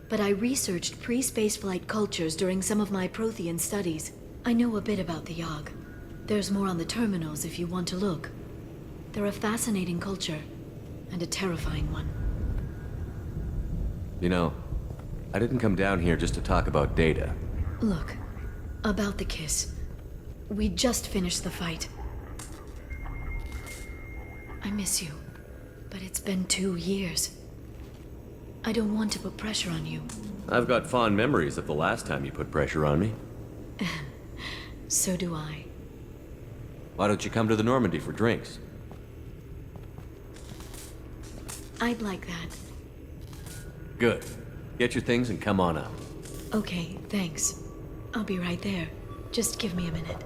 But I researched pre-spaceflight cultures during some of my Prothean studies. I know a bit about the Yogg. There's more on the terminals if you want to look. They're a fascinating culture, and a terrifying one. You know, I didn't come down here just to talk about data. Look, about the kiss. We just finished the fight. I miss you, but it's been 2 years. I don't want to put pressure on you. I've got fond memories of the last time you put pressure on me. So do I. Why don't you come to the Normandy for drinks? I'd like that. Good. Get your things and come on up. Okay, thanks. I'll be right there. Just give me a minute.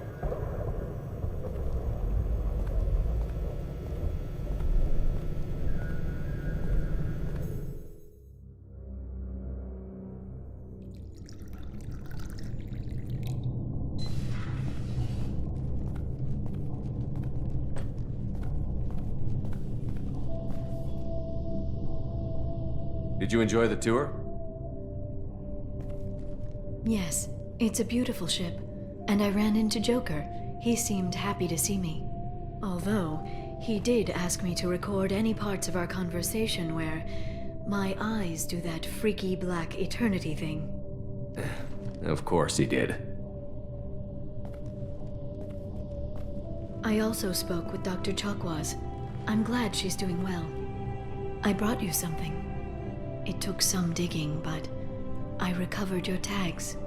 Did you enjoy the tour? Yes, it's a beautiful ship. And I ran into Joker. He seemed happy to see me. Although, he did ask me to record any parts of our conversation where my eyes do that freaky black eternity thing. Of course he did. I also spoke with Dr. Chakwas. I'm glad she's doing well. I brought you something. It took some digging, but I recovered your tags.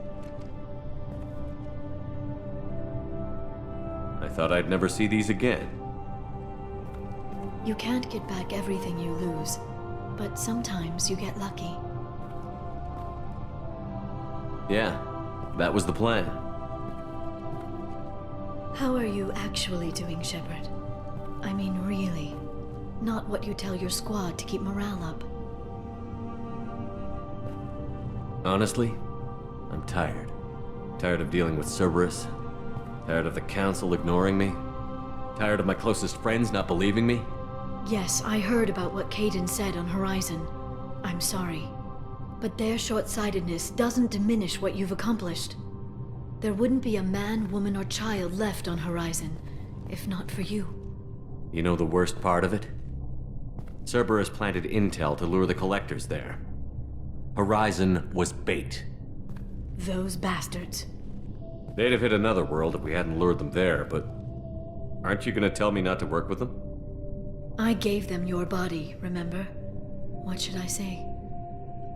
I thought I'd never see these again. You can't get back everything you lose, but sometimes you get lucky. Yeah, that was the plan. How are you actually doing, Shepard? I mean, really. Not what you tell your squad to keep morale up. Honestly, I'm tired. Tired of dealing with Cerberus. Tired of the Council ignoring me. Tired of my closest friends not believing me. Yes, I heard about what Kaidan said on Horizon. I'm sorry. But their short-sightedness doesn't diminish what you've accomplished. There wouldn't be a man, woman, or child left on Horizon, if not for you. You know the worst part of it? Cerberus planted intel to lure the Collectors there. Horizon was bait. Those bastards. They'd have hit another world if we hadn't lured them there, but aren't you gonna tell me not to work with them? I gave them your body, remember? What should I say?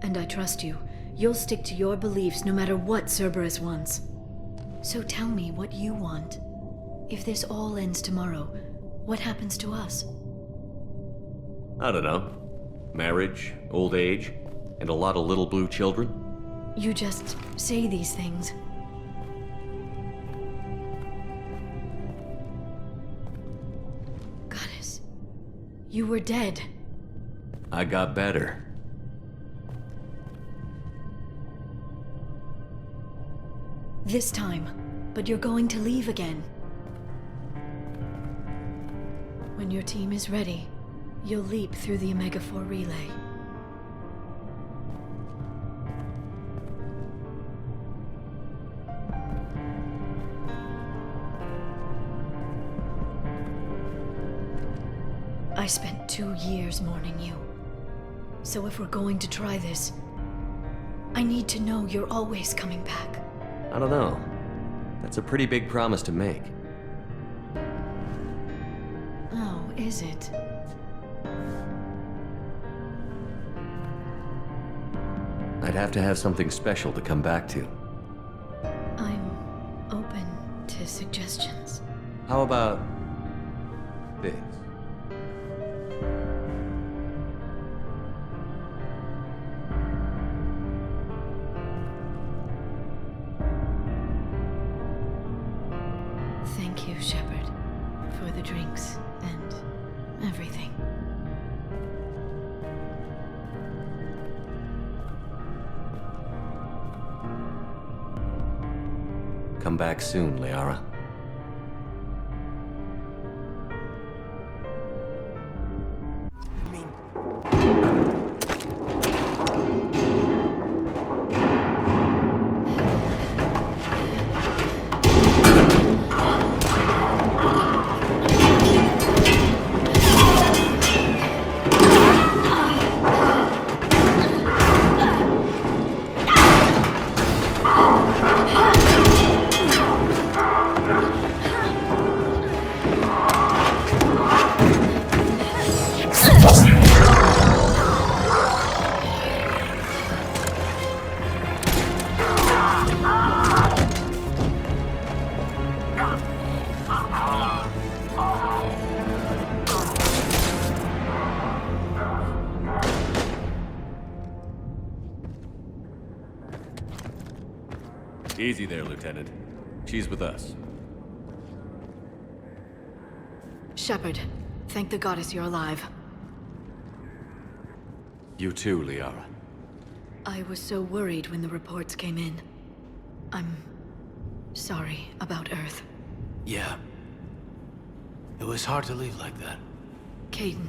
And I trust you. You'll stick to your beliefs no matter what Cerberus wants. So tell me what you want. If this all ends tomorrow, what happens to us? I don't know. Marriage, old age, and a lot of little blue children? You just say these things. Goddess, you were dead. I got better. This time, but you're going to leave again. When your team is ready, you'll leap through the Omega-4 relay. I spent 2 years mourning you. So if we're going to try this, I need to know you're always coming back. I don't know. That's a pretty big promise to make. is it? I'd have to have something special to come back to. I'm open to suggestions. How about this? Thank you, Shepard, for the drinks and everything. Come back soon, Liara. Easy there, Lieutenant. She's with us. Shepard, thank the goddess you're alive. You too, Liara. I was so worried when the reports came in. I'm sorry about Earth. Yeah. It was hard to leave like that. Caden,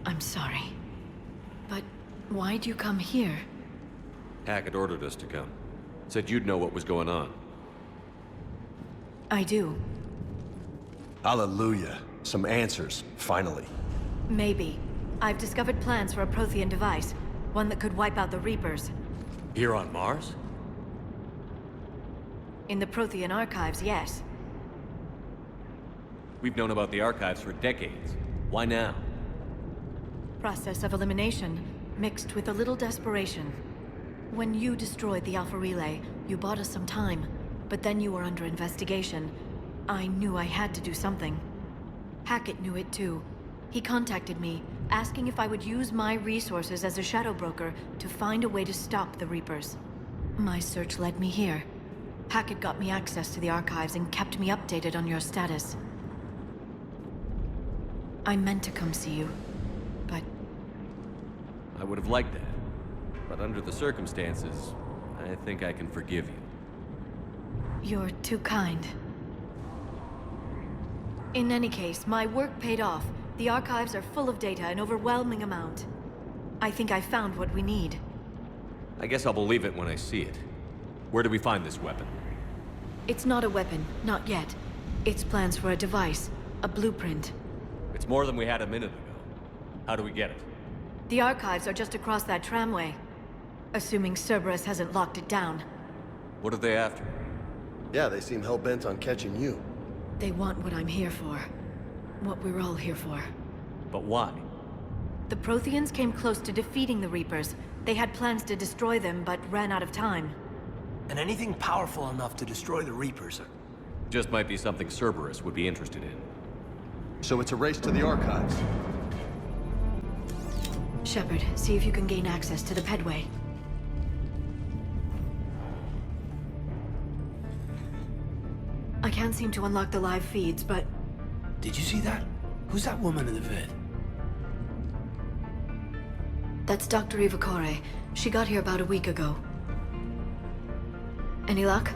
I'm sorry. But why'd you come here? Hackett ordered us to come. Said you'd know what was going on. I do. Hallelujah. Some answers, finally. Maybe. I've discovered plans for a Prothean device. One that could wipe out the Reapers. Here on Mars? In the Prothean archives, yes. We've known about the archives for decades. Why now? Process of elimination, mixed with a little desperation. When you destroyed the Alpha Relay, you bought us some time. But then you were under investigation. I knew I had to do something. Hackett knew it too. He contacted me, asking if I would use my resources as a shadow broker to find a way to stop the Reapers. My search led me here. Hackett got me access to the archives and kept me updated on your status. I meant to come see you, but... I would have liked that. But under the circumstances, I think I can forgive you. You're too kind. In any case, my work paid off. The archives are full of data, an overwhelming amount. I think I found what we need. I guess I'll believe it when I see it. Where do we find this weapon? It's not a weapon, not yet. It's plans for a device, a blueprint. It's more than we had a minute ago. How do we get it? The archives are just across that tramway. Assuming Cerberus hasn't locked it down. What are they after? Yeah, they seem hell-bent on catching you. They want what I'm here for. What we're all here for. But why? The Protheans came close to defeating the Reapers. They had plans to destroy them, but ran out of time. And anything powerful enough to destroy the Reapers. Just might be something Cerberus would be interested in. So it's a race to the archives. Shepard, see if you can gain access to the pedway. I can't seem to unlock the live feeds, but... Did you see that? Who's that woman in the vid? That's Dr. Ivakore. She got here about a week ago. Any luck?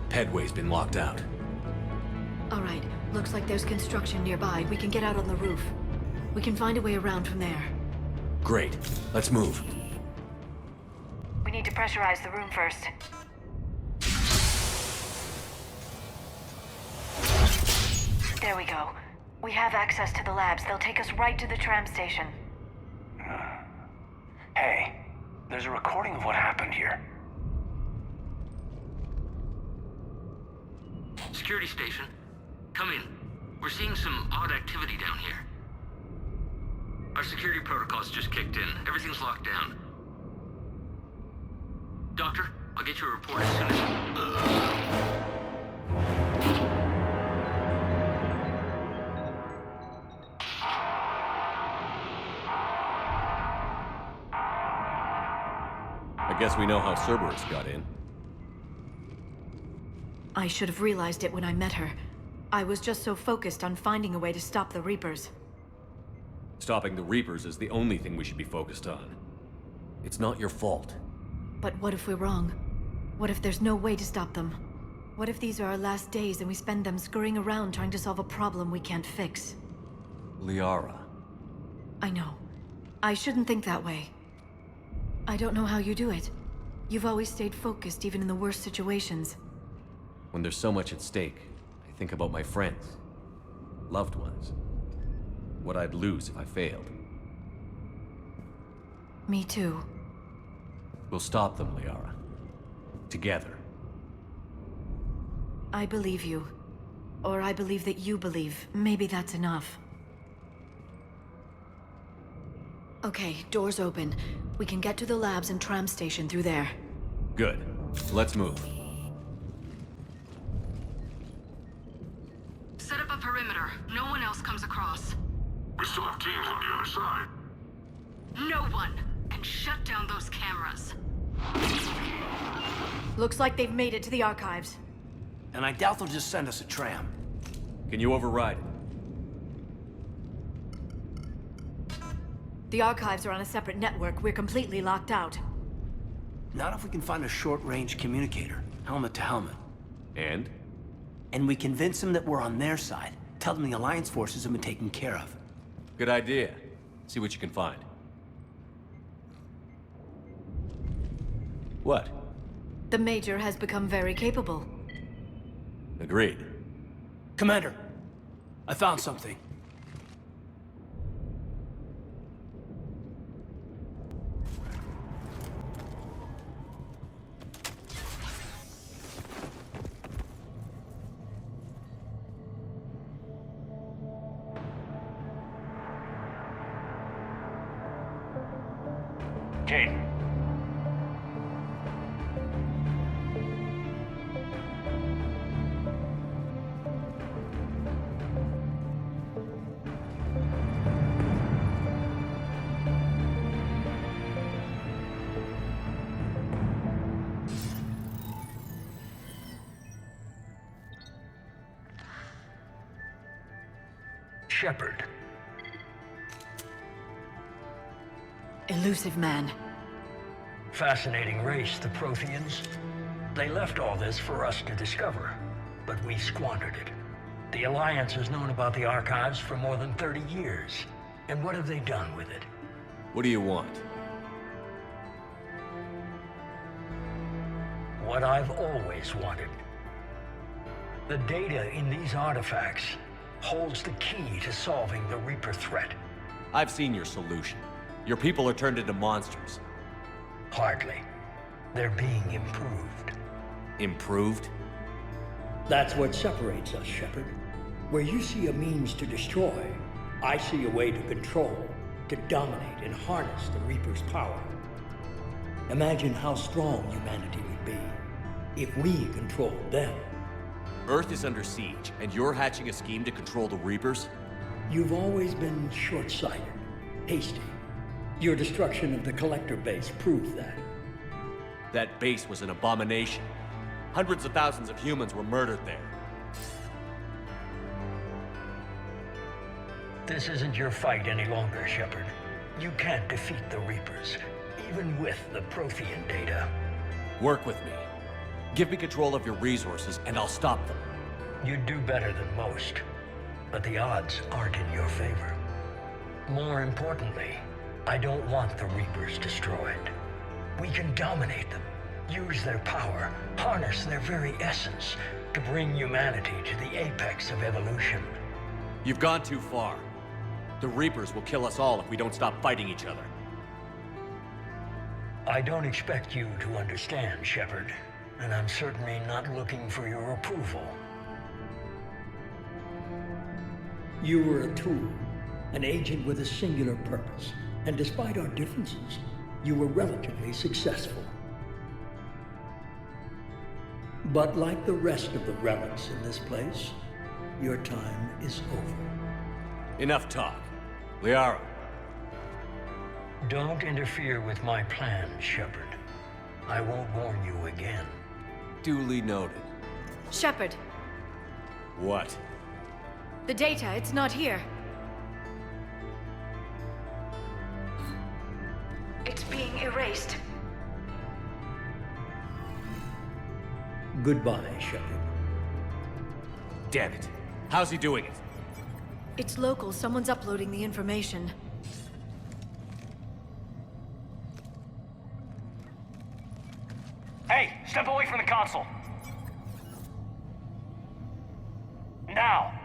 Pedway's been locked out. All right. Looks like there's construction nearby. We can get out on the roof. We can find a way around from there. Great. Let's move. We need to pressurize the room first. There we go. We have access to the labs. They'll take us right to the tram station. Hey, there's a recording of what happened here. Security station. Come in. We're seeing some odd activity down here. Our security protocols just kicked in. Everything's locked down. Doctor, I'll get you a report as soon as... I guess we know how Cerberus got in. I should have realized it when I met her. I was just so focused on finding a way to stop the Reapers. Stopping the Reapers is the only thing we should be focused on. It's not your fault. But what if we're wrong? What if there's no way to stop them? What if these are our last days and we spend them scurrying around trying to solve a problem we can't fix? Liara. I know. I shouldn't think that way. I don't know how you do it. You've always stayed focused even in the worst situations. When there's so much at stake, I think about my friends, loved ones. What I'd lose if I failed. Me too. We'll stop them, Liara. Together. I believe you. Or I believe that you believe. Maybe that's enough. Okay, doors open. We can get to the labs and tram station through there. Good. Let's move. Set up a perimeter. No one else comes across. We still have teams on the other side. No one! And shut down those cameras. Looks like they've made it to the archives. And I doubt they'll just send us a tram. Can you override it? The archives are on a separate network. We're completely locked out. Not if we can find a short-range communicator, helmet to helmet. And? And we convince them that we're on their side. Tell them the Alliance forces have been taken care of. Good idea. See what you can find. What? The Major has become very capable. Agreed. Commander, I found something. Kate. Shepard. Elusive man. Fascinating race, the Protheans. They left all this for us to discover, but we squandered it. The Alliance has known about the archives for more than 30 years. And what have they done with it? What do you want? What I've always wanted. The data in these artifacts holds the key to solving the Reaper threat. I've seen your solution. Your people are turned into monsters. Hardly. They're being improved. Improved? That's what separates us, Shepard. Where you see a means to destroy, I see a way to control, to dominate and harness the Reaper's power. Imagine how strong humanity would be if we controlled them. Earth is under siege, and you're hatching a scheme to control the Reapers? You've always been short-sighted, hasty. Your destruction of the Collector base proved that. That base was an abomination. Hundreds of thousands of humans were murdered there. This isn't your fight any longer, Shepard. You can't defeat the Reapers, even with the Prothean data. Work with me. Give me control of your resources, and I'll stop them. You'd do better than most, but the odds aren't in your favor. More importantly, I don't want the Reapers destroyed. We can dominate them, use their power, harness their very essence to bring humanity to the apex of evolution. You've gone too far. The Reapers will kill us all if we don't stop fighting each other. I don't expect you to understand, Shepard, and I'm certainly not looking for your approval. You were a tool, an agent with a singular purpose. And despite our differences, you were relatively successful. But like the rest of the relics in this place, your time is over. Enough talk. Liara. Don't interfere with my plan, Shepard. I won't warn you again. Duly noted. Shepard, What? the data, it's not here. It's being erased. Goodbye, Shepard. Damn it. How's he doing it? It's local. Someone's uploading the information. Hey, step away from the console. Now.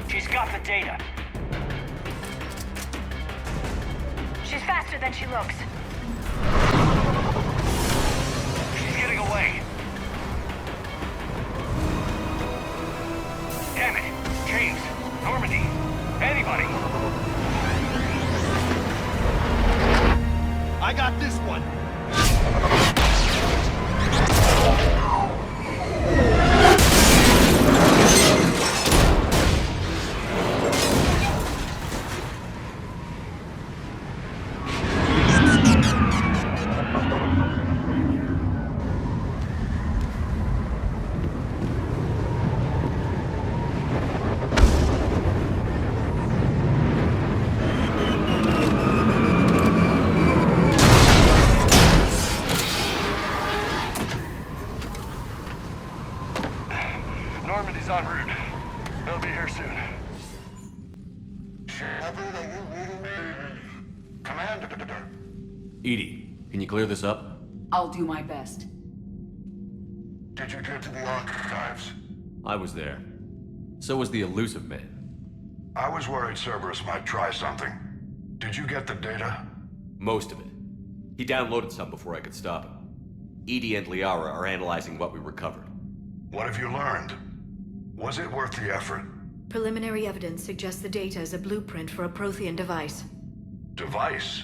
She's got the data. She's faster than she looks. She's getting away. Damn it. James, Normandy, anybody. I got this one. Normandy's en route. They'll be here soon. Shepard, are you reading me? Commander. Edie, can you clear this up? I'll do my best. Did you get to the archives? I was there. So was the elusive man. I was worried Cerberus might try something. Did you get the data? Most of it. He downloaded some before I could stop him. Edie and Liara are analyzing what we recovered. What have you learned? Was it worth the effort? Preliminary evidence suggests the data is a blueprint for a Prothean device. Device?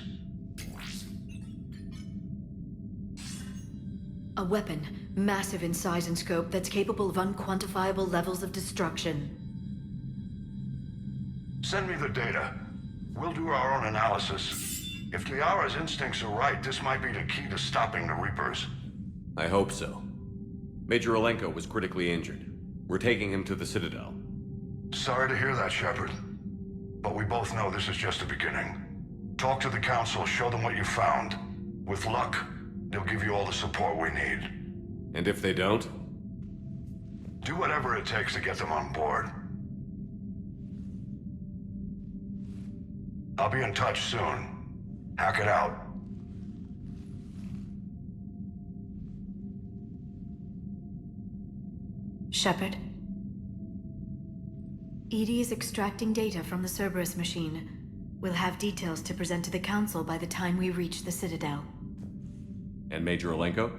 A weapon, massive in size and scope, that's capable of unquantifiable levels of destruction. Send me the data. We'll do our own analysis. If Liara's instincts are right, this might be the key to stopping the Reapers. I hope so. Major Olenko was critically injured. We're taking him to the Citadel. Sorry to hear that, Shepard. But we both know this is just the beginning. Talk to the Council, show them what you found. With luck, they'll give you all the support we need. And if they don't? Do whatever it takes to get them on board. I'll be in touch soon. Hack it out. Shepard. Edie is extracting data from the Cerberus machine. We'll have details to present to the Council by the time we reach the Citadel. And Major Olenko?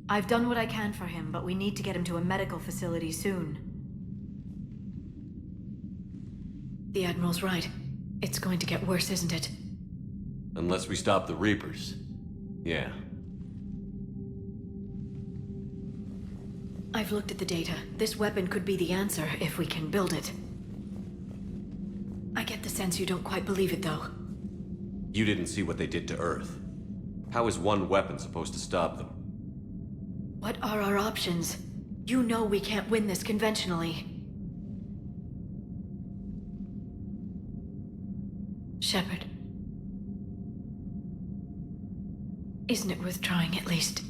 I've done what I can for him, but we need to get him to a medical facility soon. The Admiral's right. It's going to get worse, isn't it? Unless we stop the Reapers. Yeah. I've looked at the data. This weapon could be the answer if we can build it. I get the sense you don't quite believe it, though. You didn't see what they did to Earth. How is one weapon supposed to stop them? What are our options? You know we can't win this conventionally. Shepard. Isn't it worth trying, at least?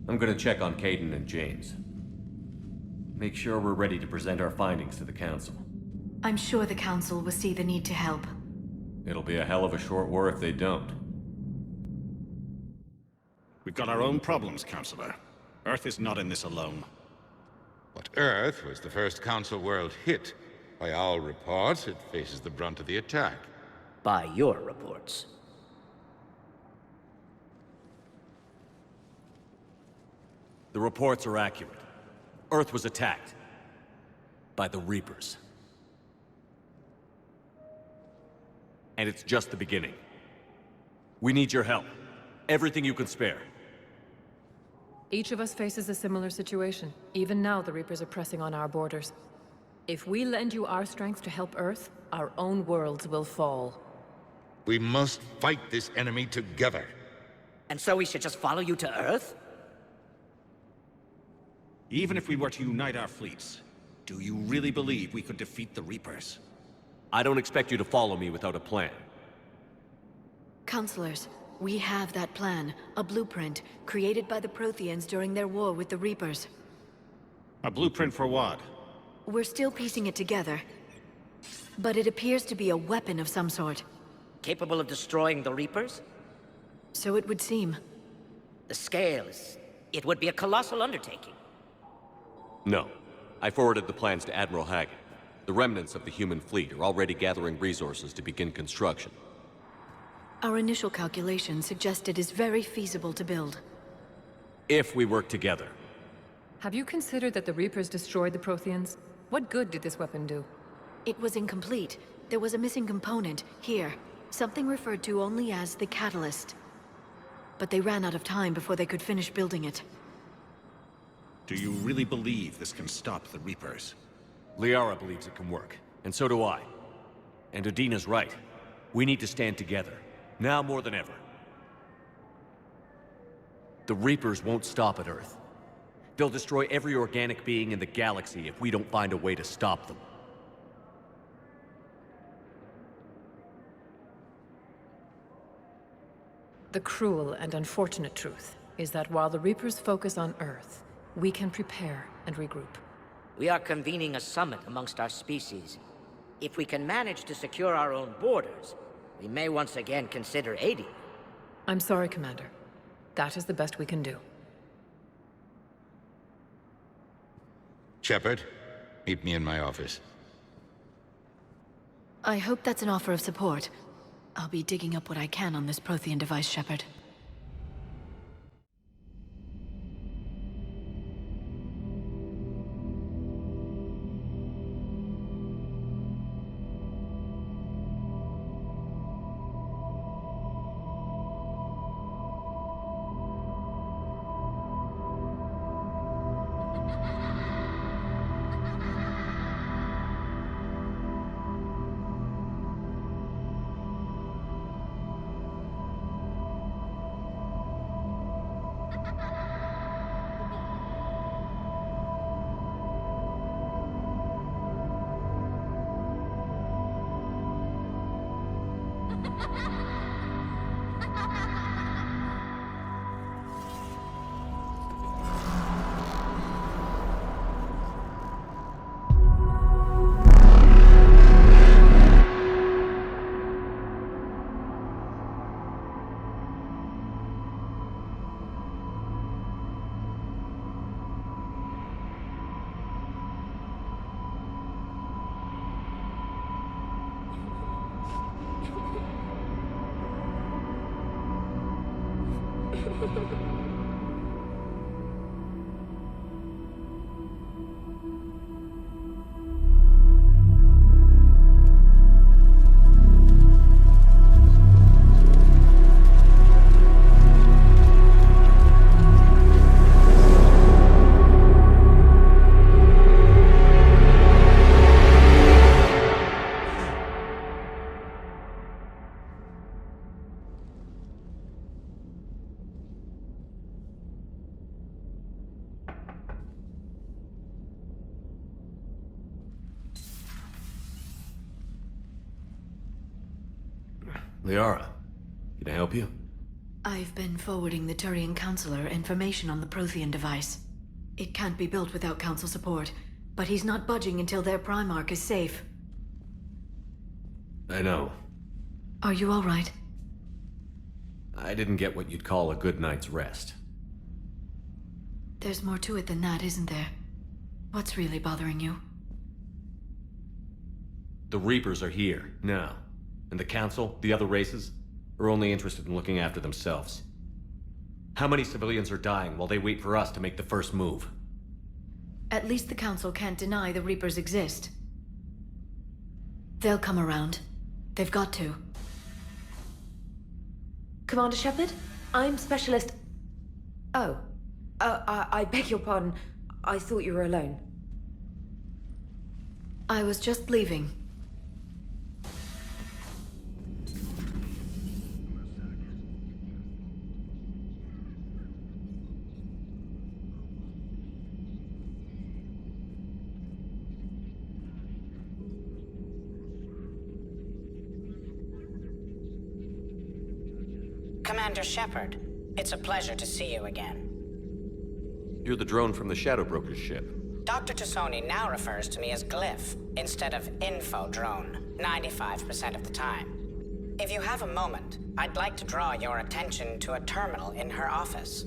I'm gonna check on Caden and James. Make sure we're ready to present our findings to the Council. I'm sure the Council will see the need to help. It'll be a hell of a short war if they don't. We've got our own problems, Counselor. Earth is not in this alone. But Earth was the first Council world hit. By all reports, it faces the brunt of the attack. By your reports. The reports are accurate. Earth was attacked. By the Reapers. And it's just the beginning. We need your help. Everything you can spare. Each of us faces a similar situation. Even now, the Reapers are pressing on our borders. If we lend you our strength to help Earth, our own worlds will fall. We must fight this enemy together. And so we should just follow you to Earth? Even if we were to unite our fleets, do you really believe we could defeat the Reapers? I don't expect you to follow me without a plan. Counselors, we have that plan. A blueprint, created by the Protheans during their war with the Reapers. A blueprint for what? We're still piecing it together. But it appears to be a weapon of some sort. Capable of destroying the Reapers? So it would seem. The scales. It would be a colossal undertaking. No. I forwarded the plans to Admiral Hagen. The remnants of the human fleet are already gathering resources to begin construction. Our initial calculations suggest it is very feasible to build. If we work together. Have you considered that the Reapers destroyed the Protheans? What good did this weapon do? It was incomplete. There was a missing component, here. Something referred to only as the catalyst. But they ran out of time before they could finish building it. Do you really believe this can stop the Reapers? Liara believes it can work, and so do I. And Udina's right. We need to stand together, now more than ever. The Reapers won't stop at Earth. They'll destroy every organic being in the galaxy if we don't find a way to stop them. The cruel and unfortunate truth is that while the Reapers focus on Earth, we can prepare and regroup. We are convening a summit amongst our species. If we can manage to secure our own borders, we may once again consider aiding. I'm sorry, Commander. That is the best we can do. Shepard, meet me in my office. I hope that's an offer of support. I'll be digging up what I can on this Prothean device, Shepard. Liara, can I help you? I've been forwarding the Turian Counselor information on the Prothean device. It can't be built without Council support, but he's not budging until their Primarch is safe. I know. Are you all right? I didn't get what you'd call a good night's rest. There's more to it than that, isn't there? What's really bothering you? The Reapers are here, now. And the Council, the other races, are only interested in looking after themselves. How many civilians are dying while they wait for us to make the first move? At least the Council can't deny the Reapers exist. They'll come around. They've got to. Commander Shepard? I'm Specialist... Oh. I beg your pardon. I thought you were alone. I was just leaving. Commander Shepard, it's a pleasure to see you again. You're the drone from the Shadow Broker's ship. Dr. T'Soni now refers to me as Glyph instead of Info Drone, 95% of the time. If you have a moment, I'd like to draw your attention to a terminal in her office.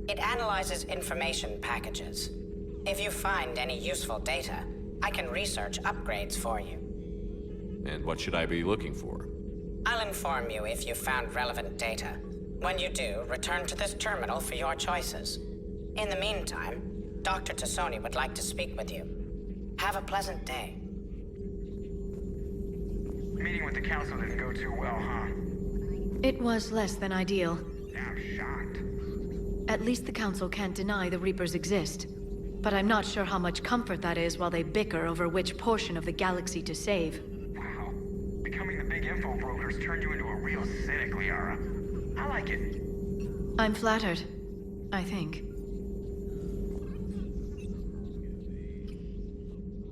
It analyzes information packages. If you find any useful data, I can research upgrades for you. And what should I be looking for? I'll inform you if you found relevant data. When you do, return to this terminal for your choices. In the meantime, Dr. T'Soni would like to speak with you. Have a pleasant day. Meeting with the Council didn't go too well, huh? It was less than ideal. I'm shocked. At least the Council can't deny the Reapers exist. But I'm not sure how much comfort that is while they bicker over which portion of the galaxy to save. Wow. Becoming the big info brokers turned you into a real cynic, Liara. I like it. I'm flattered. I think.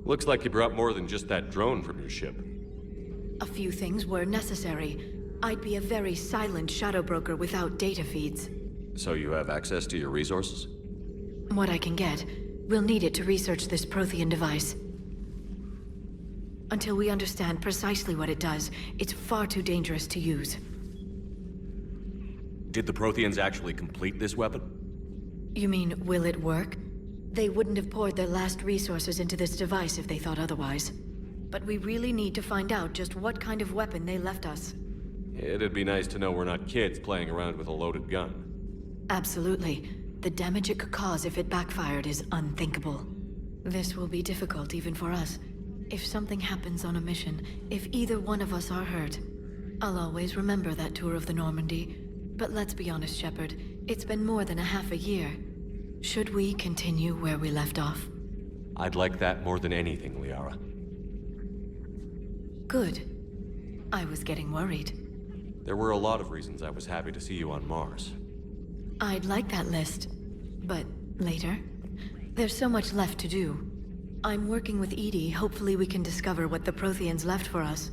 Looks like you brought more than just that drone from your ship. A few things were necessary. I'd be a very silent shadow broker without data feeds. So you have access to your resources? What I can get. We'll need it to research this Prothean device. Until we understand precisely what it does, it's far too dangerous to use. Did the Protheans actually complete this weapon? You mean, will it work? They wouldn't have poured their last resources into this device if they thought otherwise. But we really need to find out just what kind of weapon they left us. It'd be nice to know we're not kids playing around with a loaded gun. Absolutely. The damage it could cause if it backfired is unthinkable. This will be difficult even for us. If something happens on a mission, if either one of us are hurt, I'll always remember that tour of the Normandy. But let's be honest, Shepard. It's been more than a half a year. Should we continue where we left off? I'd like that more than anything, Liara. Good. I was getting worried. There were a lot of reasons I was happy to see you on Mars. I'd like that list. But later? There's so much left to do. I'm working with Edie. Hopefully we can discover what the Protheans left for us.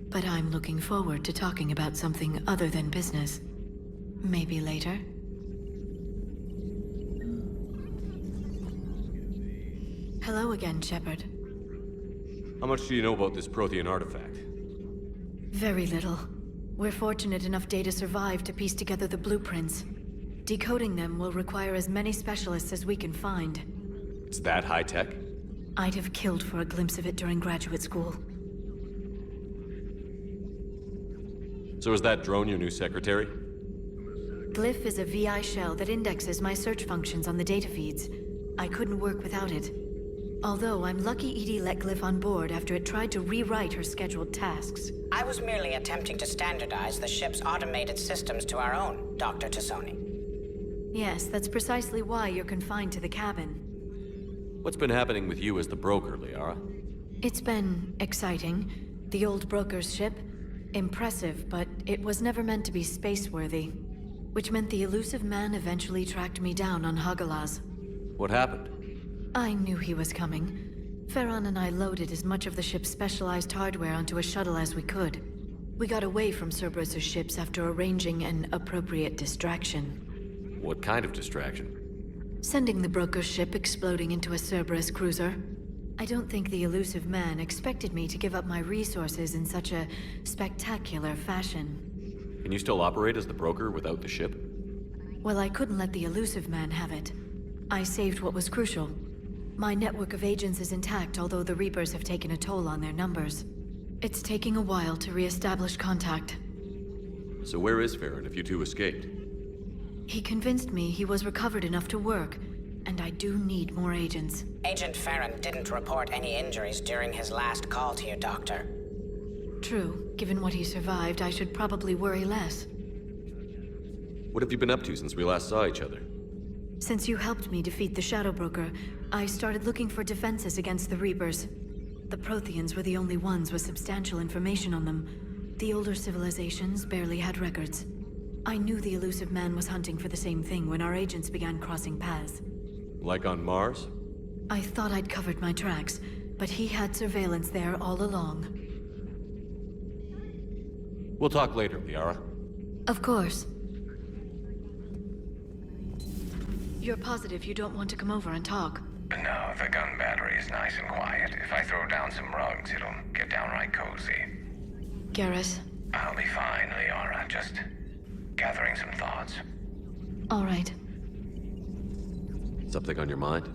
But I'm looking forward to talking about something other than business. Maybe later? Hello again, Shepard. How much do you know about this Prothean artifact? Very little. We're fortunate enough data survived to piece together the blueprints. Decoding them will require as many specialists as we can find. It's that high-tech? I'd have killed for a glimpse of it during graduate school. So is that drone your new secretary? Glyph is a VI shell that indexes my search functions on the data feeds. I couldn't work without it. Although I'm lucky Edie let Glyph on board after it tried to rewrite her scheduled tasks. I was merely attempting to standardize the ship's automated systems to our own, Dr. T'Soni. Yes, that's precisely why you're confined to the cabin. What's been happening with you as the broker, Liara? It's been exciting. The old broker's ship? Impressive, but it was never meant to be space-worthy. Which meant the elusive man eventually tracked me down on Hagalaz. What happened? I knew he was coming. Farron and I loaded as much of the ship's specialized hardware onto a shuttle as we could. We got away from Cerberus's ships after arranging an appropriate distraction. What kind of distraction? Sending the broker's ship exploding into a Cerberus cruiser. I don't think the elusive man expected me to give up my resources in such a spectacular fashion. Can you still operate as the broker without the ship? Well, I couldn't let the elusive man have it. I saved what was crucial. My network of agents is intact, although the Reapers have taken a toll on their numbers. It's taking a while to re-establish contact. So where is Farron if you two escaped? He convinced me he was recovered enough to work, and I do need more agents. Agent Farron didn't report any injuries during his last call to you, Doctor. True. Given what he survived, I should probably worry less. What have you been up to since we last saw each other? Since you helped me defeat the Shadow Broker, I started looking for defenses against the Reapers. The Protheans were the only ones with substantial information on them. The older civilizations barely had records. I knew the elusive man was hunting for the same thing when our agents began crossing paths. Like on Mars? I thought I'd covered my tracks, but he had surveillance there all along. We'll talk later, Liara. Of course. You're positive you don't want to come over and talk? No, the gun battery is nice and quiet. If I throw down some rugs, it'll get downright cozy. Garrus? I'll be fine, Liara. Just gathering some thoughts. All right. Something on your mind?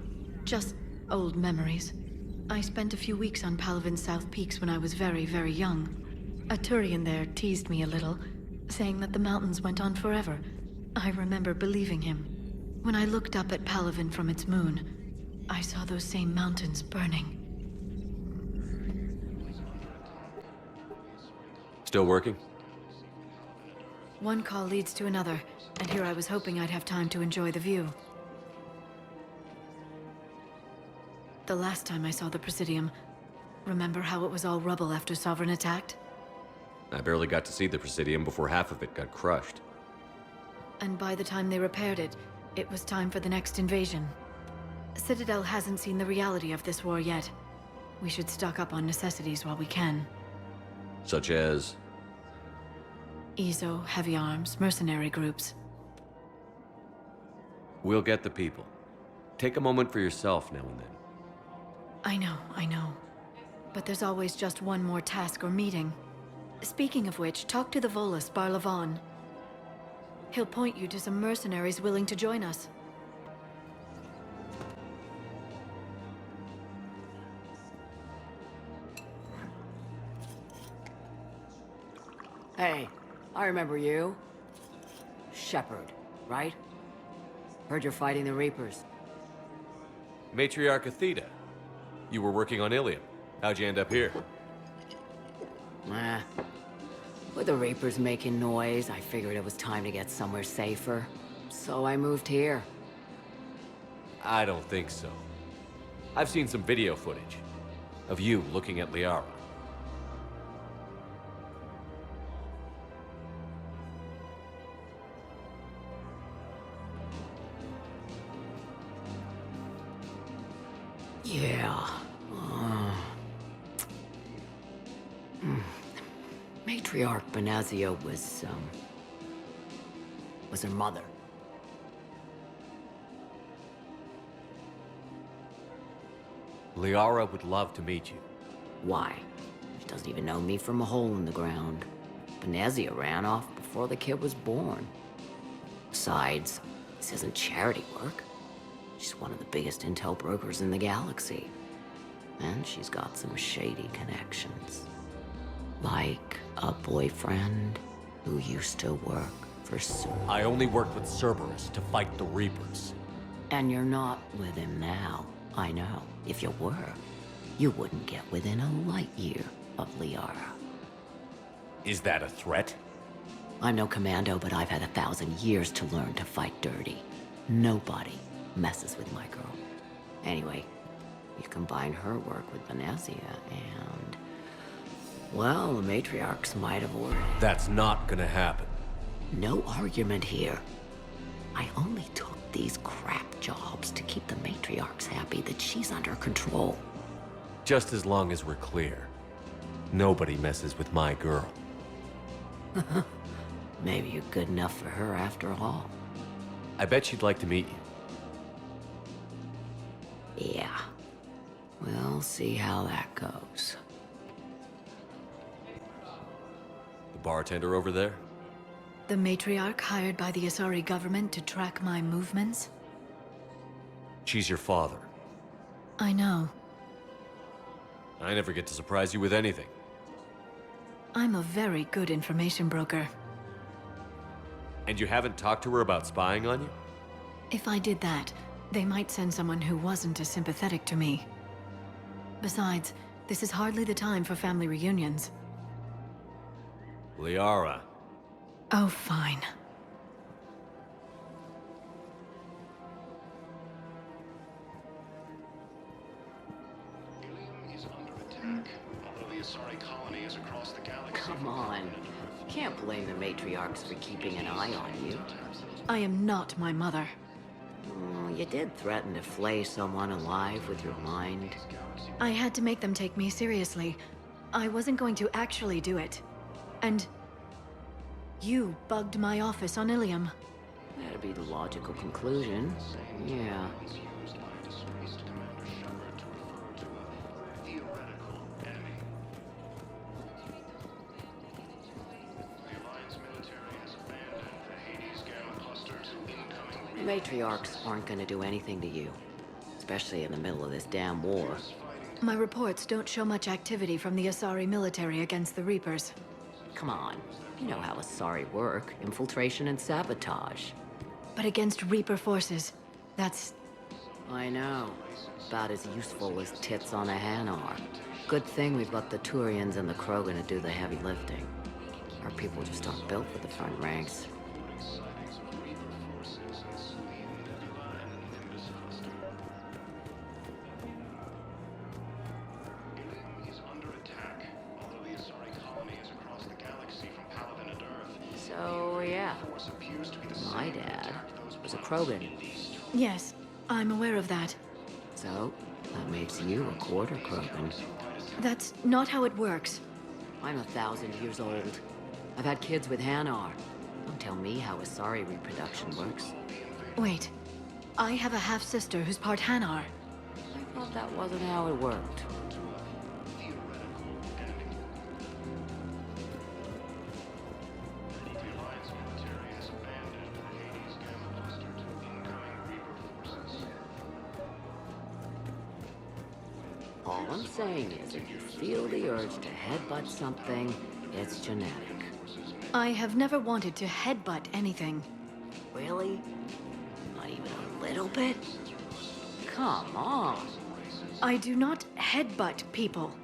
Just old memories. I spent a few weeks on Palavin's South Peaks when I was very, very young. A Turian there teased me a little, saying that the mountains went on forever. I remember believing him. When I looked up at Palavin from its moon, I saw those same mountains burning. Still working? One call leads to another, and here I was hoping I'd have time to enjoy the view. The last time I saw the Presidium, remember how it was all rubble after Sovereign attacked? I barely got to see the Presidium before half of it got crushed. And by the time they repaired it, it was time for the next invasion. Citadel hasn't seen the reality of this war yet. We should stock up on necessities while we can. Such as? EZO, heavy arms, mercenary groups. We'll get the people. Take a moment for yourself now and then. I know. But there's always just one more task or meeting. Speaking of which, talk to the Volus, Barlavon. He'll point you to some mercenaries willing to join us. Hey, I remember you. Shepard, right? Heard you're fighting the Reapers. Matriarch Athena. You were working on Ilium. How'd you end up here? With the Reapers making noise, I figured it was time to get somewhere safer. So I moved here. I don't think so. I've seen some video footage of you looking at Liara. Yeah. Matriarch Benazia was her mother. Liara would love to meet you. Why? She doesn't even know me from a hole in the ground. Benazia ran off before the kid was born. Besides, this isn't charity work. She's one of the biggest intel brokers in the galaxy. And she's got some shady connections. Like a boyfriend who used to work for I only worked with Cerberus to fight the Reapers. And you're not with him now, I know. If you were, you wouldn't get within a light year of Liara. Is that a threat? I'm no commando, but I've had 1,000 years to learn to fight dirty. Nobody messes with my girl. Anyway, you combine her work with Benazia and... well, the matriarchs might have ordered. That's not gonna happen. No argument here. I only took these crap jobs to keep the matriarchs happy that she's under control. Just as long as we're clear. Nobody messes with my girl. Maybe you're good enough for her after all. I bet she'd like to meet you. Yeah. We'll see how that goes. The bartender over there? The matriarch hired by the Asari government to track my movements? She's your father. I know. I never get to surprise you with anything. I'm a very good information broker. And you haven't talked to her about spying on you? If I did that, they might send someone who wasn't as sympathetic to me. Besides, this is hardly the time for family reunions. Liara. Oh, fine. Come on. You can't blame the matriarchs for keeping an eye on you. I am not my mother. You did threaten to flay someone alive with your mind. I had to make them take me seriously. I wasn't going to actually do it. And you bugged my office on Ilium. That'd be the logical conclusion. Yeah. The matriarchs aren't gonna do anything to you. Especially in the middle of this damn war. My reports don't show much activity from the Asari military against the Reapers. Come on. You know how Asari work. Infiltration and sabotage. But against Reaper forces, that's... I know. About as useful as tits on a Hanar. Good thing we've got the Turians and the Krogan to do the heavy lifting. Our people just aren't built for the front ranks. So, yeah. My dad was a Krogan. Yes, I'm aware of that. So, that makes you a quarter Krogan. That's not how it works. I'm 1,000 years old. I've had kids with Hanar. Don't tell me how Asari reproduction works. Wait, I have a half-sister who's part Hanar. I thought that wasn't how it worked. All I'm saying is, if you feel the urge to headbutt something, it's genetic. I have never wanted to headbutt anything. Really? Not even a little bit? Come on. I do not headbutt people.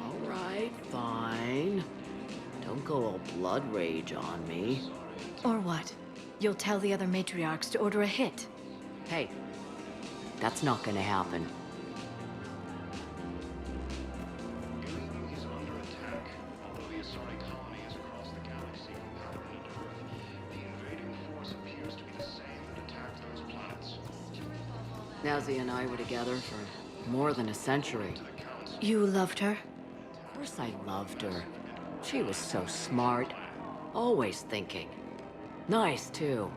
All right, fine. Don't go all blood rage on me. Or what? You'll tell the other matriarchs to order a hit. Hey, that's not gonna happen. Nazi and I were together for more than a century. You loved her? Of course I loved her. She was so smart. Always thinking. Nice, too.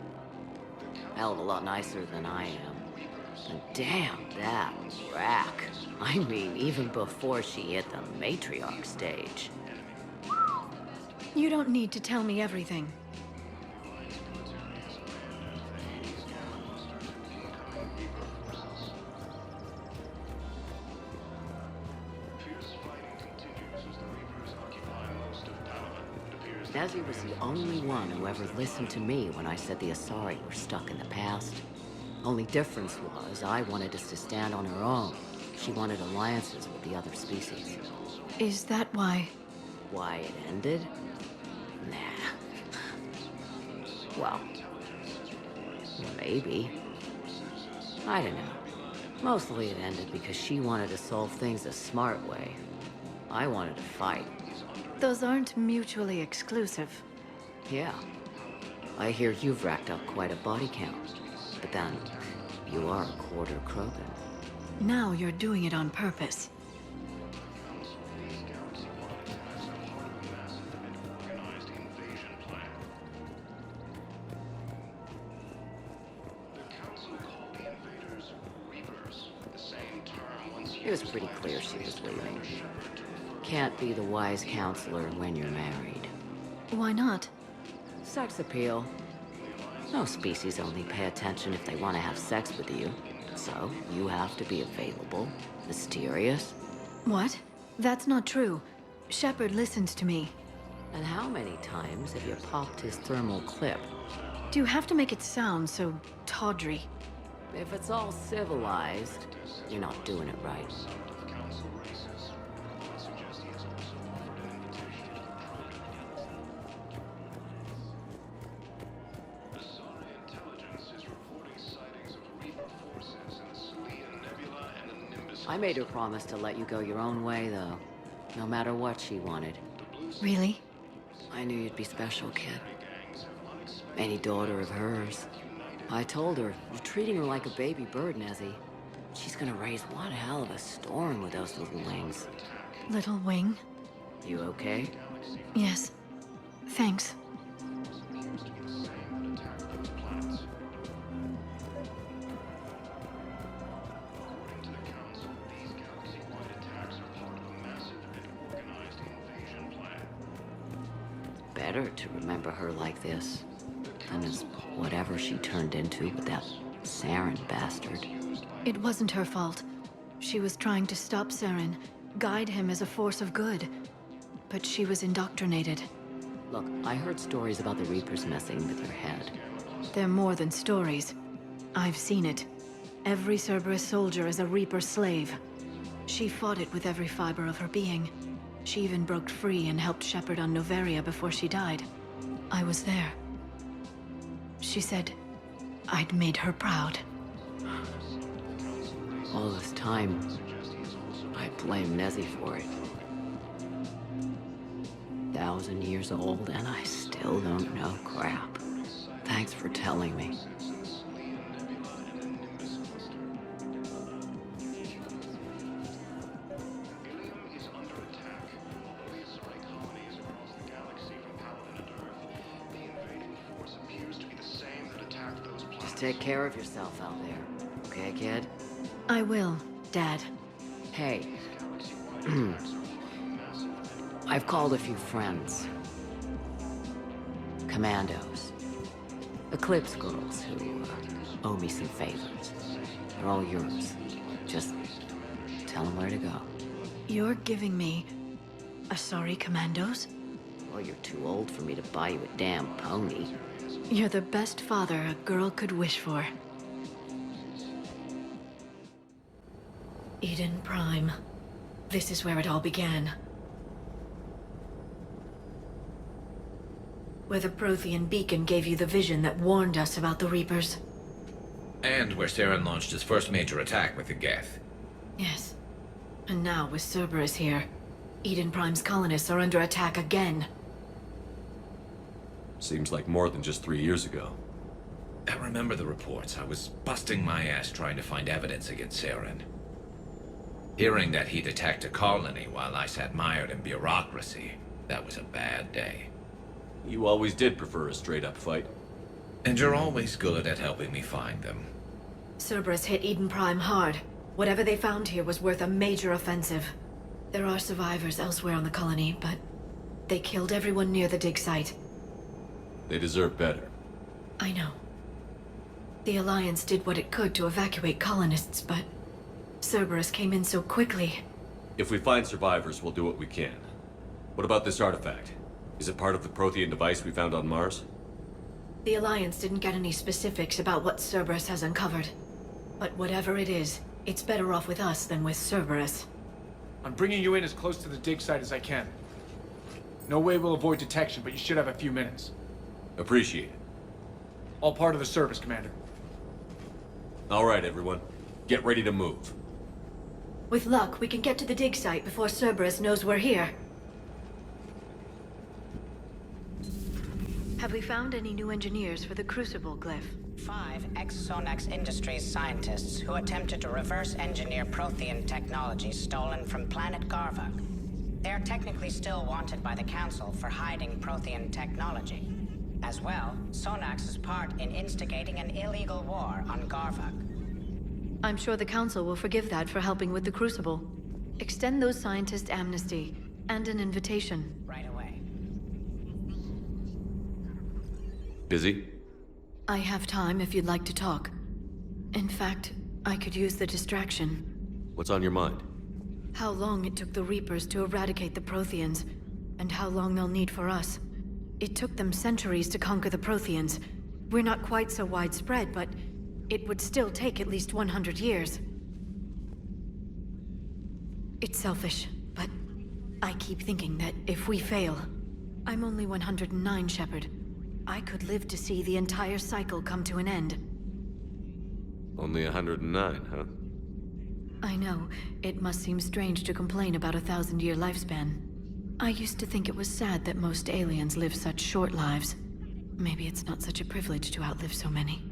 Hell of a lot nicer than I am. And damn, that rack. I mean, even before she hit the matriarch stage. You don't need to tell me everything. Nazi was the only one who ever listened to me when I said the Asari were stuck in the past. Only difference was I wanted us to stand on our own. She wanted alliances with the other species. Is that why? Why it ended? Nah. Well, maybe. I don't know. Mostly it ended because she wanted to solve things a smart way. I wanted to fight. Those aren't mutually exclusive. Yeah. I hear you've racked up quite a body count. But then, you are a quarter Krogan. Now you're doing it on purpose. It was pretty clear she was leaving. Can't be the wise counselor when you're married. Why not? Sex appeal. No species only pay attention if they want to have sex with you. So, you have to be available, mysterious. What? That's not true. Shepard listens to me. And how many times have you popped his thermal clip? Do you have to make it sound so tawdry? If it's all civilized, you're not doing it right. I made her promise to let you go your own way, though. No matter what she wanted. Really? I knew you'd be special, kid. Any daughter of hers. I told her, you're treating her like a baby bird, Nezzy. She's gonna raise one hell of a storm with those little wings. Little wing? You okay? Yes. Thanks. Better to remember her like this than as whatever she turned into with that Saren bastard. It wasn't her fault. She was trying to stop Saren, guide him as a force of good. But she was indoctrinated. Look, I heard stories about the Reapers messing with your head. They're more than stories. I've seen it. Every Cerberus soldier is a Reaper slave. She fought it with every fiber of her being. She even broke free and helped Shepard on Noveria before she died. I was there. She said I'd made her proud. All this time, I blame Nezzy for it. 1,000 years old and I still don't know crap. Thanks for telling me. Take care of yourself out there, okay, kid? I will, Dad. Hey. I've called a few friends. Commandos. Eclipse girls who owe me some favors. They're all yours. Just tell them where to go. You're giving me a sorry commandos? Well, you're too old for me to buy you a damn pony. You're the best father a girl could wish for. Eden Prime. This is where it all began. Where the Prothean beacon gave you the vision that warned us about the Reapers. And where Saren launched his first major attack with the Geth. Yes. And now with Cerberus here, Eden Prime's colonists are under attack again. Seems like more than just 3 years ago. I remember the reports. I was busting my ass trying to find evidence against Saren. Hearing that he'd attacked a colony while I sat mired in bureaucracy, that was a bad day. You always did prefer a straight-up fight. And you're always good at helping me find them. Cerberus hit Eden Prime hard. Whatever they found here was worth a major offensive. There are survivors elsewhere on the colony, but they killed everyone near the dig site. They deserve better. I know. The Alliance did what it could to evacuate colonists, but Cerberus came in so quickly. If we find survivors, we'll do what we can. What about this artifact? Is it part of the Prothean device we found on Mars? The Alliance didn't get any specifics about what Cerberus has uncovered. But whatever it is, it's better off with us than with Cerberus. I'm bringing you in as close to the dig site as I can. No way we'll avoid detection, but you should have a few minutes. Appreciate it. All part of the service, Commander. All right, everyone. Get ready to move. With luck, we can get to the dig site before Cerberus knows we're here. Have we found any new engineers for the Crucible glyph? 5 ex-Sonax Industries scientists who attempted to reverse engineer Prothean technology stolen from planet Garvuk. They are technically still wanted by the Council for hiding Prothean technology. As well, Sonax's part in instigating an illegal war on Garvuk. I'm sure the Council will forgive that for helping with the Crucible. Extend those scientists amnesty and an invitation. Right away. Busy? I have time if you'd like to talk. In fact, I could use the distraction. What's on your mind? How long it took the Reapers to eradicate the Protheans, and how long they'll need for us. It took them centuries to conquer the Protheans, We're not quite so widespread, but it would still take at least 100 years. It's selfish, but I keep thinking that if we fail... I'm only 109, Shepard. I could live to see the entire cycle come to an end. Only 109, huh? I know. It must seem strange to complain about a 1,000-year lifespan. I used to think it was sad that most aliens live such short lives. Maybe it's not such a privilege to outlive so many.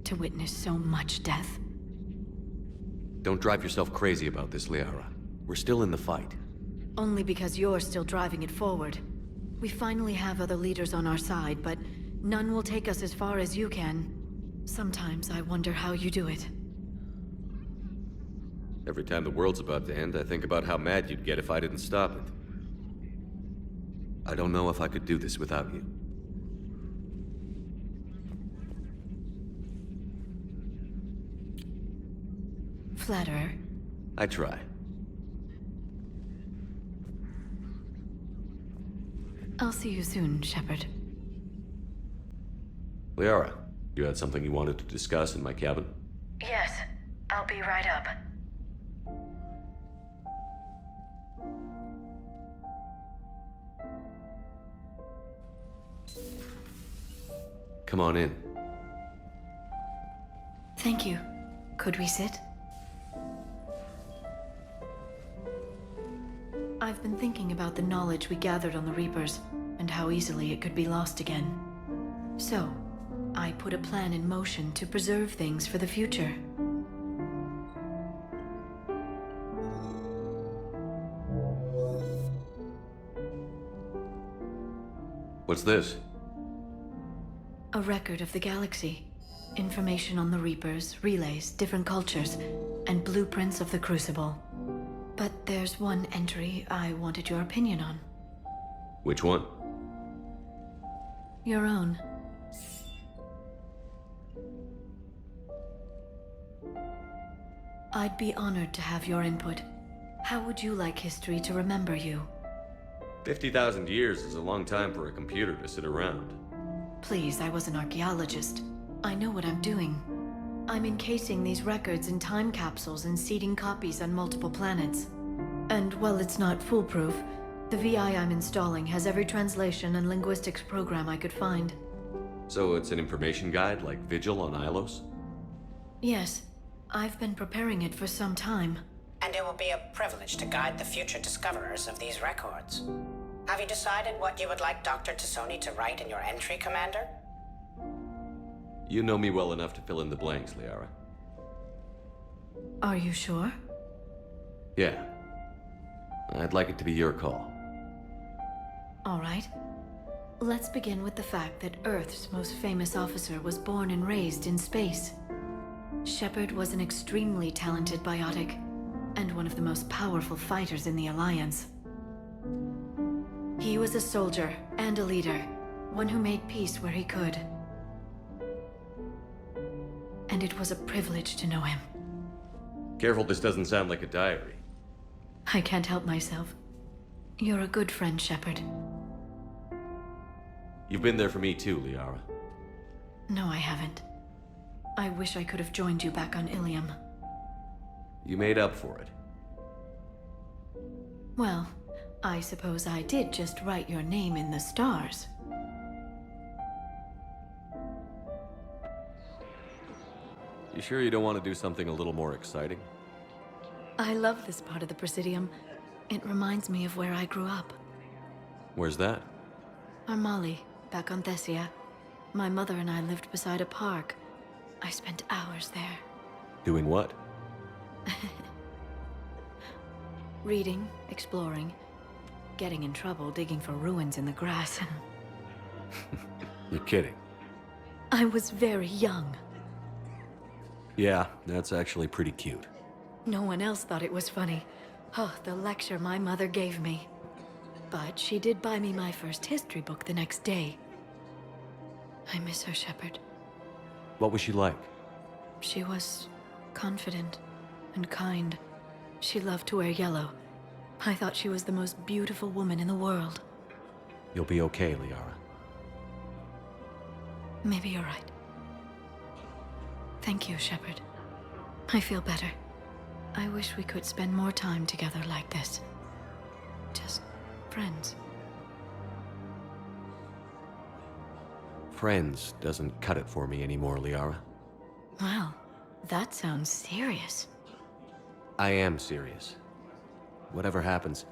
To witness so much death. Don't drive yourself crazy about this, Liara. We're still in the fight. Only because you're still driving it forward. We finally have other leaders on our side, but none will take us as far as you can. Sometimes I wonder how you do it. Every time the world's about to end, I think about how mad you'd get if I didn't stop it. I don't know if I could do this without you. Flatterer. I try. I'll see you soon, Shepard. Liara, you had something you wanted to discuss in my cabin? Yes, I'll be right up. Come on in. Thank you. Could we sit? I've been thinking about the knowledge we gathered on the Reapers, and how easily it could be lost again. So, I put a plan in motion to preserve things for the future. What's this? A record of the galaxy. Information on the Reapers, relays, different cultures, and blueprints of the Crucible. But there's one entry I wanted your opinion on. Which one? Your own. I'd be honored to have your input. How would you like history to remember you? 50,000 years is a long time for a computer to sit around. Please, I was an archaeologist. I know what I'm doing. I'm encasing these records in time capsules and seeding copies on multiple planets. And while it's not foolproof, the VI I'm installing has every translation and linguistics program I could find. So it's an information guide like Vigil on Ilos? Yes. I've been preparing it for some time. And it will be a privilege to guide the future discoverers of these records. Have you decided what you would like Dr. T'Soni to write in your entry, Commander? You know me well enough to fill in the blanks, Liara. Are you sure? Yeah. I'd like it to be your call. All right. Let's begin with the fact that Earth's most famous officer was born and raised in space. Shepard was an extremely talented biotic, and one of the most powerful fighters in the Alliance. He was a soldier and a leader, one who made peace where he could. And it was a privilege to know him. Careful this doesn't sound like a diary. I can't help myself. You're a good friend, Shepard. You've been there for me too, Liara. No, I haven't. I wish I could have joined you back on Ilium. You made up for it. Well, I suppose I did just write your name in the stars. You sure you don't want to do something a little more exciting? I love this part of the Presidium. It reminds me of where I grew up. Where's that? Armali, back on Thessia. My mother and I lived beside a park. I spent hours there. Doing what? Reading, exploring, getting in trouble digging for ruins in the grass. You're kidding. I was very young. Yeah, that's actually pretty cute. No one else thought it was funny. Oh, the lecture my mother gave me. But she did buy me my first history book the next day. I miss her, Shepard. What was she like? She was confident and kind. She loved to wear yellow. I thought she was the most beautiful woman in the world. You'll be okay, Liara. Maybe you're right. Thank you, Shepard. I feel better. I wish we could spend more time together like this. Just friends. Friends doesn't cut it for me anymore, Liara. Wow, that sounds serious. I am serious. Whatever happens,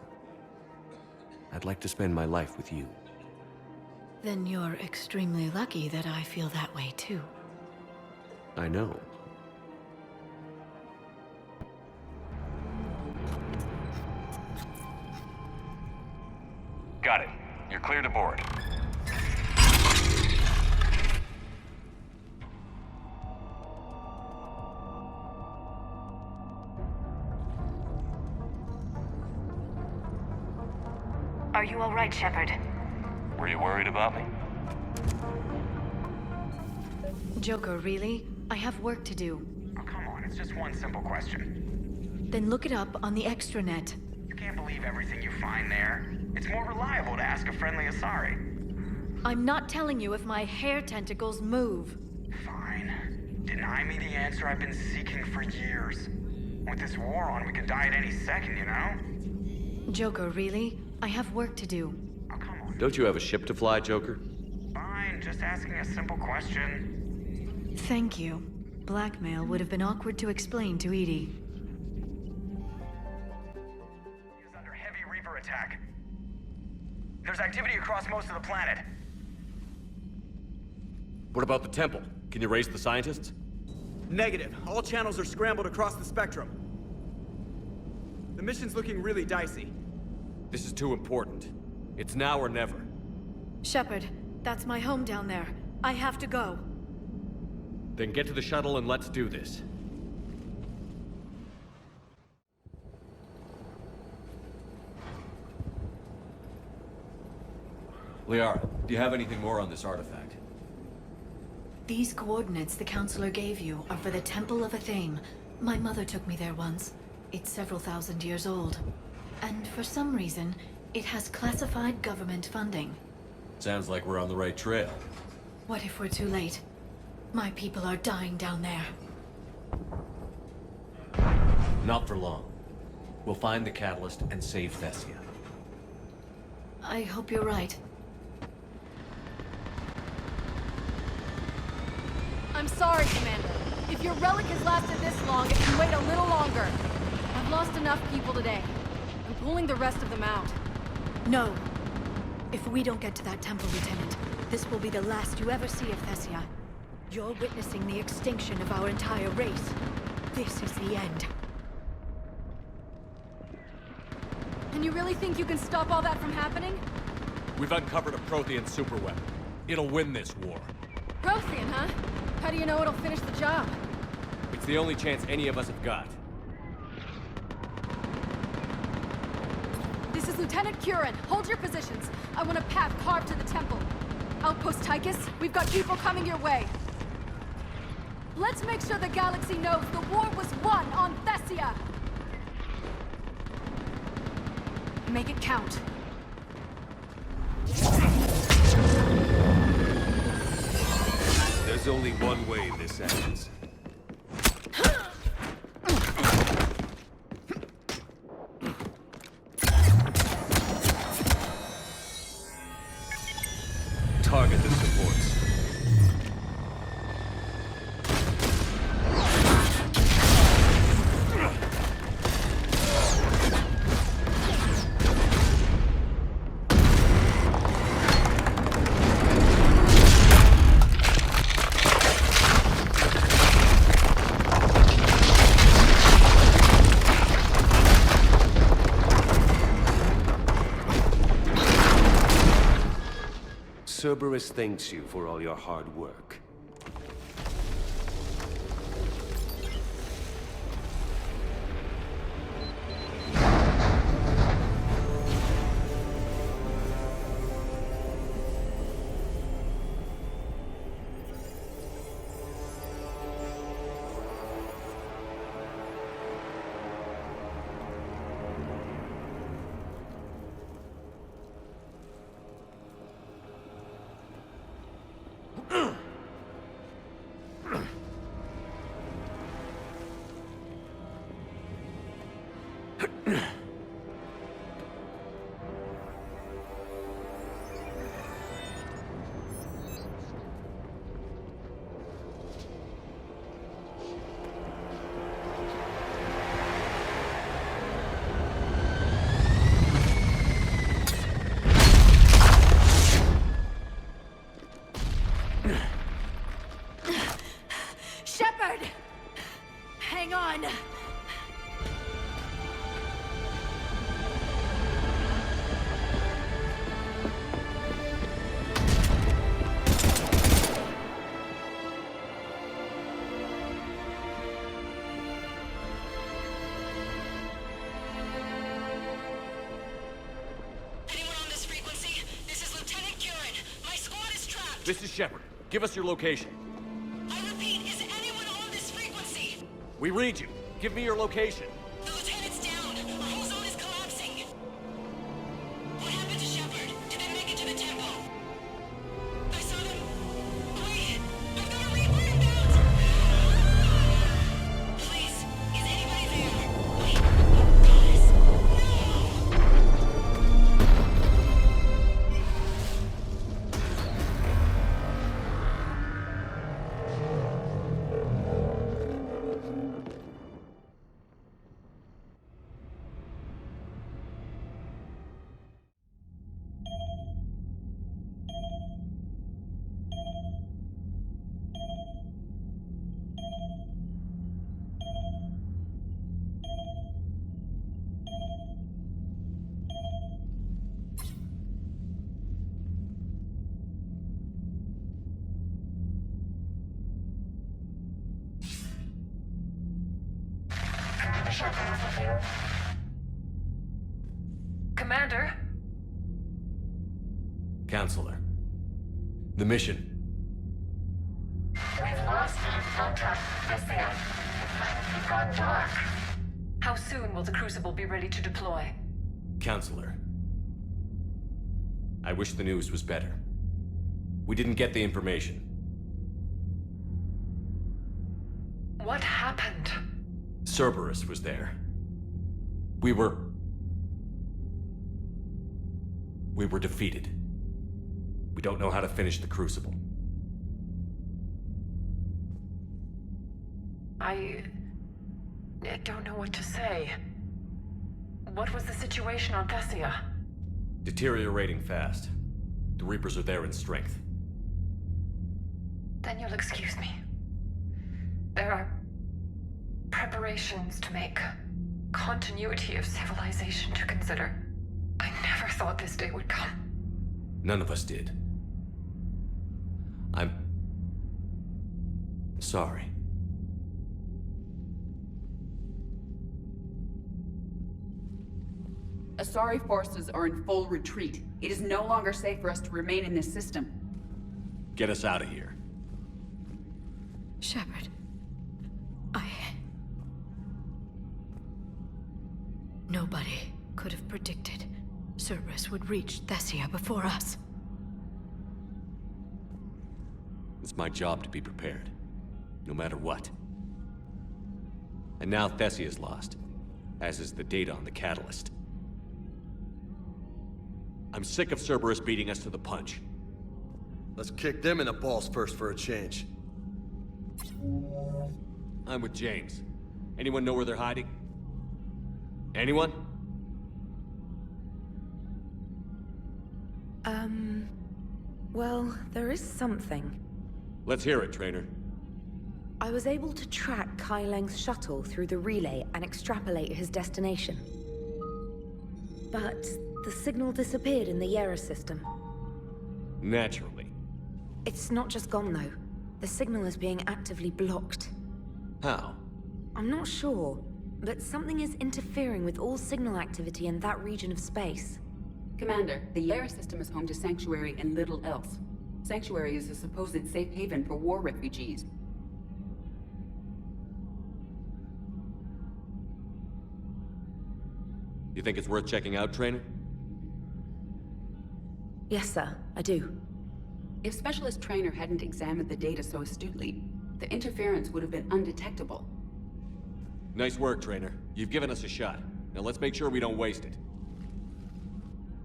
I'd like to spend my life with you. Then you're extremely lucky that I feel that way too. I know. Got it. You're clear to board. Are you all right, Shepard? Were you worried about me? Joker, really? I have work to do. Oh, come on, it's just one simple question. Then look it up on the extranet. You can't believe everything you find there. It's more reliable to ask a friendly Asari. I'm not telling you if my hair tentacles move. Fine. Deny me the answer I've been seeking for years. With this war on, we could die at any second, you know? Joker, really? I have work to do. Oh, come on. Don't you have a ship to fly, Joker? Fine, just asking a simple question. Thank you. Blackmail would have been awkward to explain to Edie. He is under heavy Reaper attack. There's activity across most of the planet. What about the temple? Can you raise the scientists? Negative. All channels are scrambled across the spectrum. The mission's looking really dicey. This is too important. It's now or never. Shepard, that's my home down there. I have to go. Then get to the shuttle and let's do this. Liara, do you have anything more on this artifact? These coordinates the Counselor gave you are for the Temple of Athame. My mother took me there once. It's several thousand years old. And for some reason, it has classified government funding. Sounds like we're on the right trail. What if we're too late? My people are dying down there. Not for long. We'll find the catalyst and save Thessia. I hope you're right. I'm sorry, Commander. If your relic has lasted this long, it can wait a little longer. I've lost enough people today. I'm pulling the rest of them out. No. If we don't get to that temple, Lieutenant, this will be the last you ever see of Thessia. You're witnessing the extinction of our entire race. This is the end. And you really think you can stop all that from happening? We've uncovered a Prothean superweapon. It'll win this war. Prothean, huh? How do you know it'll finish the job? It's the only chance any of us have got. This is Lieutenant Curran. Hold your positions. I want a path carved to the temple. Outpost Tychus, we've got people coming your way. Let's make sure the galaxy knows the war was won on Thessia. Make it count. There's only one way this ends. Target the supports. Cerberus thanks you for all your hard work. Shepard! Hang on! This is Shepard. Give us your location. I repeat, is anyone on this frequency? We read you. Give me your location. The lieutenant's down. Our whole zone is collapsing. What happened to Shepard? Did they make it to the temple? I saw them. Wait, I've got a Reaper inbound. Please, is anybody there? Wait, guys, Commander? Counselor. The mission. We've lost contact with the end. We've gone dark. How soon will the Crucible be ready to deploy? Counselor. I wish the news was better. We didn't get the information. What happened? Cerberus was there. We were defeated. We don't know how to finish the Crucible. I don't know what to say. What was the situation on Thessia? Deteriorating fast. The Reapers are there in strength. Then you'll excuse me. There are preparations to make. Continuity of civilization to consider. I never thought this day would come. None of us did. I'm sorry. Asari forces are in full retreat. It is no longer safe for us to remain in this system. Get us out of here. Shepard. Nobody could have predicted Cerberus would reach Thessia before us. It's my job to be prepared, no matter what. And now Thessia is lost, as is the data on the catalyst. I'm sick of Cerberus beating us to the punch. Let's kick them in the balls first for a change. I'm with James. Anyone know where they're hiding? Anyone? Well, there is something. Let's hear it, Trainer. I was able to track Kai Leng's shuttle through the relay and extrapolate his destination. But the signal disappeared in the Liara system. Naturally. It's not just gone, though. The signal is being actively blocked. How? I'm not sure, but something is interfering with all signal activity in that region of space. Commander, the Liara system is home to Sanctuary and little else. Sanctuary is a supposed safe haven for war refugees. You think it's worth checking out, Trainer? Yes, sir, I do. If Specialist Trainer hadn't examined the data so astutely, the interference would have been undetectable. Nice work, Trainer. You've given us a shot. Now let's make sure we don't waste it.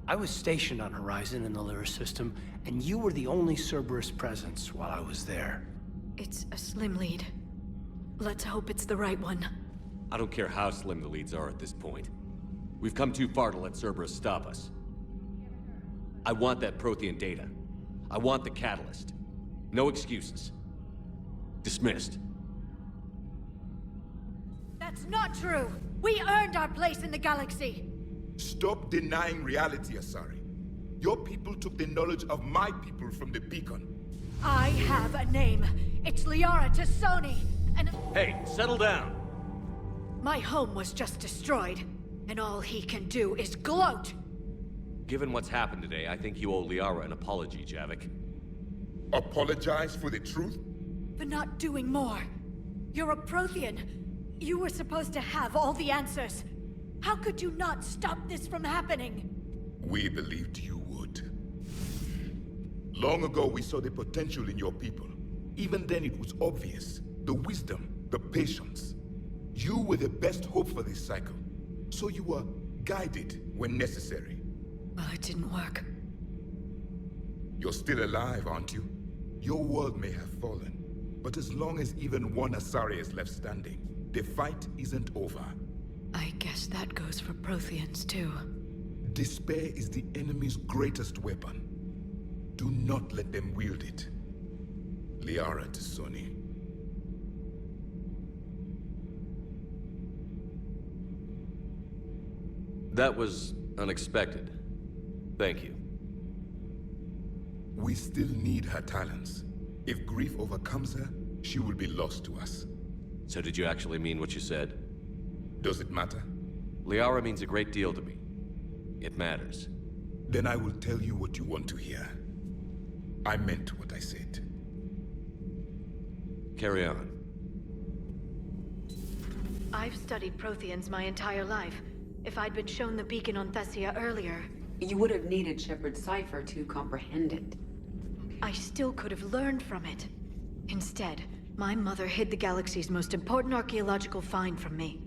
I was stationed on Horizon in the Lyra system, and you were the only Cerberus presence while I was there. It's a slim lead. Let's hope it's the right one. I don't care how slim the leads are at this point. We've come too far to let Cerberus stop us. I want that Prothean data. I want the catalyst. No excuses. Dismissed. That's not true! We earned our place in the galaxy! Stop denying reality, Asari. Your people took the knowledge of my people from the beacon. I have a name. It's Liara T'Soni, and... Hey, settle down! My home was just destroyed, and all he can do is gloat! Given what's happened today, I think you owe Liara an apology, Javik. Apologize for the truth? For not doing more. You're a Prothean. You were supposed to have all the answers. How could you not stop this from happening? We believed you would. Long ago, we saw the potential in your people. Even then, it was obvious. The wisdom, the patience. You were the best hope for this cycle. So you were guided when necessary. Well, it didn't work. You're still alive, aren't you? Your world may have fallen, but as long as even one Asari is left standing, the fight isn't over. I guess that goes for Protheans, too. Despair is the enemy's greatest weapon. Do not let them wield it. Liara T'Soni. That was unexpected. Thank you. We still need her talents. If grief overcomes her, she will be lost to us. So did you actually mean what you said? Does it matter? Liara means a great deal to me. It matters. Then I will tell you what you want to hear. I meant what I said. Carry on. I've studied Protheans my entire life. If I'd been shown the beacon on Thessia earlier... You would have needed Shepard's cipher to comprehend it. I still could have learned from it. Instead, my mother hid the galaxy's most important archaeological find from me.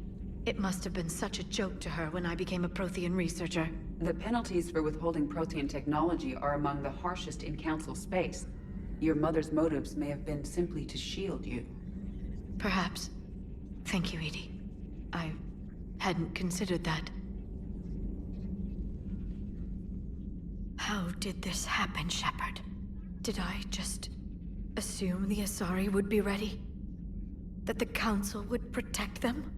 It must have been such a joke to her when I became a Prothean researcher. The penalties for withholding Prothean technology are among the harshest in Council space. Your mother's motives may have been simply to shield you. Perhaps. Thank you, Edie. I hadn't considered that. How did this happen, Shepard? Did I just assume the Asari would be ready? That the Council would protect them?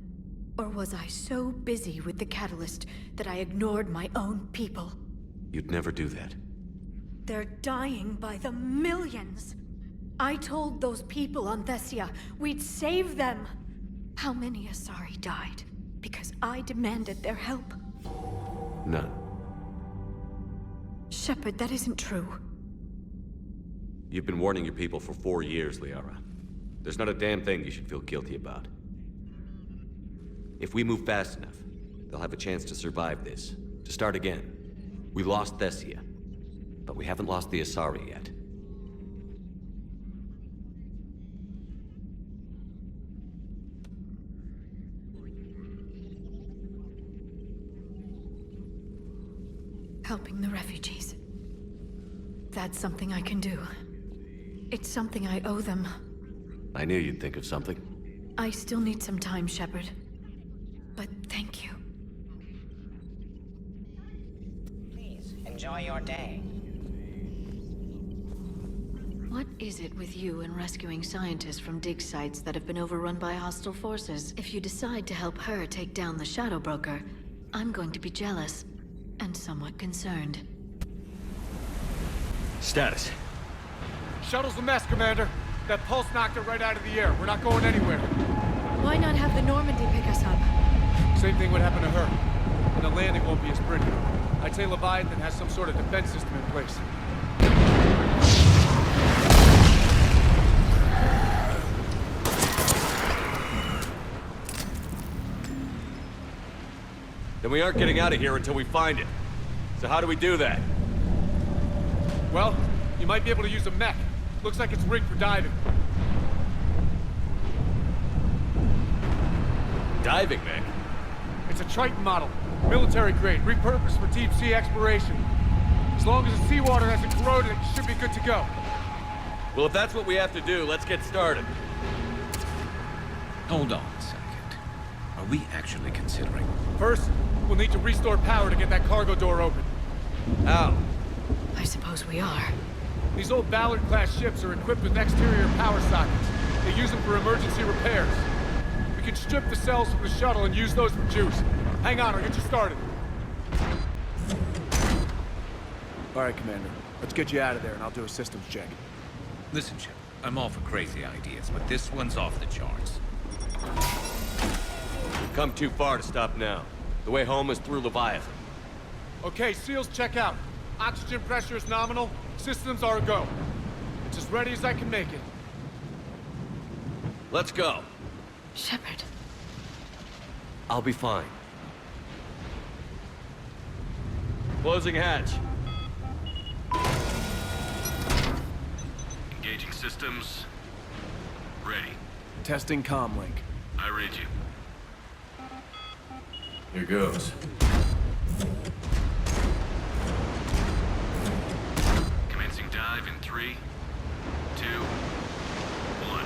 Or was I so busy with the catalyst that I ignored my own people? You'd never do that. They're dying by the millions. I told those people on Thessia we'd save them. How many Asari died because I demanded their help? None. Shepard, that isn't true. You've been warning your people for 4 years, Liara. There's not a damn thing you should feel guilty about. If we move fast enough, they'll have a chance to survive this. To start again. We lost Thessia, but we haven't lost the Asari yet. Helping the refugees. That's something I can do. It's something I owe them. I knew you'd think of something. I still need some time, Shepard. But thank you. Please, enjoy your day. What is it with you and rescuing scientists from dig sites that have been overrun by hostile forces? If you decide to help her take down the Shadow Broker, I'm going to be jealous. And somewhat concerned. Status. Shuttle's a mess, Commander. That pulse knocked it right out of the air. We're not going anywhere. Why not have the Normandy pick us up? Same thing would happen to her. And the landing won't be as pretty. I'd say Leviathan has some sort of defense system in place. Then we aren't getting out of here until we find it. So how do we do that? Well, you might be able to use a mech. Looks like it's rigged for diving. Diving mech? It's a Triton model. Military grade, repurposed for deep sea exploration. As long as the seawater hasn't corroded, it should be good to go. Well, if that's what we have to do, let's get started. Hold on a second. Are we actually considering? First, we'll need to restore power to get that cargo door open. How? I suppose we are. These old Ballard-class ships are equipped with exterior power sockets. They use them for emergency repairs. We can strip the cells from the shuttle and use those for juice. Hang on, I'll get you started. All right, Commander. Let's get you out of there and I'll do a systems check. Listen, Shepard, I'm all for crazy ideas, but this one's off the charts. We've come too far to stop now. The way home is through Leviathan. Okay, SEALs check out. Oxygen pressure is nominal. Systems are a go. It's as ready as I can make it. Let's go. Shepard. I'll be fine. Closing hatch. Engaging systems. Ready. Testing comlink. I read you. Here goes. Commencing dive in 3, 2, 1.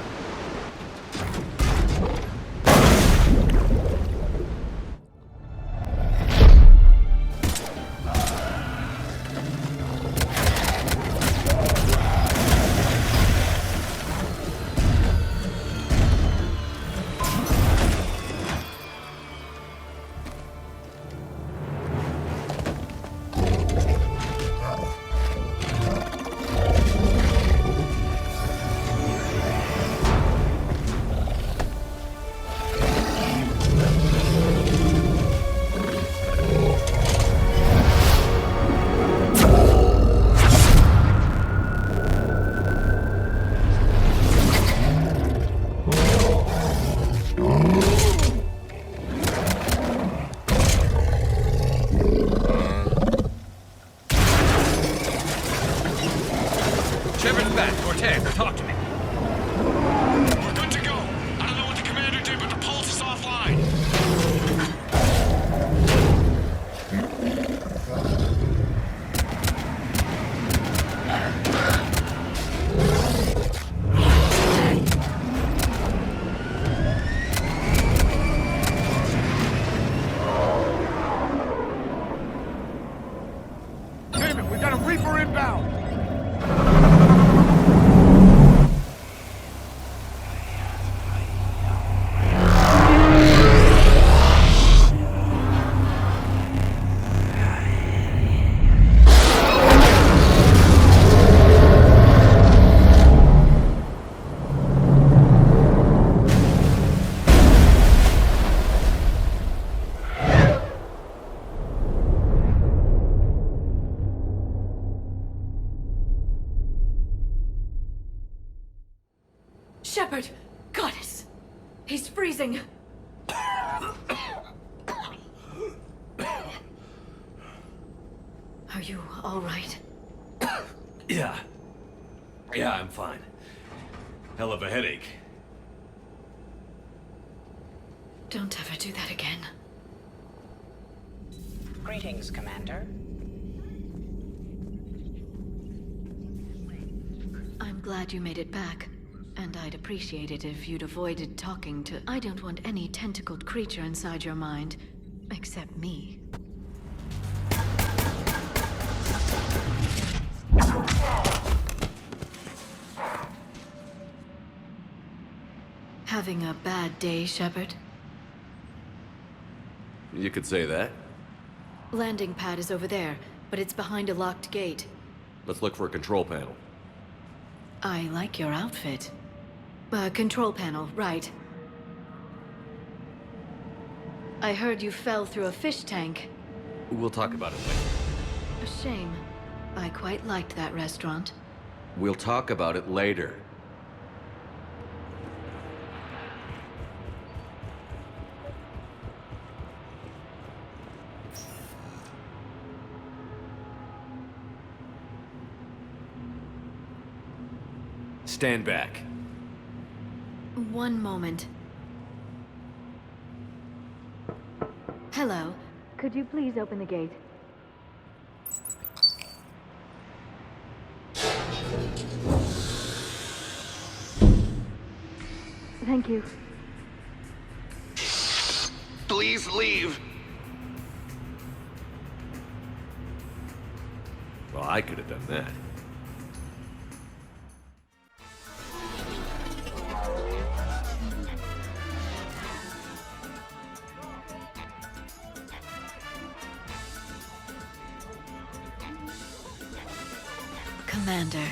Talk to me. We're good to go. I don't know what the commander did, but the pulse is offline. Damn it, we got a Reaper inbound! Shepard! Goddess! He's freezing! Are you all right? Yeah, I'm fine. Hell of a headache. Don't ever do that again. Greetings, Commander. I'm glad you made it back. And I'd appreciate it if you'd avoided talking to... I don't want any tentacled creature inside your mind. Except me. Having a bad day, Shepard? You could say that. Landing pad is over there, but it's behind a locked gate. Let's look for a control panel. I like your outfit. Control panel, right. I heard you fell through a fish tank. We'll talk about it later. A shame. I quite liked that restaurant. We'll talk about it later. Stand back. One moment. Hello. Could you please open the gate? Thank you. Please leave. Well, I could have done that. Commander,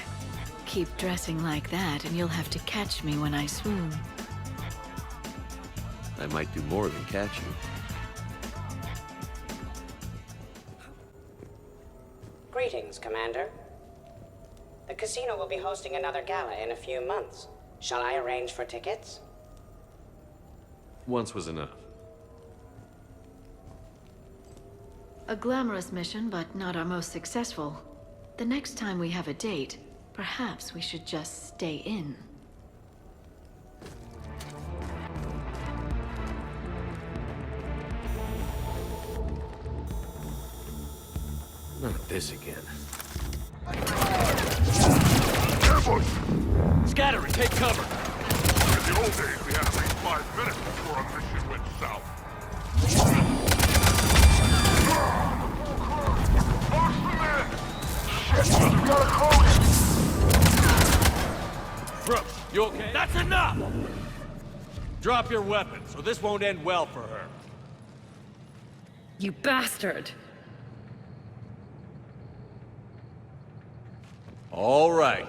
keep dressing like that and you'll have to catch me when I swoon. I might do more than catch you. Greetings, Commander. The casino will be hosting another gala in a few months. Shall I arrange for tickets? Once was enough. A glamorous mission, but not our most successful. The next time we have a date, perhaps we should just stay in. Not this again. Ambush! Scatter and take cover! In the old days, we had at least 5 minutes before our mission went south. Brooks, you okay? That's enough! Drop your weapons, or this won't end well for her. You bastard! All right.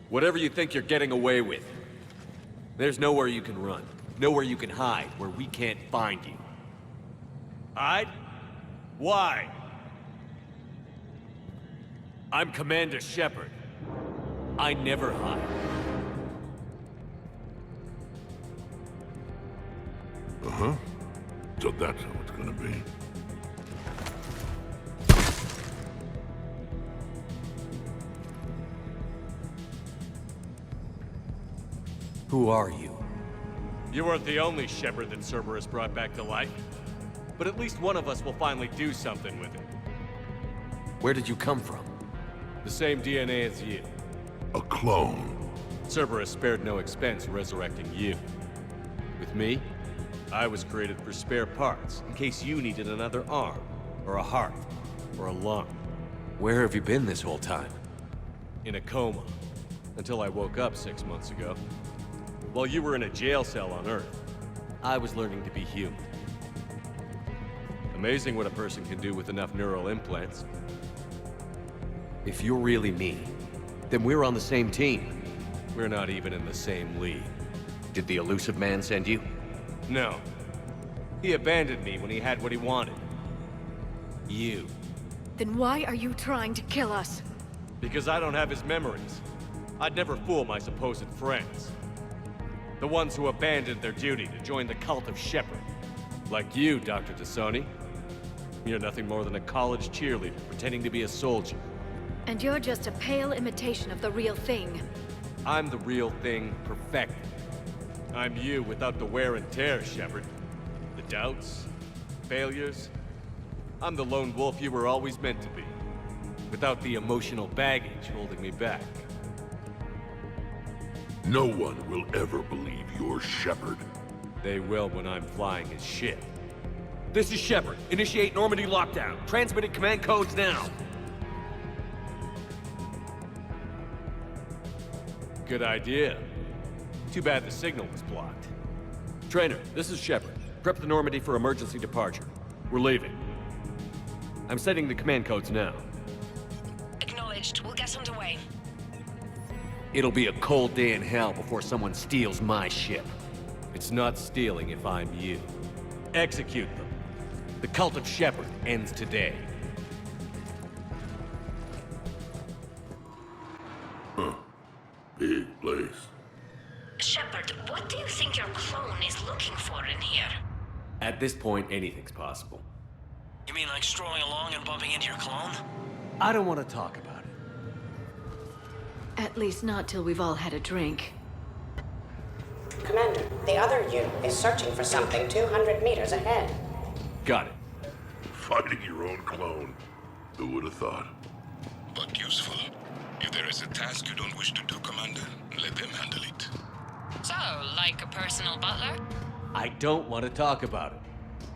Whatever you think you're getting away with, there's nowhere you can run. Nowhere you can hide where we can't find you. Hide? Why? I'm Commander Shepard. I never hide. Uh-huh. So that's how it's gonna be. Who are you? You weren't the only Shepard that Cerberus brought back to life. But at least one of us will finally do something with it. Where did you come from? The same DNA as you. A clone. Cerberus spared no expense resurrecting you. With me, I was created for spare parts, in case you needed another arm, or a heart, or a lung. Where have you been this whole time? In a coma, until I woke up 6 months ago. While you were in a jail cell on Earth, I was learning to be human. Amazing what a person can do with enough neural implants. If you're really me, then we're on the same team. We're not even in the same league. Did the elusive man send you? No. He abandoned me when he had what he wanted. You. Then why are you trying to kill us? Because I don't have his memories. I'd never fool my supposed friends. The ones who abandoned their duty to join the cult of Shepard. Like you, Dr. T'Soni. You're nothing more than a college cheerleader pretending to be a soldier. And you're just a pale imitation of the real thing. I'm the real thing perfected. I'm you without the wear and tear, Shepard. The doubts, failures. I'm the lone wolf you were always meant to be. Without the emotional baggage holding me back. No one will ever believe you're Shepard. They will when I'm flying his ship. This is Shepard. Initiate Normandy lockdown. Transmitting command codes now. Good idea. Too bad the signal was blocked. Trainer, this is Shepard. Prep the Normandy for emergency departure. We're leaving. I'm setting the command codes now. Acknowledged. We'll get underway. It'll be a cold day in hell before someone steals my ship. It's not stealing if I'm you. Execute them. The cult of Shepard ends today. Huh. Big place. Shepard, what do you think your clone is looking for in here? At this point, anything's possible. You mean like strolling along and bumping into your clone? I don't want to talk about it. At least not till we've all had a drink. The other you is searching for something 200 meters ahead. Got it. Fighting your own clone. Who would have thought? But useful. If there is a task you don't wish to do, Commander, let them handle it. So, like a personal butler? I don't want to talk about it.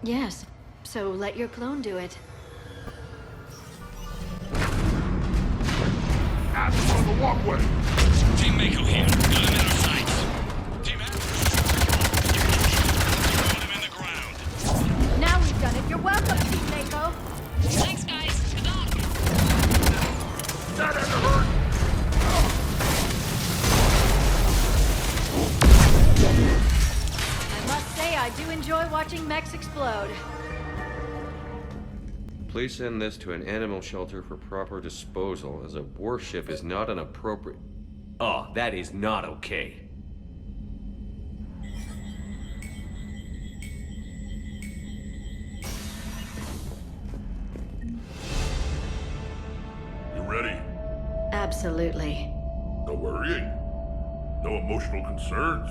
Yes, so let your clone do it. That's on the walkway! Team Mako here. Got him in our sights. Team Atlas. Put him in the ground. Now we've done it. You're welcome, Team Mako. Thanks, guys. Good luck. That had to hurt! I must say, I do enjoy watching mechs explode. Please send this to an animal shelter for proper disposal, as a warship is not an appropriate... Oh, that is not okay. You ready? Absolutely. No worrying. No emotional concerns.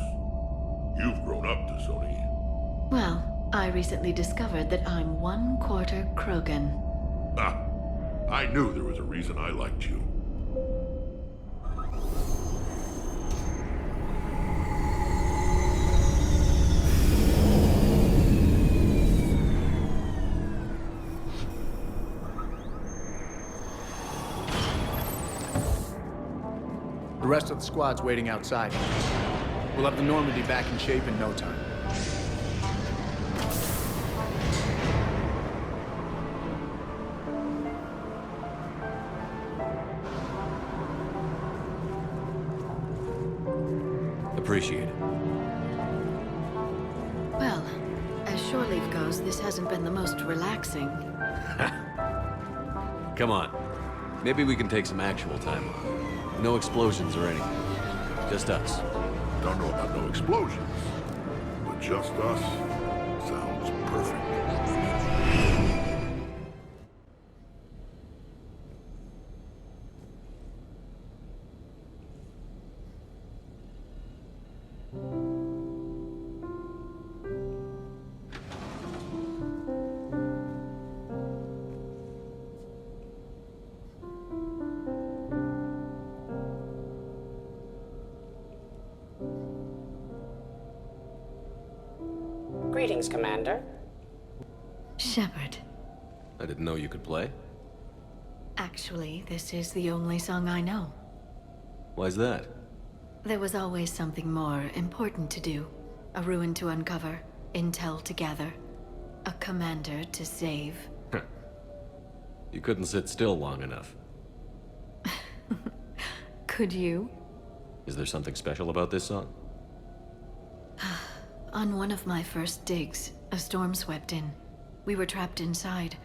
You've grown up, T'Soni. Well, I recently discovered that I'm 1/4 Krogan. Ah, I knew there was a reason I liked you. The rest of the squad's waiting outside. We'll have the Normandy back in shape in no time. Appreciate it. Well, as shore leave goes, this hasn't been the most relaxing. Come on. Maybe we can take some actual time off. No explosions or anything. Just us. Don't know about no explosions, but just us sounds perfect. Greetings, Commander. Shepard. I didn't know you could play. Actually, this is the only song I know. Why's that? There was always something more important to do. A ruin to uncover, intel to gather, a commander to save. You couldn't sit still long enough. Could you? Is there something special about this song? On one of my first digs, a storm swept in. We were trapped inside.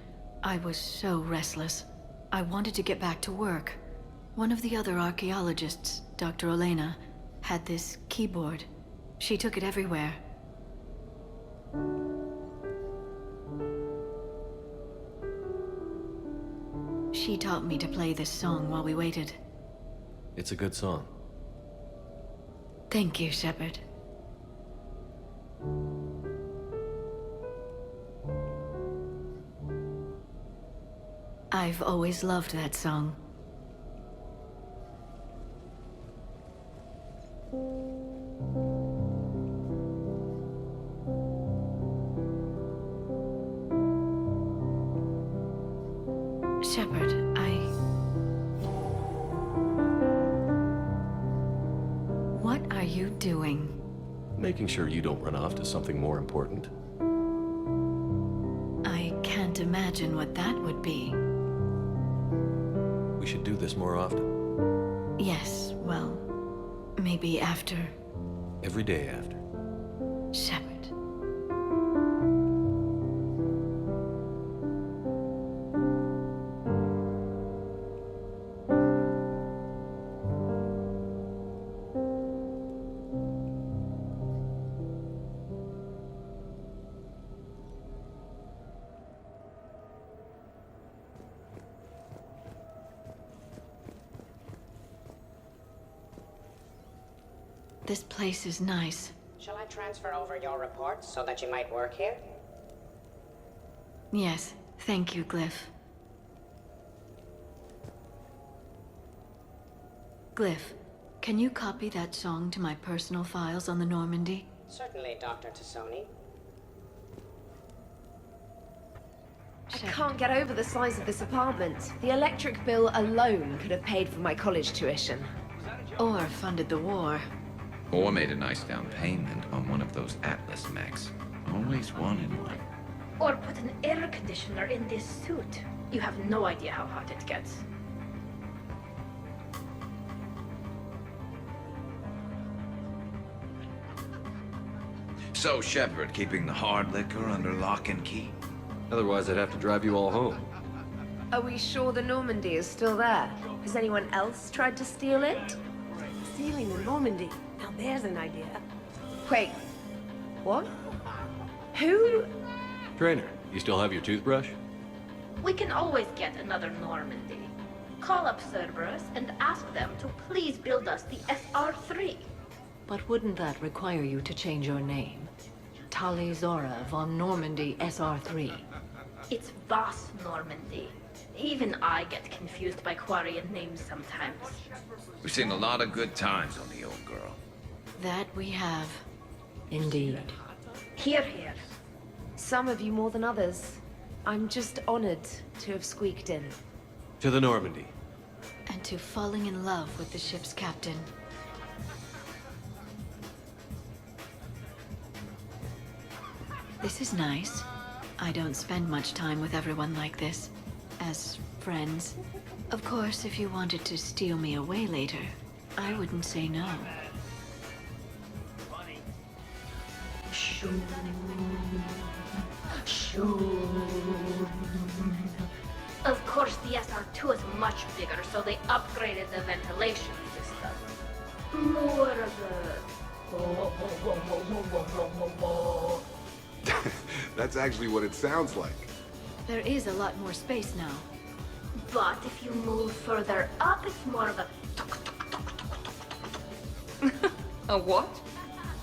I was so restless. I wanted to get back to work. One of the other archaeologists, Dr. Olena, had this keyboard. She took it everywhere. She taught me to play this song while we waited. It's a good song. Thank you, Shepard. I've always loved that song. Shepard, What are you doing? Making sure you don't run off to something more important. I can't imagine what that would be. We should do this more often. Yes, well, maybe after. Every day after. Shepard. This place is nice. Shall I transfer over your reports so that you might work here? Yes, thank you, Glyph. Glyph, can you copy that song to my personal files on the Normandy? Certainly, Dr. T'Soni. I can't get over the size of this apartment. The electric bill alone could have paid for my college tuition. Or funded the war. Or made a nice down payment on one of those Atlas mechs. Always wanted one. Or put an air conditioner in this suit. You have no idea how hot it gets. So, Shepard, keeping the hard liquor under lock and key? Otherwise, I'd have to drive you all home. Are we sure the Normandy is still there? Has anyone else tried to steal it? Stealing the Normandy. Now there's an idea. Wait. What? Who? Trainer, you still have your toothbrush? We can always get another Normandy. Call up Cerberus and ask them to please build us the SR-3. But wouldn't that require you to change your name? Tali Zora von Normandy SR-3. It's Boss Normandy. Even I get confused by Quarian names sometimes. We've seen a lot of good times on the old girl. That we have. Indeed. Here, here. Some of you more than others. I'm just honored to have squeaked in. To the Normandy. And to falling in love with the ship's captain. This is nice. I don't spend much time with everyone like this. As friends. Of course, if you wanted to steal me away later, I wouldn't say no. Shoo. Shoo. Of course, the SR-2 is much bigger, so they upgraded the ventilation system. More of a... That's actually what it sounds like. There is a lot more space now. But if you move further up, it's more of a... A what?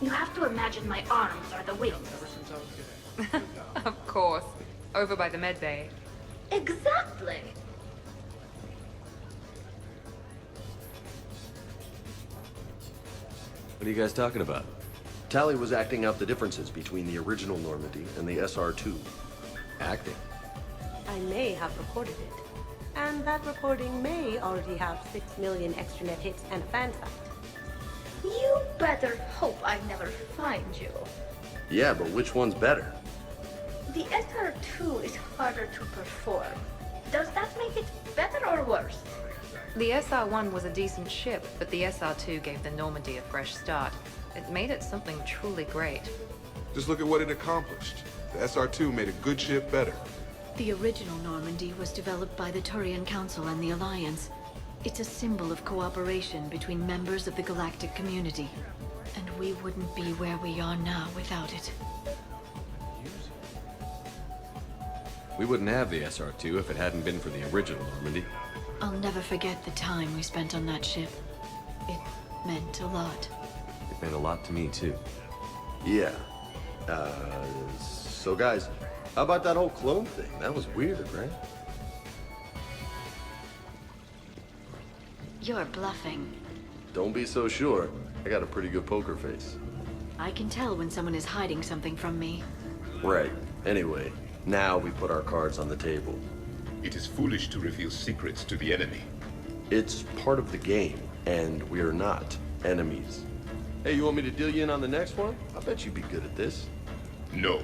You have to imagine my arms are the wings. Of course. Over by the med bay. Exactly. What are you guys talking about? Tali was acting out the differences between the original Normandy and the SR-2. Acting? I may have recorded it. And that recording may already have 6 million extranet hits and a fan site. You better hope I never find you. Yeah, but which one's better? The SR-2 is harder to perform. Does that make it better or worse? The SR-1 was a decent ship, but the SR-2 gave the Normandy a fresh start. It made it something truly great. Just look at what it accomplished. The SR-2 made a good ship better. The original Normandy was developed by the Turian Council and the Alliance. It's a symbol of cooperation between members of the galactic community. And we wouldn't be where we are now without it. We wouldn't have the SR-2 if it hadn't been for the original Normandy. I'll never forget the time we spent on that ship. It meant a lot. It meant a lot to me, too. Yeah. So guys, how about that whole clone thing? That was weird, right? You're bluffing. Don't be so sure. I got a pretty good poker face. I can tell when someone is hiding something from me. Right. Anyway, now we put our cards on the table. It is foolish to reveal secrets to the enemy. It's part of the game, and we're not enemies. Hey, you want me to deal you in on the next one? I bet you'd be good at this. No.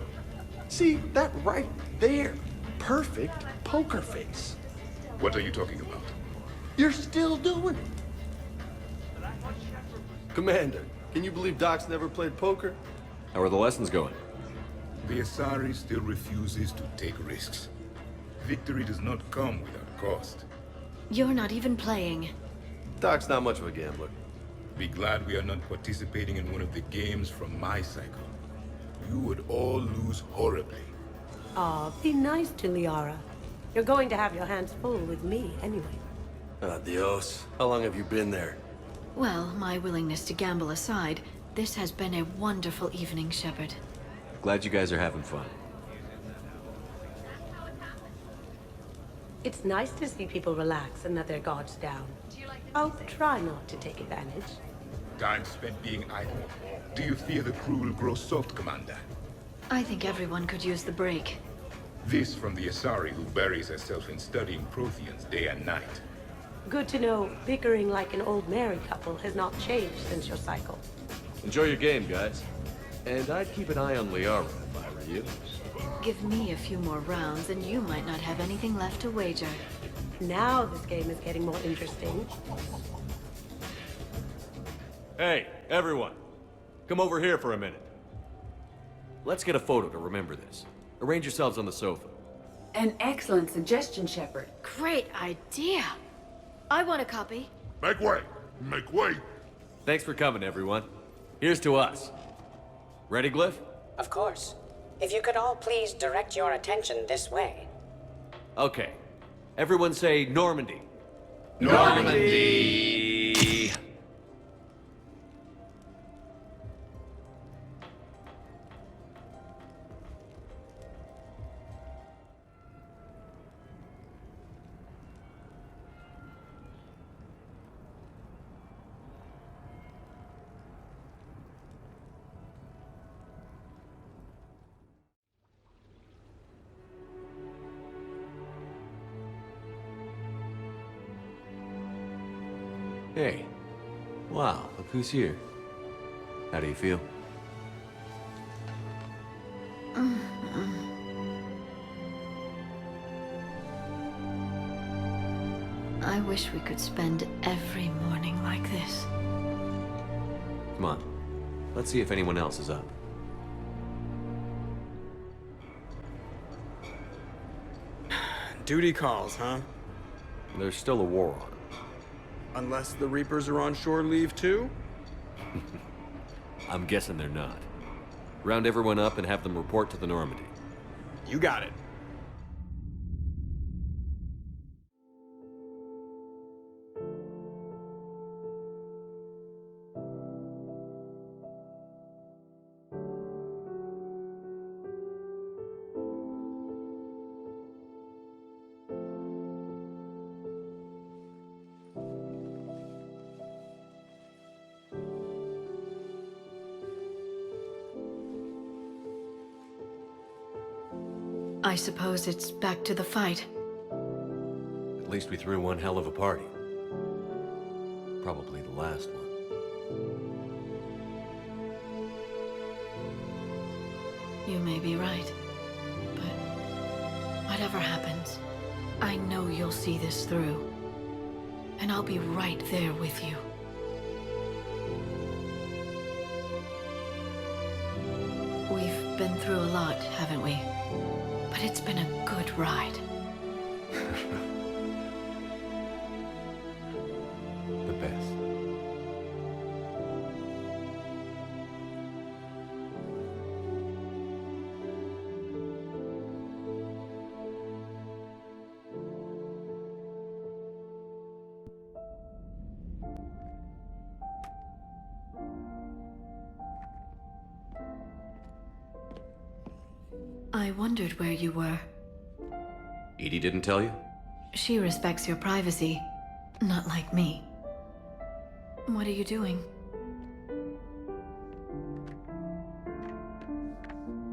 See, that right there. Perfect poker face. What are you talking about? You're still doing it. Commander, can you believe Doc's never played poker? How are the lessons going? The Asari still refuses to take risks. Victory does not come without cost. You're not even playing. Doc's not much of a gambler. Be glad we are not participating in one of the games from my cycle. You would all lose horribly. Aw, be nice to Liara. You're going to have your hands full with me anyway. Adios. How long have you been there? Well, my willingness to gamble aside, This has been a wonderful evening, Shepard. Glad you guys are having fun. It's nice to see people relax and let their guards down. I'll try not to take advantage. Time spent being idle. Do you fear the crew will grow soft, Commander? I think everyone could use the break. This from the Asari who buries herself in studying Protheans day and night. Good to know bickering like an old married couple has not changed since your cycle. Enjoy your game, guys. And I'd keep an eye on Liara if I were you. Give me a few more rounds and you might not have anything left to wager. Now this game is getting more interesting. Hey, everyone. Come over here for a minute. Let's get a photo to remember this. Arrange yourselves on the sofa. An excellent suggestion, Shepard. Great idea. I want a copy. Make way! Make way! Thanks for coming, everyone. Here's to us. Ready, Glyph? Of course. If you could all please direct your attention this way. Okay. Everyone say Normandy. Normandy! Hey. Wow, look who's here. How do you feel? I wish we could spend every morning like this. Come on. Let's see if anyone else is up. Duty calls, huh? There's still a war on. Unless the Reapers are on shore leave too? I'm guessing they're not. Round everyone up and have them report to the Normandy. You got it. I suppose it's back to the fight. At least we threw one hell of a party. Probably the last one. You may be right. But whatever happens, I know you'll see this through. And I'll be right there with you. We've been through a lot, haven't we? But it's been a good ride. The best. I wondered where you were. Edie didn't tell you? She respects your privacy, not like me. What are you doing?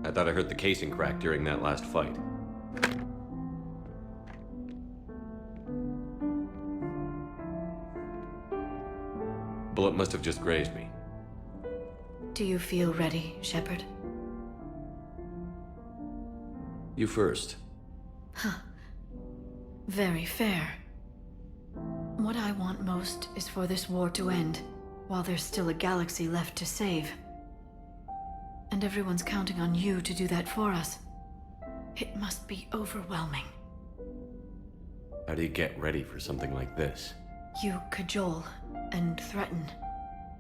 I thought I heard the casing crack during that last fight. Bullet must have just grazed me. Do you feel ready, Shepard? You first. Huh. Very fair. What I want most is for this war to end, while there's still a galaxy left to save. And everyone's counting on you to do that for us. It must be overwhelming. How do you get ready for something like this? You cajole, and threaten,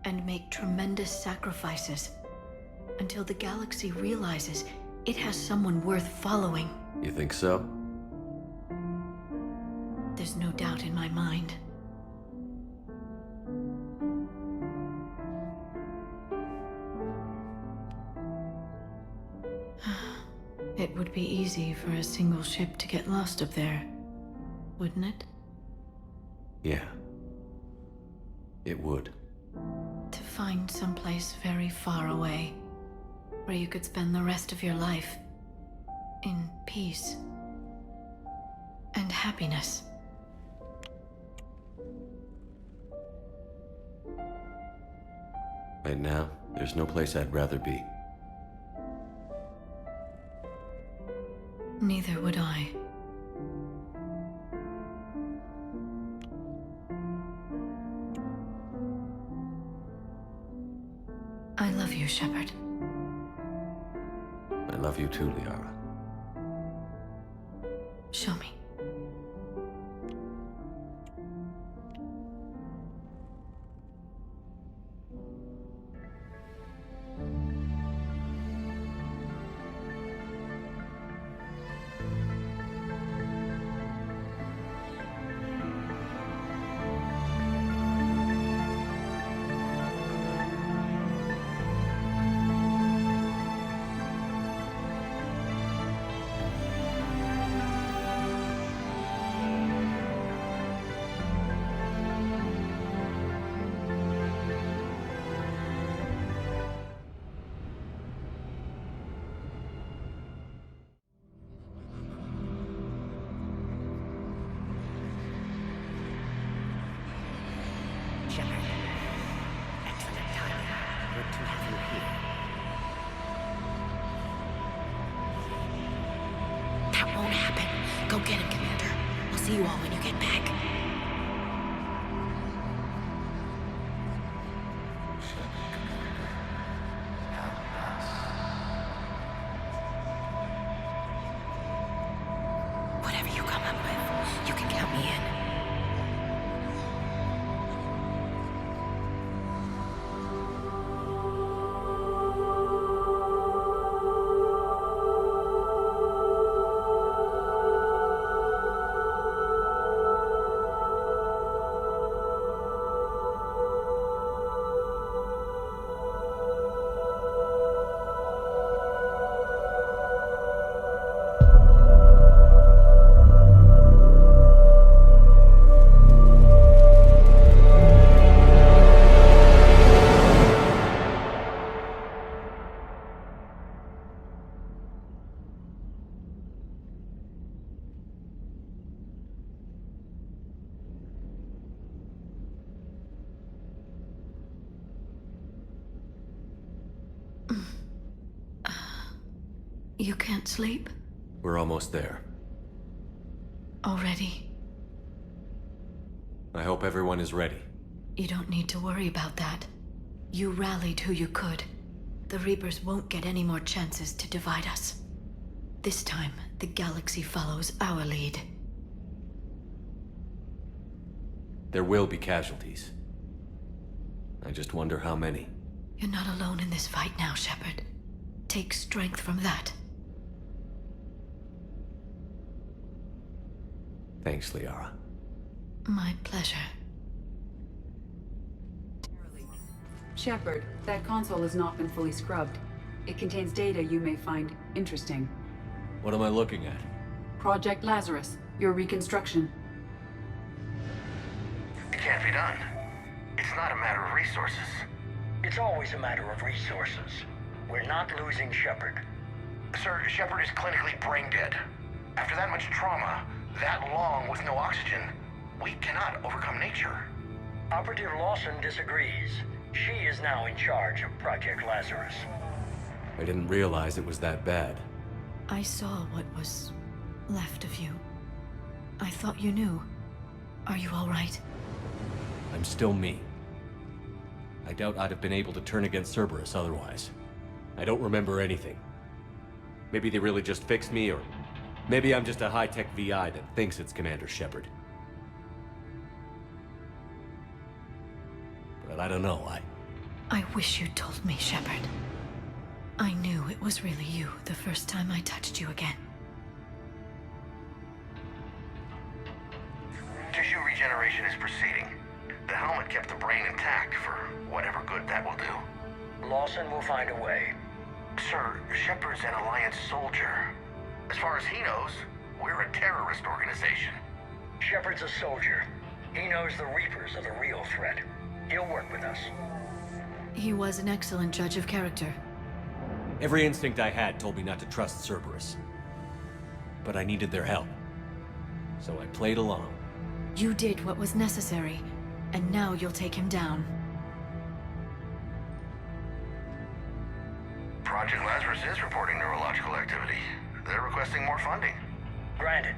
and make tremendous sacrifices, until the galaxy realizes it has someone worth following. You think so? There's no doubt in my mind. It would be easy for a single ship to get lost up there, wouldn't it? Yeah. It would. To find someplace very far away, where you could spend the rest of your life in peace and happiness. Right now, there's no place I'd rather be. Neither would I. I love you, Shepard. I love you too, Liara. Show me. Shepard. Excellent timing. Good to have you here. That won't happen. Go get him, Commander. I'll see you all when you get back. Whatever you come up with, you can count me in. You can't sleep? We're almost there. Already? I hope everyone is ready. You don't need to worry about that. You rallied who you could. The Reapers won't get any more chances to divide us. This time, the galaxy follows our lead. There will be casualties. I just wonder how many. You're not alone in this fight now, Shepard. Take strength from that. Thanks, Liara. My pleasure. Shepard, that console has not been fully scrubbed. It contains data you may find interesting. What am I looking at? Project Lazarus, your reconstruction. It can't be done. It's not a matter of resources. It's always a matter of resources. We're not losing Shepard. Sir, Shepard is clinically brain dead. After that much trauma, that long with no oxygen, we cannot overcome nature. Operative Lawson disagrees. She is now in charge of Project Lazarus. I didn't realize it was that bad. I saw what was left of you. I thought you knew. Are you all right? I'm still me. I doubt I'd have been able to turn against Cerberus otherwise. I don't remember anything. Maybe they really just fixed me, or maybe I'm just a high-tech VI that thinks it's Commander Shepard. But I don't know, I wish you'd told me, Shepard. I knew it was really you the first time I touched you again. Tissue regeneration is proceeding. The helmet kept the brain intact for whatever good that will do. Lawson will find a way. Sir, Shepard's an Alliance soldier. As far as he knows, we're a terrorist organization. Shepard's a soldier. He knows the Reapers are the real threat. He'll work with us. He was an excellent judge of character. Every instinct I had told me not to trust Cerberus. But I needed their help. So I played along. You did what was necessary, and now you'll take him down. Project Lazarus is reporting neurological activity. They're requesting more funding. Granted.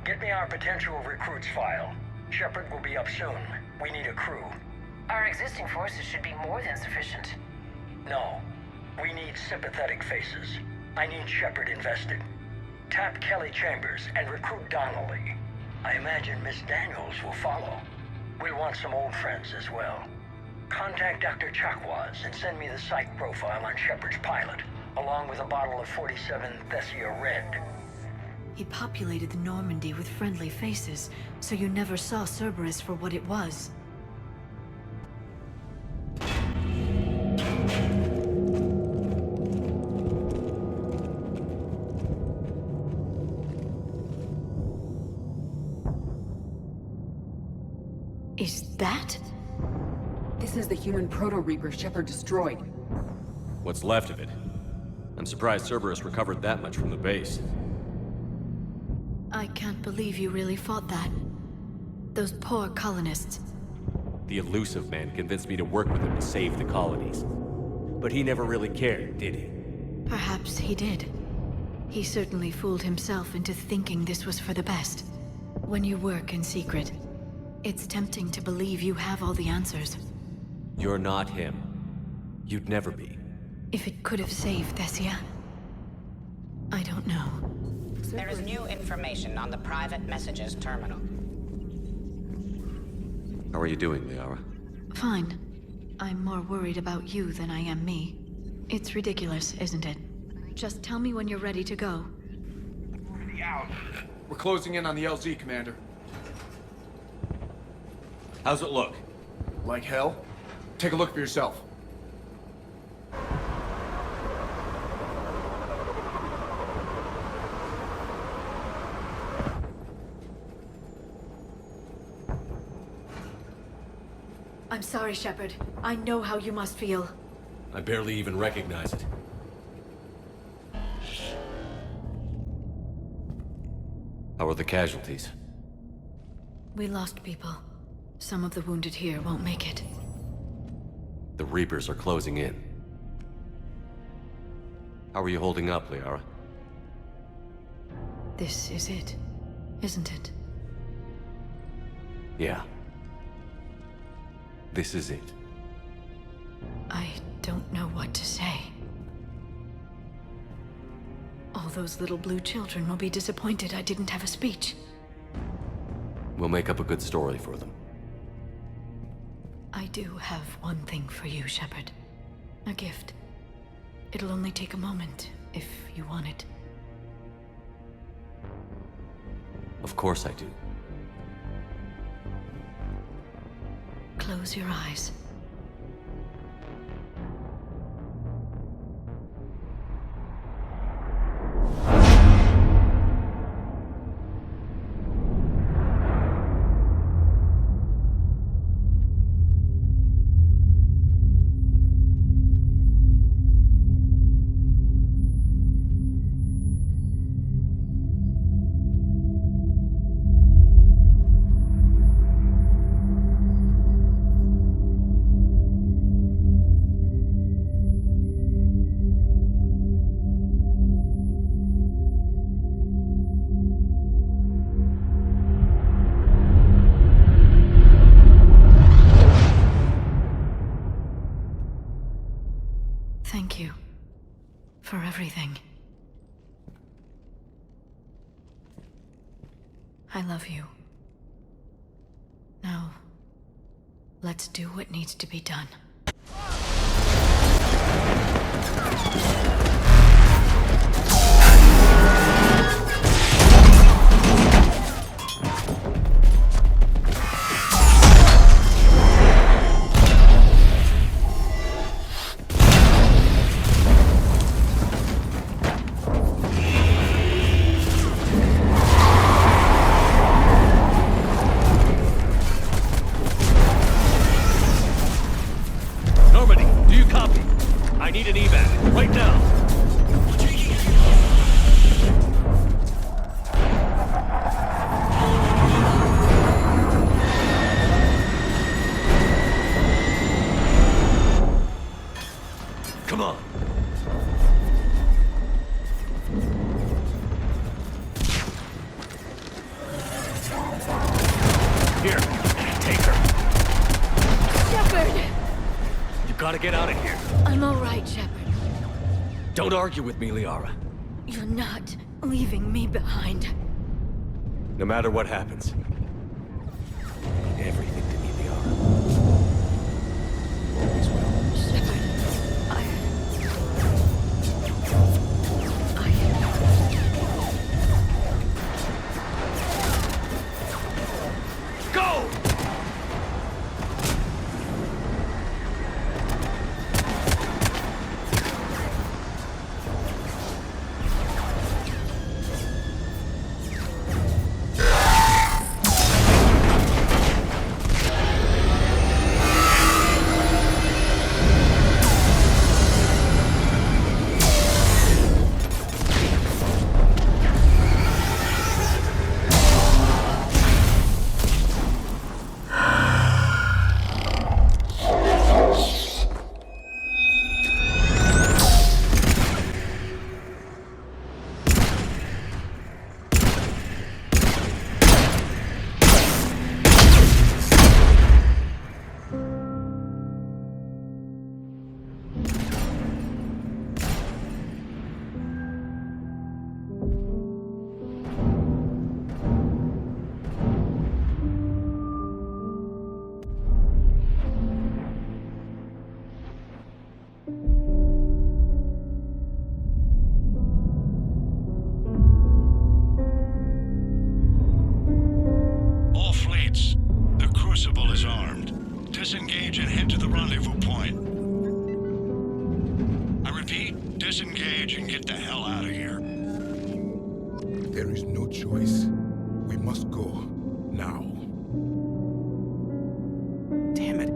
Get me our potential recruits file. Shepard will be up soon. We need a crew. Our existing forces should be more than sufficient. No. We need sympathetic faces. I need Shepard invested. Tap Kelly Chambers and recruit Donnelly. I imagine Miss Daniels will follow. We'll want some old friends as well. Contact Dr. Chakwas and send me the psych profile on Shepard's pilot, along with a bottle of 47 Thessia Red. He populated the Normandy with friendly faces, so you never saw Cerberus for what it was. Is that? This is the human Proto-Reaper Shepard destroyed. What's left of it? I'm surprised Cerberus recovered that much from the base. I can't believe you really fought that. Those poor colonists. The elusive man convinced me to work with him to save the colonies. But he never really cared, did he? Perhaps he did. He certainly fooled himself into thinking this was for the best. When you work in secret, it's tempting to believe you have all the answers. You're not him. You'd never be. If it could have saved Thessia, I don't know. There is new information on the private messages terminal. How are you doing, Liara? Fine. I'm more worried about you than I am me. It's ridiculous, isn't it? Just tell me when you're ready to go. We're closing in on the LZ, Commander. How's it look? Like hell? Take a look for yourself. I'm sorry, Shepard. I know how you must feel. I barely even recognize it. How are the casualties? We lost people. Some of the wounded here won't make it. The Reapers are closing in. How are you holding up, Liara? This is it, isn't it? Yeah. This is it. I don't know what to say. All those little blue children will be disappointed I didn't have a speech. We'll make up a good story for them. I do have one thing for you, Shepard. A gift. It'll only take a moment, if you want it. Of course I do. Close your eyes. Thank you for everything. I love you. Now, let's do what needs to be done. gotta get out of here. I'm all right, Shepard. Don't argue with me, Liara. You're not leaving me behind. No matter what happens. Everything to me, Liara. Always will. Shepard, Go! All fleets, the Crucible is armed. Disengage and head to the rendezvous point. I repeat, disengage and get the hell out of here. There is no choice. We must go. Now. Damn it.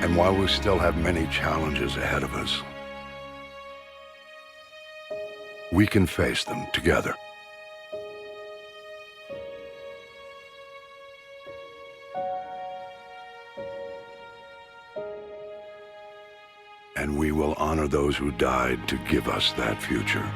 And while we still have many challenges ahead of us, we can face them together. And we will honor those who died to give us that future.